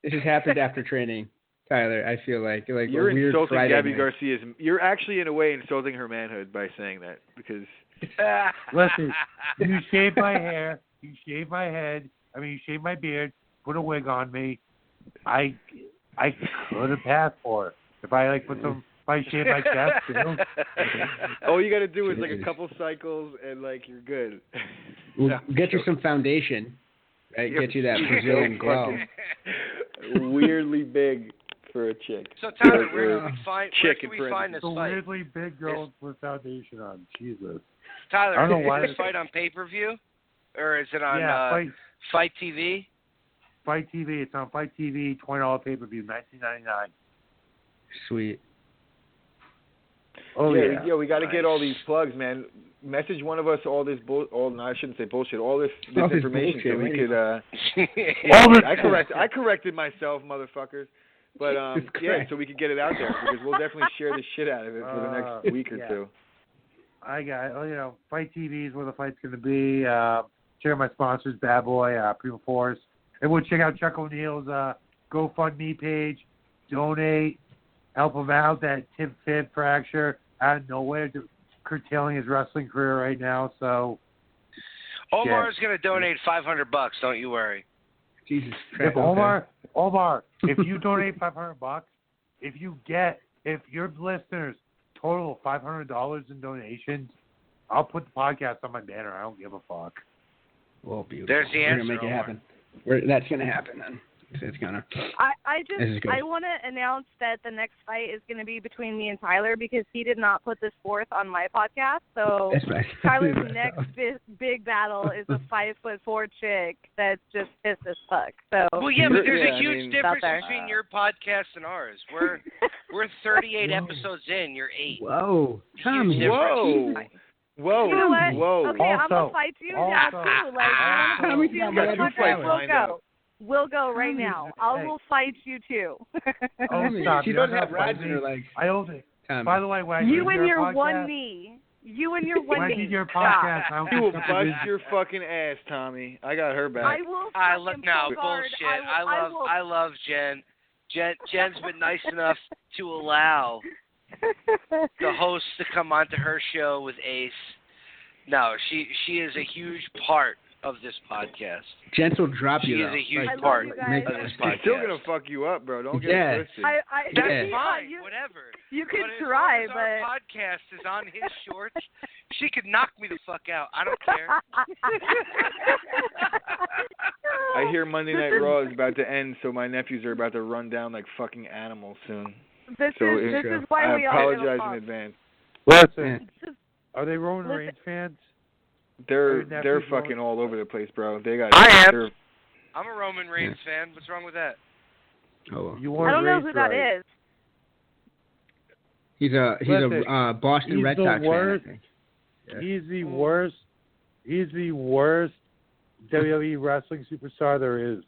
This has happened after training, Tyler. I feel like You're a weird insulting Friday Gabby night. Garcia's. You're actually in a way insulting her manhood by saying that because. Listen, you shave my hair, you shave my head. I mean, you shave my beard, put a wig on me. I could have passed for it if I shave my chest too. All you got to do is a couple cycles and you're good. We'll get you some foundation, right? Get you that Brazilian glow. Weirdly big for a chick. So Tyler, where can we find this The fight? weirdly big girls with foundation on. Jesus. Tyler, I don't know is why this fight on pay-per-view? Or is it on Fight TV? Fight TV. It's on Fight TV, $20 pay-per-view, $19.99. Sweet. Oh, yeah. We got to get all these plugs, man. Message one of us all this I shouldn't say bullshit. All this information so we could. I corrected myself, motherfuckers. But so we could get it out there because we'll definitely share the shit out of it for the next week or two. I got it. Fight TV is where the fight's going to be. Check out my sponsors, Bad Boy, Prima Force. Everyone check out Chuck O'Neill's GoFundMe page. Donate. Help him out. That tib fib fracture out of nowhere, curtailing his wrestling career right now. So Omar's going to donate $500. Don't you worry. Jesus If Christ. Omar, if you donate $500, if your listeners total $500 in donations, I'll put the podcast on my banner. I don't give a fuck. Well, beautiful. There's the We're answer, gonna make it Omar. happen. That's gonna happen then. It's gonna. This is good. I want to announce that the next fight is going to be between me and Tyler because he did not put this forth on my podcast. So That's right. Tyler's next big battle is a 5'4" chick that's just pissed as fuck. So Well, yeah, but there's a I huge mean- difference Out there. between your podcast and ours. We're 38 episodes in. You're 8. Whoa, Tommy. Huge Whoa. difference. Whoa. You know what? Whoa. Okay, I'm Also- gonna fight you now too. Like, Tommy, you want you to got fight two you? fights We'll lined up. go. We'll go right Tommy, now. I hey. will fight you too. Tommy, stop. she You're doesn't not have rods in fighting her me. legs. I don't think. Tommy. By the way, when I You do and your podcast, one knee. You and your one when I knee. do your Stop. podcast, I don't You will think bust it's- your fucking ass, Tommy. I got her back. I will. No, fucking pull guard. bullshit. I I love Jen. Jen's been nice enough to allow the host to come onto her show with Ace. No, she is a huge part of this podcast. Gents will drop She you. is though. a huge I love part you of guys. this She's podcast. still gonna fuck you up, bro. Don't get Yeah. it twisted. That's Yeah. fine, you, whatever. you could But as try, long as our but podcast is on his shorts, she could knock me the fuck out. I don't care. I hear Monday Night Raw is about to end, so my nephews are about to run down like fucking animals soon. This So is why I we all give a apologize fuck. in advance. Listen, This is- are they Roman Listen. Reigns fans? They're Your nephews they're are- fucking all over the place, bro. They got. I am. they're- I'm a Roman Reigns fan. What's wrong with that? Oh, You I weren't don't know raised who that right. is. he's Listen, a Boston he's Red the Sox worst. fan. I think. Yeah. He's the worst. He's the worst WWE wrestling superstar there is.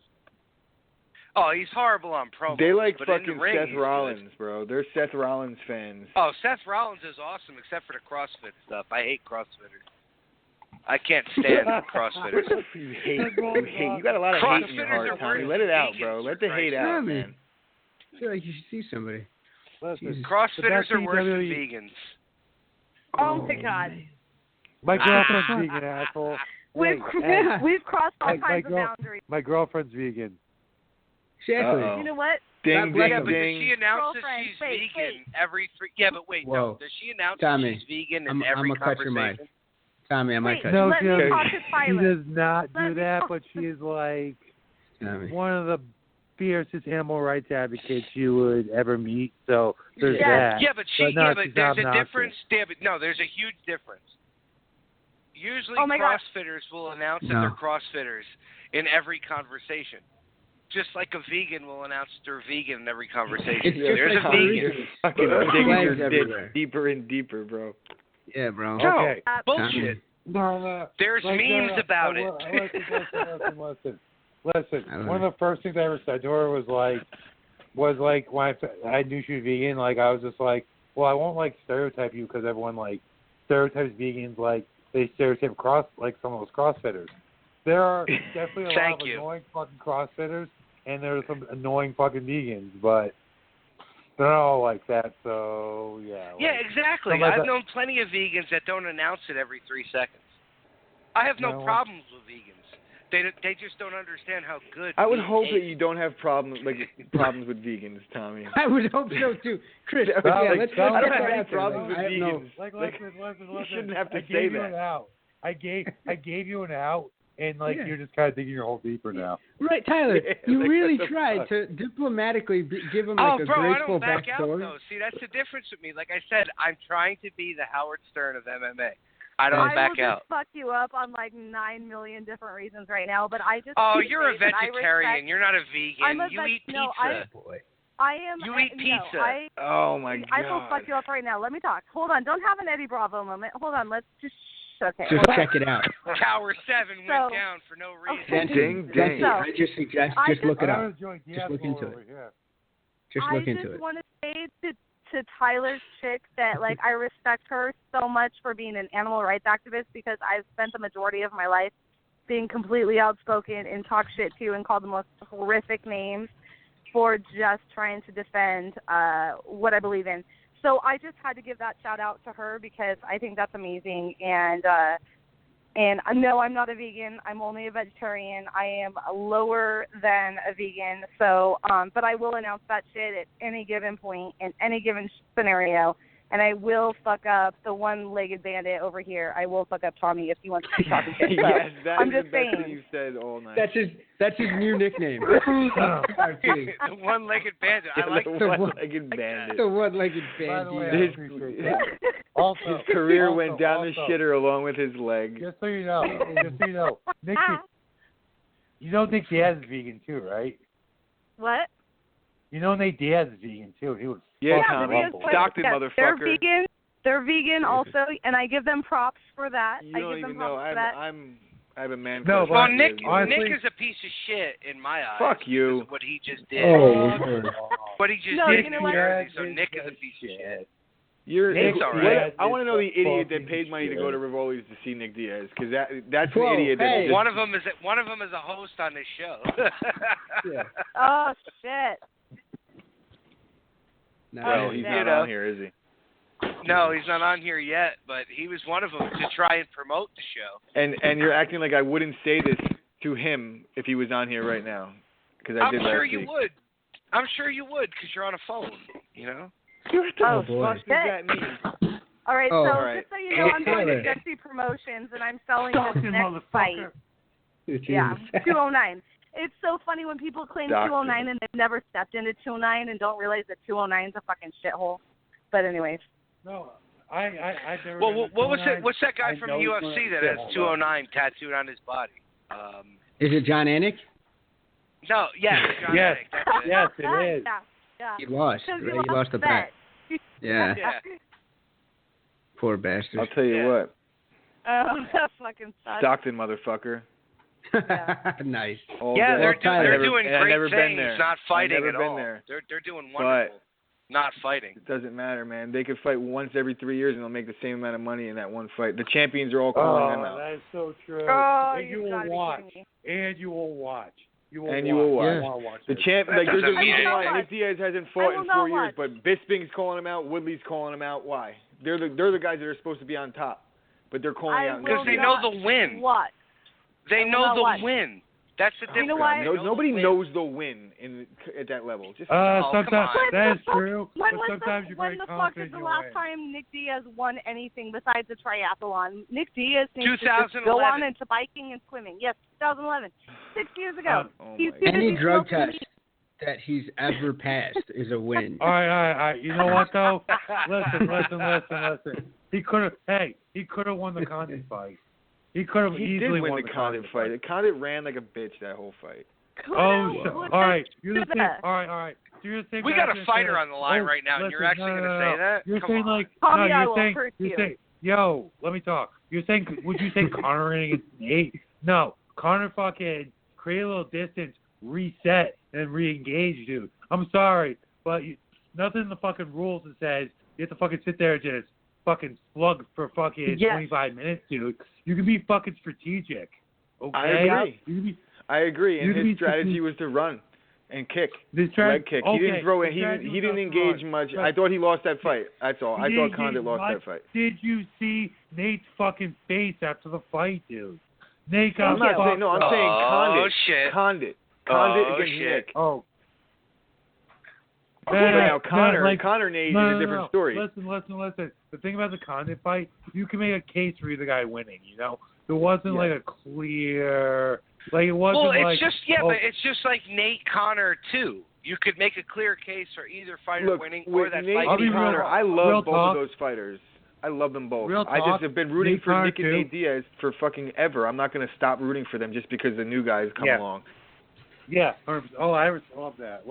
Oh, he's horrible on promos. They like but in fucking the ring, Seth he's Rollins, good. bro. They're Seth Rollins fans. Oh, Seth Rollins is awesome, except for the CrossFit stuff. I hate CrossFitters. I can't stand CrossFitters. You hate. You got a lot of hate in your CrossFitters heart, are Tommy. worse Let it than out, vegans, bro. Let for the hate Christ's out, sake. man. I feel like you should see somebody. Listen, Jesus. CrossFitters The are worse than WWE vegans. Oh my God. my girlfriend's vegan, asshole. We've Yeah. we've crossed all My kinds of girl- boundaries. My girlfriend's vegan. Exactly. Uh-oh. You know what? Ding, bless Yeah, ding, but does ding. she announce that Girlfriend, she's wait, vegan every three? Yeah, but wait, no. Whoa. Does she announce Tommy, that she's vegan in I'm every gonna cut your mic. conversation? Tommy, I might Wait, cut No, let she me doesn't. talk to She Tyler. does not Let do me that, talk but she is like you. Tommy. one of the fiercest animal rights advocates you would ever meet. So there's Yes. that. Yeah, but no, she's there's a obnoxious. difference. Yeah, but no, there's a huge difference. Usually, Oh my God. CrossFitters will announce that No. they're CrossFitters in every conversation. Just like a vegan will announce they're vegan in every conversation. It's just There's like a the vegan. reason. Fucking Flags digging your everywhere. ditch deeper and deeper, bro. Yeah, bro. No, Okay. bullshit. No. There's Like, memes no. about it. Listen. I Listen. don't One know. of the first things I ever said to her was like when I knew she was vegan. Like I was just like, well, I won't like stereotype you because everyone like stereotypes vegans like they stereotype some of those CrossFitters. There are definitely a lot Thank of you. annoying fucking CrossFitters, and there's some annoying fucking vegans, but they're not all like that. So yeah. Yeah, exactly. something like I've that. known plenty of vegans that don't announce it every 3 seconds. I have no No. problems with vegans. They just don't understand how good. I would meat hope that tastes. you don't have problems with vegans, Tommy. I would hope so too, Chris. I Yeah, don't let's have get that any out there. problems with I have no- vegans. Like, Like, listen. you shouldn't have to I say gave you that. an out. I gave you an out, and like Yeah. you're just kind of digging your hole deeper now. Right, Tyler. Yeah, you like, really what the tried fuck? to diplomatically give him Oh, like a bro, I graceful don't back out, backstory. though. See, that's the difference with me. Like I said, I'm trying to be the Howard Stern of MMA. I don't I back will out. just fuck you up on like 9 million different reasons right now, but I just. Oh, want to you're a say that I vegetarian. respect- You're not a vegan. I'm a You veg- eat pizza. no, I am. You eat no, pizza. Oh my god. I will fuck you up right now. Let me talk. Hold on. Don't have an Eddie Bravo moment. Hold on. Let's just. Okay. Just hold on. check it out. Tower 7 So- went down for no reason. Okay. Ding, ding. So- I just suggest I just look it I up. was enjoying Just look into it. here. Just look into I it. just want to say to Tyler's chick that like I respect her so much for being an animal rights activist because I've spent the majority of my life being completely outspoken and talk shit to and call the most horrific names for just trying to defend what I believe in. So I just had to give that shout out to her because I think that's amazing. And And no, I'm not a vegan. I'm only a vegetarian. I am lower than a vegan. So, but I will announce that shit at any given point in any given scenario. And I will fuck up the one-legged bandit over here. I will fuck up Tommy if he wants to be talking shit. So Yes, that I'm is just the best saying. thing you've said all night. That's his new nickname. The one-legged bandit. I like the that. one-legged bandit. The one-legged By the way, bandit. I appreciate that. Also, His career also, went down the also, shitter along with his leg. Just so you know, Nick, you know Nick Diaz is vegan too, right? What? You know Nate Diaz is vegan too. He was Yeah, Yeah, Tommy. because Stockton, yes, motherfucker. They're vegan also, and I give them props for that. You I don't give them even know. props for that. I have a man No, crush Well, on Nick, you. honestly- Nick is a piece of shit in my eyes. Fuck you. What he just did. Oh, What he just No, did you know in what? Jersey. So Nick is a piece of shit. You're Nick's all right. I want to know the idiot that Fucking paid money to go to shit. Rivoli's to see Nick Diaz, because that's Whoa, the idiot that hey. just, One of them is a host on this show. Yeah. Oh shit! well, Oh, he's shit. not on here, is he? No, he's not on here yet, but he was one of them to try and promote the show. And you're acting like I wouldn't say this to him if he was on here right now, because I I'm did sure last you week. would. I'm sure you would, because you're on a phone. You know. Oh, boy. What does that mean? All right, Oh, so all right. just so you know, I'm going to Tyler. Dexy Promotions, and I'm selling Stockton, this next fight. motherfucker. Yeah, 209. It's so funny when people claim Stockton. 209 and they've never stepped into 209 and don't realize that 209 is a fucking shithole. But anyways. No, I never. Well, been to what was 209. it? What's that guy I from know the it's UFC gonna- that has 209 tattooed on his body? Is it John Anik? No, yeah, John Yes. Anik, that's it. Yes, it is. Yeah. He lost. Because Right? you He lost the bet. Yeah. Yeah. Poor bastard. I'll tell you Yeah. what, Oh, that fucking sucks. Stockton, motherfucker. Nice. All Yeah, day. they're I've doing never- I've great never things, been there. not fighting I've never at been all. there. They're doing wonderful, not fighting. It doesn't matter, man. They could fight once every 3 years and they'll make the same amount of money in that one fight. The champions are all calling them Oh, out. that is so true. Oh, and you you've will gotta be watch. kidding me. And you will watch. You will And watch. you will watch. I want to watch The this. champ, That like there's a doesn't mean reason why anything. Nick Diaz hasn't I fought will in not 4 years, watch. but Bisping's calling him out, Woodley's calling him out. Why? They're the guys that are supposed to be on top, but they're calling I out. will Because they not know the win. Watch. They I will know not the watch. win. That's the difference. You know why? They know Nobody the win. knows they'll win at that level. Just Oh, come Sometimes on. that is true. When But was sometimes you're very when the fuck confident is the in last your way. time Nick Diaz won anything besides a triathlon? Nick Diaz needs to just 2011. go on into biking and swimming. Yes, 2011. 6 years ago. oh He's my too God. Any busy drug smoking test that he's ever passed is a win. All right. You know what though? Listen. He could have won the Condit fight. He could have He easily did win won the Condit fight. Condit ran like a bitch that whole fight. Oh, Who shit. would All right. do You're the same. that? All right. So you're the same We guy got a that's fighter saying, on the line oh, right now, and you're listen, actually no, going to say that? You're Come saying on. like Tommy, no, I you're will saying hurt you're you. saying yo, let me talk. You're saying would you say Conor winning against Nate? No, Conor fucking create a little distance, reset, and re-engage, dude. I'm sorry, but nothing in the fucking rules that says you have to fucking sit there and just fucking slug for fucking Yes. 25 minutes, dude. You can be fucking strategic. Okay? I agree. You can be I agree. And You his need to strategy be- was to run and kick, this leg kick. He didn't okay, throw it. the He strategy didn't was not engage to much. run. I thought he lost that fight. That's all. I He thought didn't Condit engage lost much. that fight. Did you see Nate's fucking face after the fight, dude? Nate got I'm not saying no. I'm fucked saying up. Condit. shit. Condit Oh, against shit. Nick. Oh. But now Conor, like, Conor Nate no, is a different story. Listen. The thing about the Condit fight, you can make a case for either guy winning. You know, there wasn't like a clear, like it wasn't Well, it's like. just but it's just like Nate Connor too. You could make a clear case for either fighter Look, winning or with that Nate fight I'll be and being real- Conor, drawn. I real love both talk. of those fighters. I love them both. Real I talk, just have been rooting Nate for Conor Nick and too. Nate Diaz for fucking ever. I'm not going to stop rooting for them just because the new guys come Yeah. along. Yeah. 100%. Oh, I love that.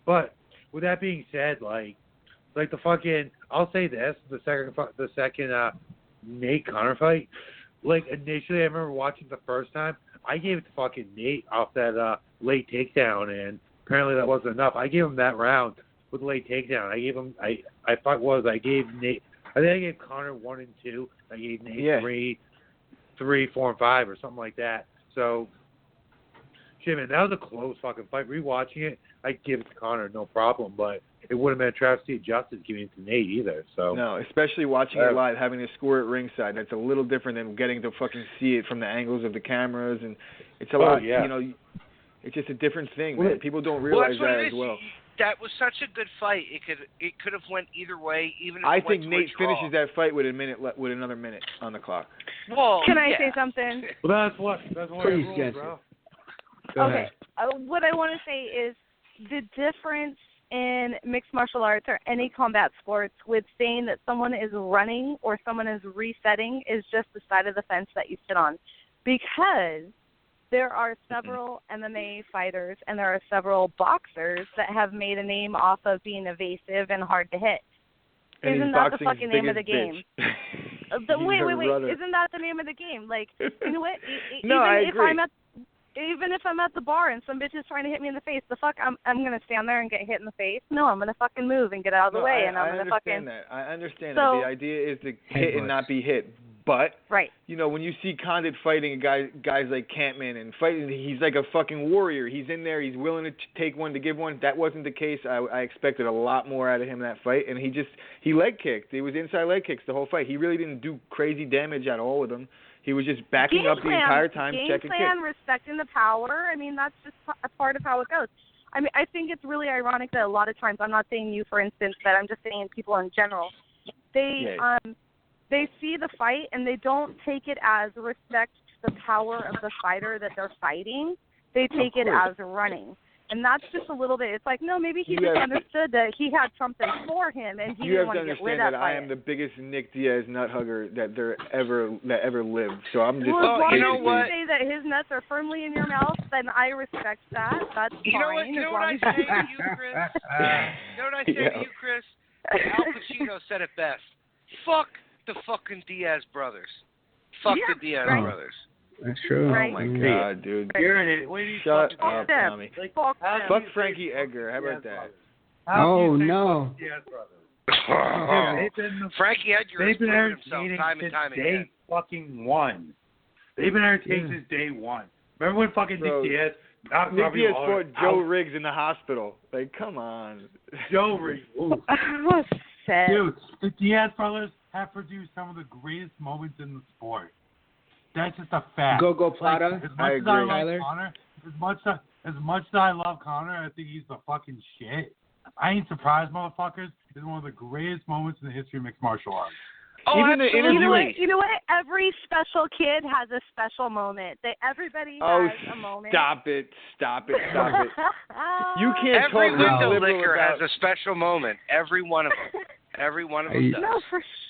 But with that being said, like the fucking, I'll say this: the second Nate Conor fight. Like initially, I remember watching the first time. I gave it to fucking Nate off that late takedown, and apparently that wasn't enough. I gave him that round with the late takedown. I gave him. I gave Nate. I think I gave Conor 1 and 2. I gave Nate 3, 4, and 5, or something like that. So, shit, man, that was a close fucking fight. Rewatching it, I'd give it to Conor, no problem. But it wouldn't have been a travesty of justice giving it to Nate either. So no, especially watching it live, having to score at ringside. That's a little different than getting to fucking see it from the angles of the cameras, and it's a lot. You know, it's just a different thing, man. People don't realize that as well. That was such a good fight. It could have went either way, even if I it went think to Nate a draw. finishes that fight with another minute on the clock. Well, Can I say something? Well, that's what Please, rules, Jesse. bro. Go Okay. ahead. What I want to say is the difference in mixed martial arts or any combat sports with saying that someone is running or someone is resetting is just the side of the fence that you sit on. Because there are several MMA fighters and there are several boxers that have made a name off of being evasive and hard to hit. And Isn't that the fucking name of the game? Wait. Runner. Isn't that the name of the game? Like, you know what? No, I agree. Even if I'm at the bar and some bitch is trying to hit me in the face, the fuck I'm gonna stand there and get hit in the face? No, I'm gonna fucking move and get out of the way, and I'm gonna fucking. I understand that. The idea is to hit and not be hit. But right. You know, when you see Condit fighting guys like Campman and fighting, he's like a fucking warrior. He's in there. He's willing to take one to give one. That wasn't the case. I expected a lot more out of him in that fight, and he leg kicked. It was inside leg kicks the whole fight. He really didn't do crazy damage at all with them. He was just backing up the entire time, check and kick. Game plan, respecting the power. I mean, that's just a part of how it goes. I mean, I think it's really ironic that a lot of times, I'm not saying you, for instance, but I'm just saying people in general, they see the fight and they don't take it as respect to the power of the fighter that they're fighting. They take it as running. And that's just a little bit, it's like, no, maybe he just understood that he had something for him and he didn't want to get rid of it. You have to understand that I am the biggest Nick Diaz nut hugger that ever lived. So I'm just... Well, as long you know as what? you say that his nuts are firmly in your mouth, then I respect that. That's fine. You know what I say to you, Chris? You know what I say to you, Chris? Al Pacino said it best. Fuck the fucking Diaz brothers. Fuck the Diaz brothers. That's true. Right. Oh, my God, dude. You're in it. What are you Shut talking up, about? Tommy. Fuck Fuck Frankie Edgar. How about that? Oh, no. Frankie Edgar has been proven himself entertaining time and since time day again. fucking one. They've been entertaining since day one. Remember when fucking Nick Diaz fought Joe Riggs in the hospital? Like, come on. Joe Riggs. Dude, the Diaz brothers have produced some of the greatest moments in the sport. That's just a fact. Go Plata. I agree. As much as I love Conor, I think he's the fucking shit. I ain't surprised, motherfuckers. It's one of the greatest moments in the history of mixed martial arts. Oh, Even the interview. You know what? Every special kid has a special moment. Everybody has a moment. Stop it. You can't Every talk window liberal licker about... has a special moment. Every one of them. Every one of them does. No,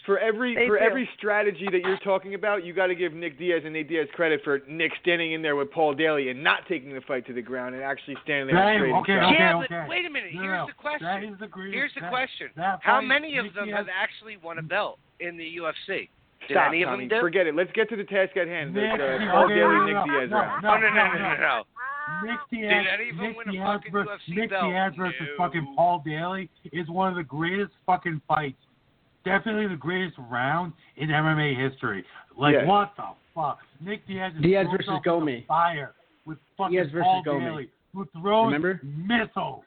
For every strategy that you're talking about, you got to give Nick Diaz and Nate Diaz credit for Nick standing in there with Paul Daly and not taking the fight to the ground and actually standing there straight. But wait a minute. Here's the question. Here's the question. How many of them have actually won a belt in the UFC? Did any of them do? Forget it. Let's get to the task at hand. Paul Daly, Nick Diaz round. No. Nick Diaz, Did any of them win a fucking UFC Nick belt? Diaz versus fucking Paul Daly is one of the greatest fucking fights. Definitely the greatest round in MMA history. What the fuck? Nick Diaz versus Gomi. Fire with fucking Diaz versus Paul Gomi. Daly, who throws missiles.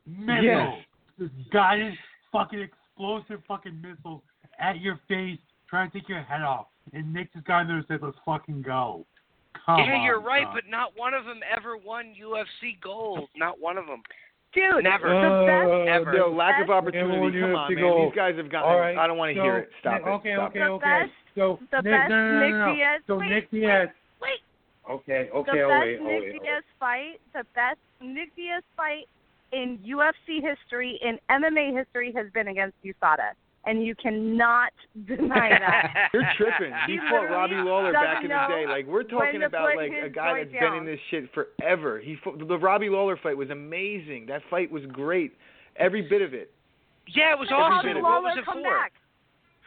Yes. Just guided fucking explosive fucking missiles at your face, trying to take your head off. And Nick just got in there and said, "Let's fucking go." Come on, you're right, son. but not one of them ever won UFC gold. Not one of them. Dude, never. The best Ever. No, lack of opportunity. Come on, man. These guys have gotten... Right. I don't want to hear it. Stop it. Okay. So Nick Diaz. Nick Diaz. Wait. Okay. The best Nick Diaz fight, the best Nick Diaz fight in UFC history, in MMA history, has been against USADA. And you cannot deny that. You're tripping. He fought Robbie Lawler back in the day. Like, we're talking about like a guy that's been in this shit forever. The Robbie Lawler fight was amazing. That fight was great. Every bit of it. Yeah, it was How awesome. did What Lawler was it come for? back?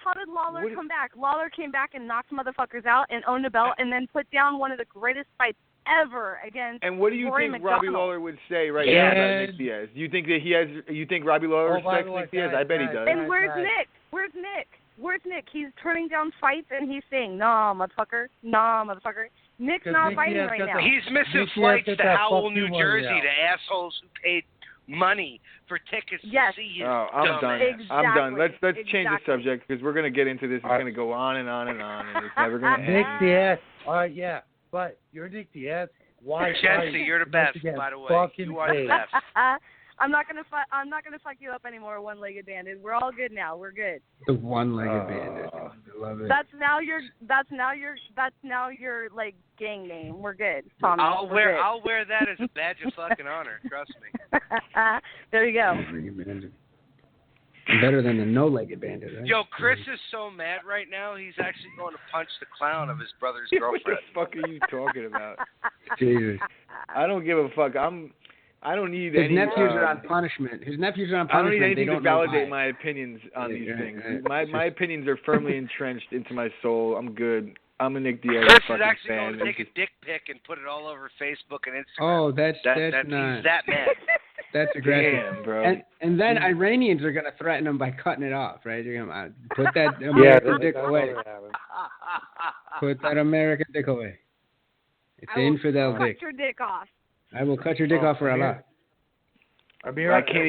How did Lawler come back? Lawler came back and knocked motherfuckers out and owned a belt and then put down one of the greatest fights ever against And what do you Rory think McDonald. Robbie Lawler would say right now about Nick Diaz? Do you think that he has? You think Robbie Lawler respects Nick Diaz? I bet he does. And where's Nick? Where's Nick? He's turning down fights and he's saying, "Nah, motherfucker. Nah, motherfucker." Nick's not fighting right now. He's missing flights to Howell, New Jersey, to assholes who paid money for tickets Yes. to see his I'm done. dumbass. I'm done. Let's change the Exactly. subject because we're gonna get into this. It's gonna go on and on and on, and it's never gonna Nick end. Diaz. All right, yeah, but you're Nick Diaz. Why? Jesse, you're the best, by the way. You are the best. I'm not gonna fuck you up anymore, one-legged bandit. We're all good now. We're good. The one-legged bandit. I love it. That's now your like gang name. We're good, Tommy. I'll We're wear that as a badge of fucking honor. Trust me. There you go. One-legged bandit. Better than the no-legged bandit, right? Yo, Chris is so mad right now. He's actually going to punch the clown of his brother's What girlfriend. the fuck are you talking about? Jesus. I don't give a fuck. I don't need His any. nephews are on punishment. His nephews are on I don't punishment. need anything they to don't know validate why. my opinions on these things. It's My opinions are firmly entrenched into my soul. I'm good. I'm a Nick Diaz Chris fucking is actually fan. going to take a dick pic and put it all over Facebook and Instagram. Oh, that's not. He's that mad. That's aggressive. Damn, bro. And then Iranians are going to threaten him by cutting it off, right? They're going to put that American dick away. Put that American dick away. It's infidel dick. Cut your dick off. I will cut your dick off for Allah. I can't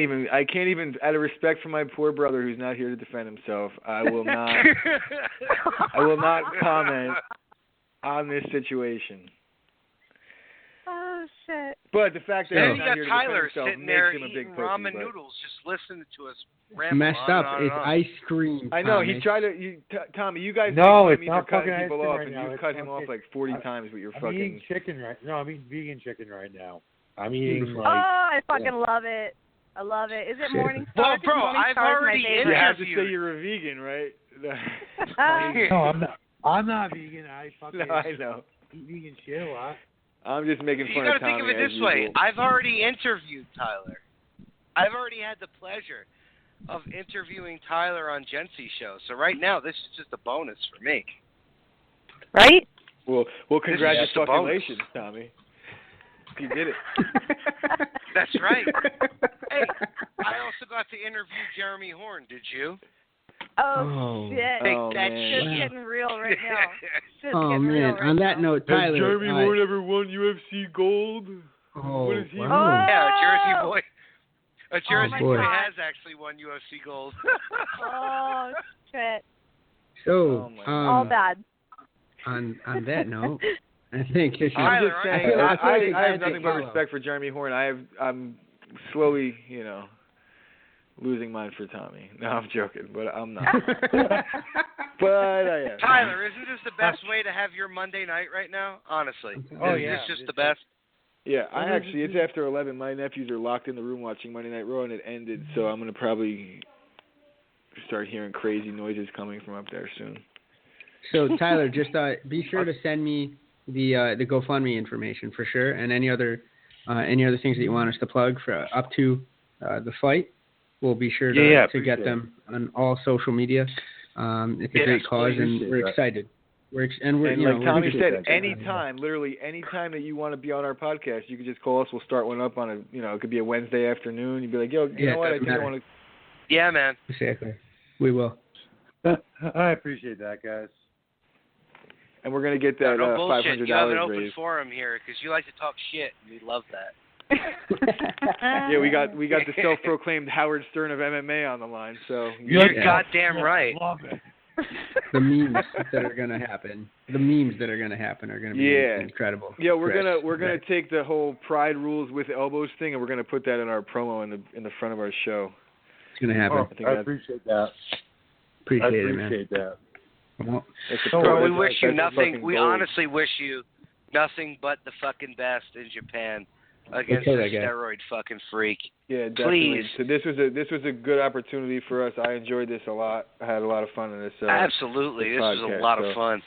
even. Out of respect for my poor brother who's not here to defend himself, I will not. I will not comment on this situation. Oh shit. But the fact that Then he's you not got here to Tyler defend himself sitting there makes him a big eating pussy. ramen but- noodles, just listening to us ramble Messed on up. and on It's and on. ice cream. I know Tommy. he tried to. Tommy, you guys No, make it's me for not cutting fucking people ice cream off, right and now. you It's cut him off fucking- like 40 times with your I'm fucking. eating chicken right. No, I'm eating vegan chicken right now. I'm eating Oh, like. I fucking love it. I love it. Is it Morning Well, Star? bro, Morning I've Star's my already favorite. You have to interviewed. say you're a vegan, right? No, I'm not. I'm not vegan. I fucking No, I know. eat vegan shit a lot. I'm just making You fun got of to think Tommy of it as this way. usual. I've already interviewed Tyler. I've already had the pleasure of interviewing Tyler on Jency's show. So right now, this is just a bonus for me. Right? Well, This is just a bonus. congratulations, Tommy. You did it. That's right. Hey, I also got to interview Jeremy Horn. Did you? Oh, shit. Take Oh, that man. Shit's shit. getting real right now. Shit's Oh getting real man! right On that now. note, Tyler. Jeremy Horn ever won UFC gold? Oh, What is he? wow. Yeah, a Jersey boy. A Jersey my boy God. has actually won UFC gold. Oh, shit. So, Oh, my All bad. on that note, I think you should. I'm Tyler, just aren't saying, you- I have I nothing but follow. respect for Jeremy Horn. I'm slowly, losing mine for Tommy. No, I'm joking, but I'm not. But I am. Tyler, isn't this the best way to have your Monday night right now? Honestly. Oh, Is yeah. this just the best? Yeah, it's after 11. My nephews are locked in the room watching Monday Night Raw, and it ended, so I'm going to probably start hearing crazy noises coming from up there soon. So Tyler, just be sure to send me the GoFundMe information for sure, and any other things that you want us to plug for up to the fight. We'll be sure to get them on all social media. It's a great cause, and we're excited. We're like Tommy said, we're anytime, literally anytime that you want to be on our podcast, you can just call us. We'll start one up on it could be a Wednesday afternoon. You'd be like, yo, you know what? I think I want to. Yeah, man. Exactly. We will. I appreciate that, guys. And we're gonna get that No bullshit. You have an $500 open raised. forum here because you like to talk shit, and we love that. Yeah, we got the self-proclaimed Howard Stern of MMA on the line. So You're goddamn right. Love it. The memes that are gonna happen. The memes that are gonna happen are gonna be incredible. Yeah, we're Chris. gonna take the whole Pride rules with elbows thing, and we're gonna put that in our promo in the front of our show. It's gonna happen. I appreciate that. Appreciate I it, man. appreciate that. Well, Well, we wish you that's nothing. fucking We gold. honestly wish you nothing but the fucking best in Japan against Okay, this that guy. steroid fucking freak. Yeah, definitely. Please. So this was a good opportunity for us. I enjoyed this a lot. I had a lot of fun in this. Absolutely, this was a podcast, lot of so. fun.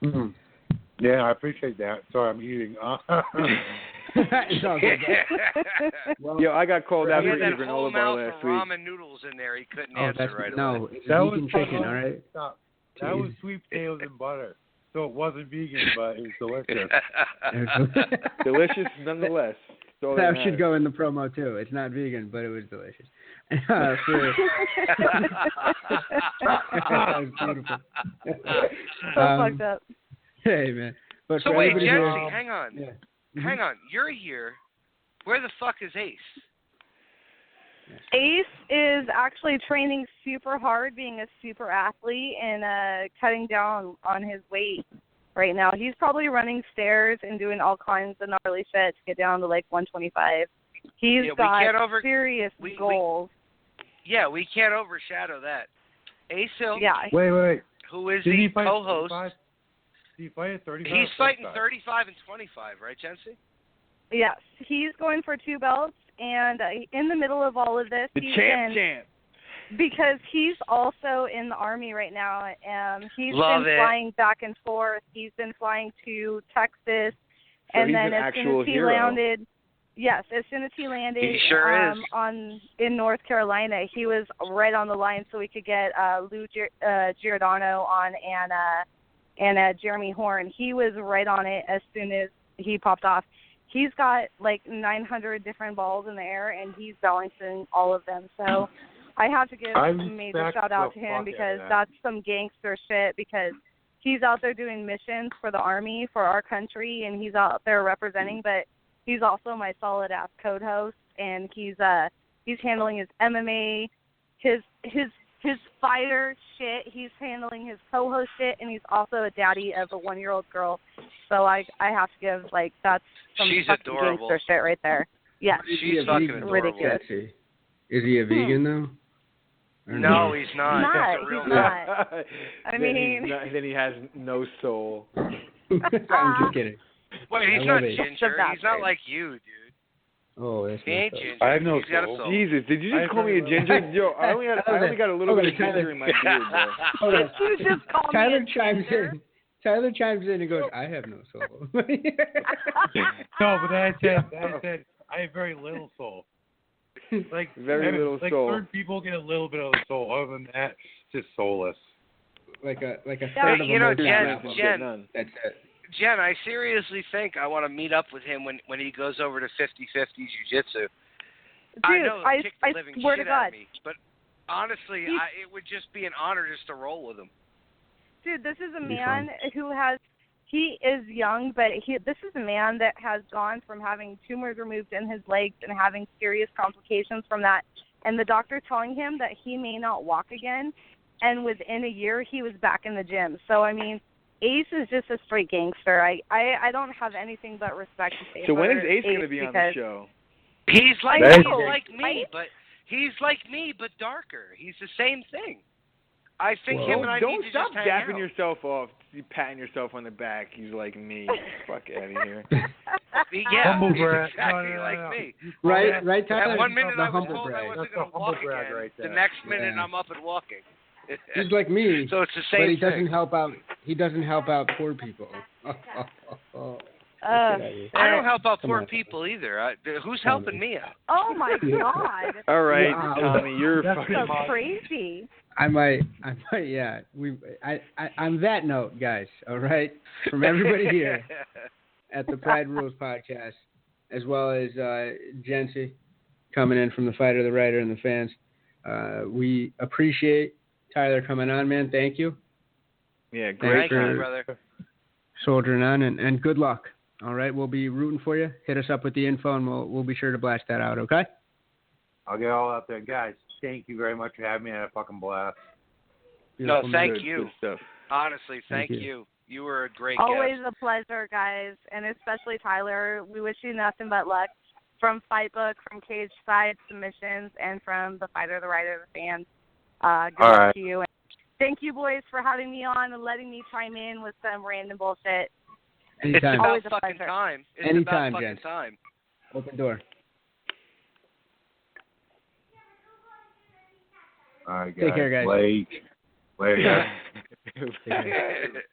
mhm. Yeah, I appreciate that. Sorry, I'm eating. It's all good. Well, Yo, I got called out He for had that eating whole granola bar mouth last of week. ramen noodles in there. He couldn't oh, answer that's right away. no. It's That vegan was chicken, all right. Stop. That was sweet potatoes and butter. So it wasn't vegan, but it was delicious. Delicious nonetheless. So That should go in the promo too. It's not vegan, but it was delicious. That was beautiful. So fucked up. Hey man, but So for wait, everybody Jesse, who- hang on. Yeah. Hang on. You're here Where the fuck is Ace? Ace is actually training super hard, being a super athlete, and cutting down on his weight right now. He's probably running stairs and doing all kinds of gnarly shit to get down to like 125. He's got serious goals. We can't overshadow that. Ace Hill, Wait. who is the co-host. Did he fight at 35? He's fighting 35 and 25, right, Jency? Yes, he's going for 2 belts, and in the middle of all of this, the champ. Because he's also in the Army right now. He's been flying back and forth. He's been flying to Texas, so and he's then as soon as he landed, as soon as he landed he sure is. In North Carolina, he was right on the line so we could get Lou Giordano on and Jeremy Horn. He was right on it as soon as he popped off. He's got like 900 different balls in the air, and he's balancing all of them. So I have to give a major shout out to him because that's some gangster shit, because he's out there doing missions for the Army, for our country, and he's out there representing, but he's also my solid ass code host, and he's handling his MMA, his fighter shit, he's handling his co-host shit, and he's also a daddy of a 1-year-old girl. So I have to give, like, that's some fucking gangster shit right there. Yeah, she's fucking adorable. Ridiculous. Is he a vegan though? No, he's not. He's not. I mean, then he has no soul. I'm just kidding. Wait, he's not ginger. He's not like you, dude. Oh, that's he ain't ginger. I have no soul. Jesus, did you just call me a ginger? Yo, I only got a little bit of ginger in my beard, bro. Did you just call Tyler me a chimes ginger? in. Tyler chimes in and goes, "I have no soul." No, but I said I have very little soul. Like very little soul. Certain people get a little bit of a soul. Other than that, it's just soulless. Like a third of a Jen, that's it. Jen, I seriously think I want to meet up with him when he goes over to 50-50 jiu-jitsu. Dude, I know I kick the living swear shit to God. out of me, but honestly, it would just be an honor just to roll with him. Dude, this is a man who he is young, but this is a man that has gone from having tumors removed in his legs and having serious complications from that, and the doctor telling him that he may not walk again, and within a year he was back in the gym. So, I mean, Ace is just a straight gangster. I don't have anything but respect to say. So when is Ace going to be on the show? He's like me, but darker. He's the same thing. I think him and I don't need to stop just hang dapping out. yourself off. You patting yourself on the back. He's like me. Fuck out of here. Yeah, Humble he's brag. exactly No. like me. Right, Tyler? At 1 minute I was humble told brag. I wasn't That's going to a walk humble brag again. right there. The next minute Yeah. I'm up and walking. He's like me. So it's the same but he thing. doesn't help out. He doesn't help out poor people. I don't help out poor on. people either. Who's helping me out? Oh my God! All right, Wow. Tommy, you're That's fucking. So crazy. I might, yeah. On that note, guys, all right, from everybody here at the Pride Rules podcast, as well as Jency coming in from the Fighter, the Writer, and the fans, we appreciate Tyler coming on, man. Thank you. Yeah, great. Thank you, brother. Soldiering on, and good luck. All right, we'll be rooting for you. Hit us up with the info, and we'll be sure to blast that out. Okay. I'll get all out there, guys. Thank you very much for having me. I had a fucking blast. No, thank Good you. stuff. Honestly, thank you. you. You were a great Always guest. a pleasure, guys, and especially Tyler. We wish you nothing but luck from Fightbook, from Cage Side Submissions, and from the Fighter, the Writer, the fans. Good luck to you. And thank you, boys, for having me on and letting me chime in with some random bullshit. It's Anytime. about Always a fucking pleasure. time. It's Anytime, about fucking Jen. time. Open door. All right, guys. Take care, guys. Later, guys. Take care.